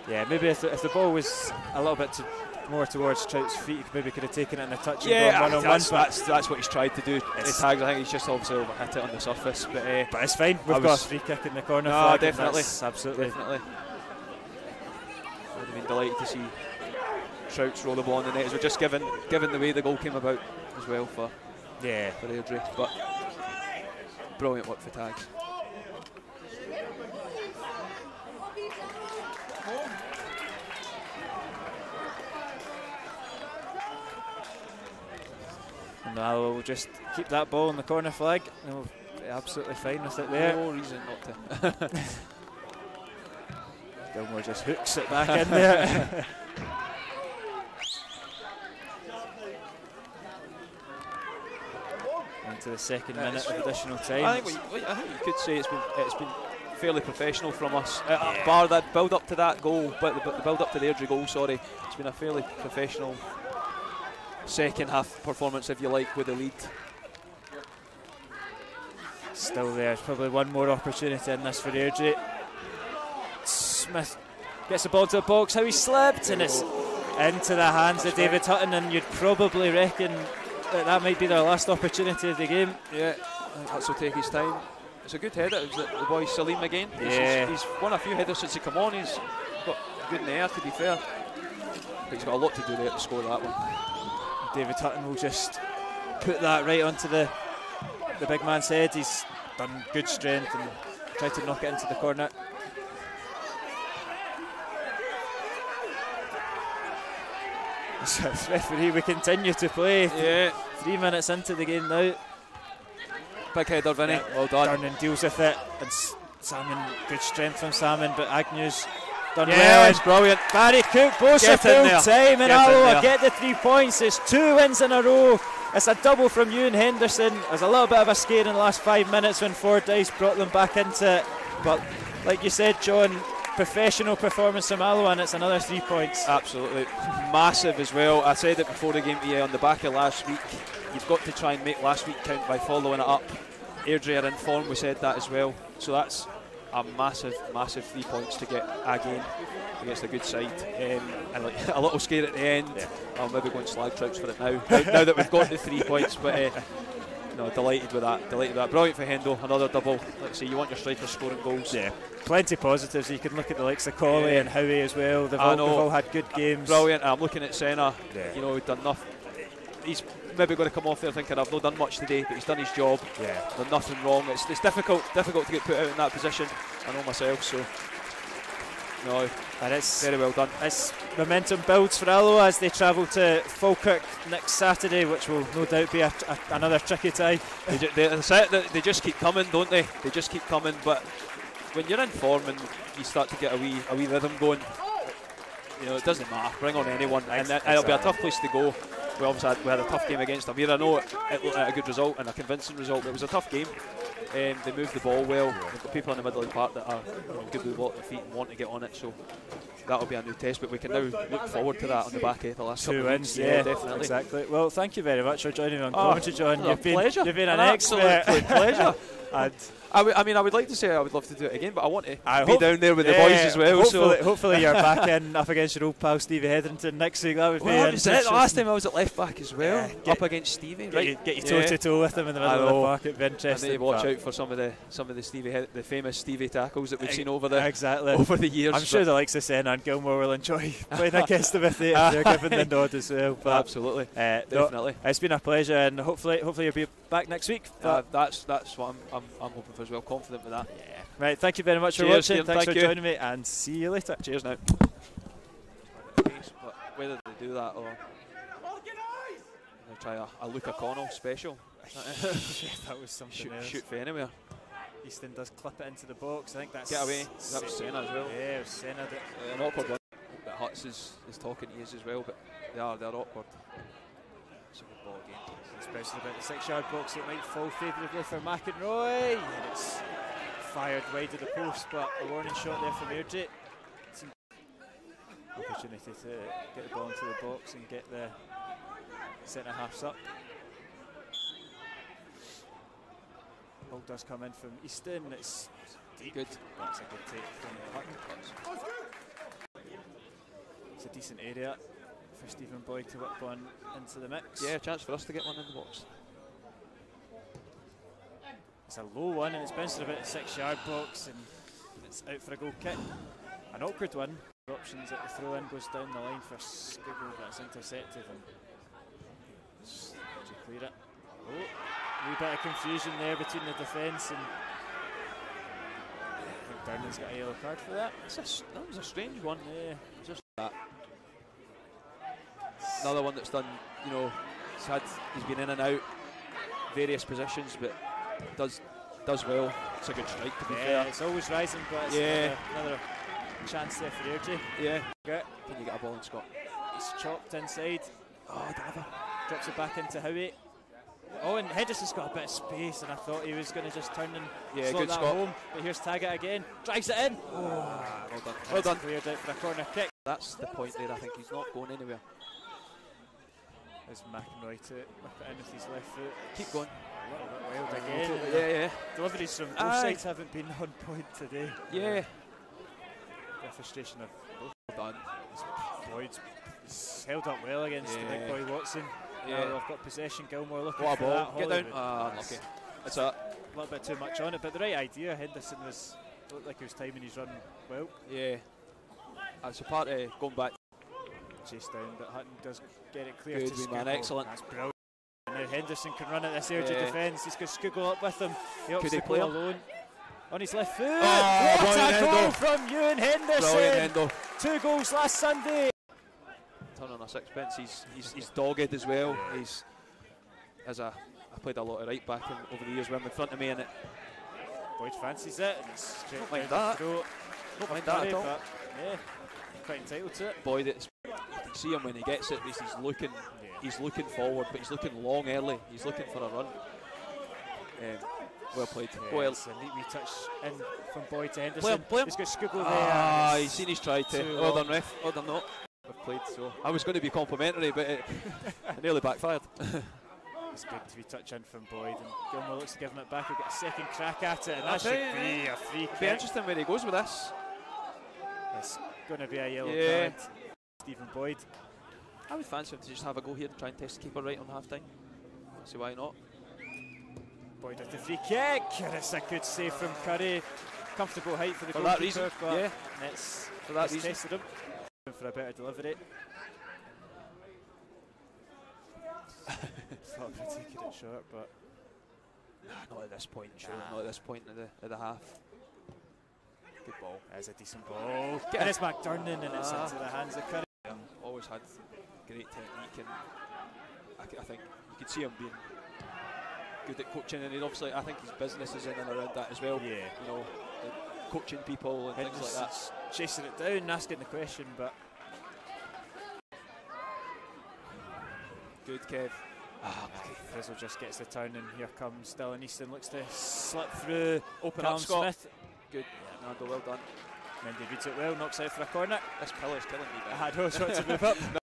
Yeah, maybe if the ball was a little bit more towards Trout's feet, he maybe could have taken it in a touch and gone one-on-one. That's what he's tried to do. Tags, I think he's just obviously overhit it on the surface. But it's fine. We've got a free kick in the corner. No, definitely. Absolutely. Definitely. I'd have been delighted to see Trouts roll the ball in the net. As we're just given the way the goal came about as well for Airdrie. But brilliant work for Tags. And Alloa will just keep that ball on the corner flag. They'll be absolutely fine with it there. No reason not to. Gilmore just hooks it back in there. Into the second minute of additional time. I think you could say it's been fairly professional from us. Bar that build up to that goal, but the build up to the Airdrie goal. Sorry, it's been a fairly professional second half performance, if you like, with the lead. Still there. Probably one more opportunity in this for Airdrie. Smith gets the ball to the box. How he slipped, and it's into the hands of David Hutton, and you'd probably reckon that might be their last opportunity of the game. Yeah, I think that's will take his time. It's a good header. It was the boy Salim again. Yeah. He's won a few headers since he come on. He's got good in the air, to be fair. But he's got a lot to do there to score that one. David Hutton will just put that right onto the big man's head. He's done good strength and tried to knock it into the corner. So, referee, we continue to play. Yeah. 3 minutes into the game now. Big header, Vinny. Yeah, well done. Durnan deals with it, and Salmon, good strength from Salmon, but Agnew's done well. Yes, brilliant. Barry Cook, both Get full in there. time, and Get in Alloa there. get the 3 points. It's 2 wins in a row. It's a double from Ewan Henderson. There's a little bit of a scare in the last 5 minutes when Fordyce brought them back into it, but like you said, John, professional performance from Alloa, and it's another 3 points. Absolutely massive as well. I said it before the game to you, on the back of last week, you've got to try and make last week count by following it up. Airdrie are in form, we said that as well, so that's a massive 3 points to get again against a good side, and like a little scare at the end. I'll maybe go and slag Trouts for it now that we've got the 3 points, but no, delighted with that. Brilliant for Hendo, another double. Like I say, you want your strikers scoring goals. Yeah, plenty positives. You can look at the likes of Colley and Howie as well. They've all had good games. Brilliant. I'm looking at Senna. You know, he's done nothing. He's maybe going to come off there thinking I've not done much today, but he's done his job. Done nothing wrong. It's difficult to get put out in that position. I know myself, so no, and it's very well done. It's momentum builds for Alloa as they travel to Falkirk next Saturday, which will no doubt be another tricky tie. They just keep coming, don't they? They just keep coming. But when you're in form and you start to get a wee rhythm going, you know, it doesn't matter. Bring on anyone, and it'll be a tough place to go. We had a tough game against them here. I know it looked like a good result and a convincing result, but it was a tough game. They moved the ball well. They've got people in the middle of the park that are good with the ball at their feet and want to get on it. So that'll be a new test, but we can now look forward to that on the back of the last 2 wins. Yeah, definitely. Exactly. Well, thank you very much for joining me on commentary, John. You've been an absolute pleasure. And I mean, I would like to say I would love to do it again, but I want to be down there with the boys as well. Hopefully you're back in up against your old pal Stevie Hetherington next week. That would be the last time I was at left back as well, up against Stevie. Get you toe to toe with him in the middle of the park. It'd be interesting. I need to watch out for some of the famous Stevie tackles that we've seen over the years. I'm sure the likes of Senna and Gilmore will enjoy playing against them if they're given the nod as well. But absolutely, definitely. It's been a pleasure, and hopefully you'll be back next week. That's what I'm hoping for as well. Confident with that. Yeah. Right. Thank you very much for watching. Thanks for joining me, and see you later. Cheers now. Whether they do that or they try a Luca Connell special. That was something else. Shoot for anywhere. Easton does clip it into the box. I think that's get away. That was Senna as well. Yeah, it was Senna. An awkward one. But Huts is talking to you as well, but they're awkward. It's a good ball again. Especially about the 6-yard box, it might fall favourably for McInroy. And it's fired wide of the post, but a warning shot there from Airdrie. Opportunity to get the ball into the box and get the centre halves up. Ball does come in from Easton. It's deep. Good. That's a good take from Hutton. It's a decent area for Stephen Boyd to whip one into the mix. Yeah, a chance for us to get one in the box. It's a low one and it's bounced about the 6-yard box and it's out for a goal kick. An awkward one. Options at the throw in goes down the line for Skugel, but it's intercepted and to clear it. Oh, a wee bit of confusion there between the defence and I think Durnan's got a yellow card for that. That was a strange one. Yeah, just that. Another one that's done, you know, he's been in and out various positions, but does well. It's a good strike to be fair. It's always rising, but it's another chance there for Airdrie. Yeah. Can you get a ball in, Scott? He's chopped inside. Oh, Dava. Drops it back into Howie. Oh, and Henderson's got a bit of space, and I thought he was going to just turn and slot that home. But here's Taggart again. Drives it in. Oh, well done. Well done. Cleared out for a corner kick. That's the point there. I think he's not going anywhere. There's McInroy to whip it in with his left foot. Keep going. A little bit wild again. Yeah. Deliveries from both sides haven't been on point today. Yeah. The frustration of both. Done. Boyd's held up well against the big boy Watson. Yeah. Now they've got possession. Gilmore looking what a for ball. that. Get down. Okay. It's a little bit too much on it, but the right idea. Henderson looked like he was timing his run well. Yeah. It's a part of going back. chase down, but Hutton does get it clear Good to wee Skugel. man, excellent. That's brilliant. Now Henderson can run at this edge of defence. He's got Skugel up with him. He ups Could he the play ball him? alone. On his left foot. Oh, what a brilliant goal Hendo. from Ewan Henderson. Brilliant Hendo. 2 goals last Sunday. Turn on a sixpence. He's dogged as well. He's I played a lot of right back over the years with him in front of me, and it. Boyd fancies it. And it's straight Don't mind down the that. throat. Don't mind that at all. But yeah, quite entitled to it. Boyd, you can see him when he gets it. He's looking forward, but he's looking long early. He's looking for a run. Well played. Yeah, Well, it's a neat wee touch in from Boyd to Henderson. Play him. He's got Skugel there. Ah, he's seen he's tried to. Too Well long. done, ref. Well done, no. We've played so. I was going to be complimentary, but it nearly backfired. It's good to be touch in from Boyd, and Gilmore looks to give him it back. He'll get a second crack at it, and that should be a free It'll kick. be interesting where he goes with this. It's going to be a yellow Yeah. card. Stephen Boyd. I would fancy him to just have a go here and try and test the keeper right on half time. See why not. Boyd with the free kick. It's a good save from Curry. Comfortable height for the For goalkeeper, that reason, but yeah. it's For that reason. tested him for a better delivery. Thought of taking it short, but Not at this point, sure. Not at this point of the half. Good ball. it's a decent ball. And it's McDernan, and it's into the hands of Curry. Always had great technique, and I think you could see him being good at coaching, and obviously I think his business is in and around that as well. Yeah. You know, coaching people and things like that. Henderson's chasing it down, asking the question, but Good, Kev. Frizzle just gets the turn, and here comes Dylan Easton. Looks to slip through. Open Callum up, Scott. Smith. Good. Nando, well done. Mendy reads it well, knocks out for a corner. This pillar's killing me. I had no shot to move up. Very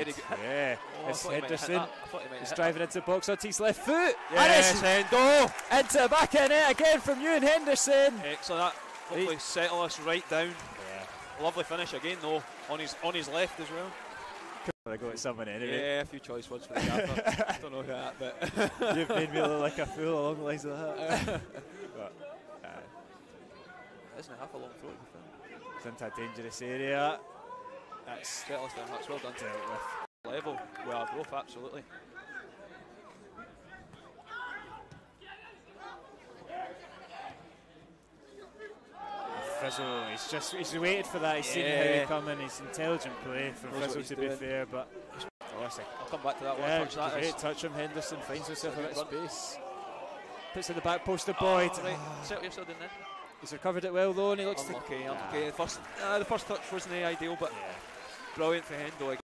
Boyd, good. yeah. Oh, It's I thought he might have hit Henderson. that. I thought he might have He's hit driving into the box onto his left foot. Yes, And Hendo. it's into the back of the net again from Ewan Henderson. Excellent. That hopefully settle us right down. Yeah. Lovely finish again, though, on his left as well. I go at someone anyway. Yeah, a few choice words for the gaffer. I don't know who that, but You've made me look like a fool along the lines of that. But, isn't it half a long throw? it's into a dangerous area. That's Settle us down. That's well done. dealt with. Level. We are both, absolutely. Frizzle, he's waited for that. He's seen how he come in. He's intelligent play from Knows what Frizzle, he's to doing. be fair, but I'll come back to that one. yeah, Touch that great is. touch from Henderson. Finds himself a bit of Good run. space. Puts it in the back post of Boyd. Right. Settle yourself down then. He's recovered it well though, and he looks Unlucky. to. The first touch wasn't ideal, but brilliant for Hendo.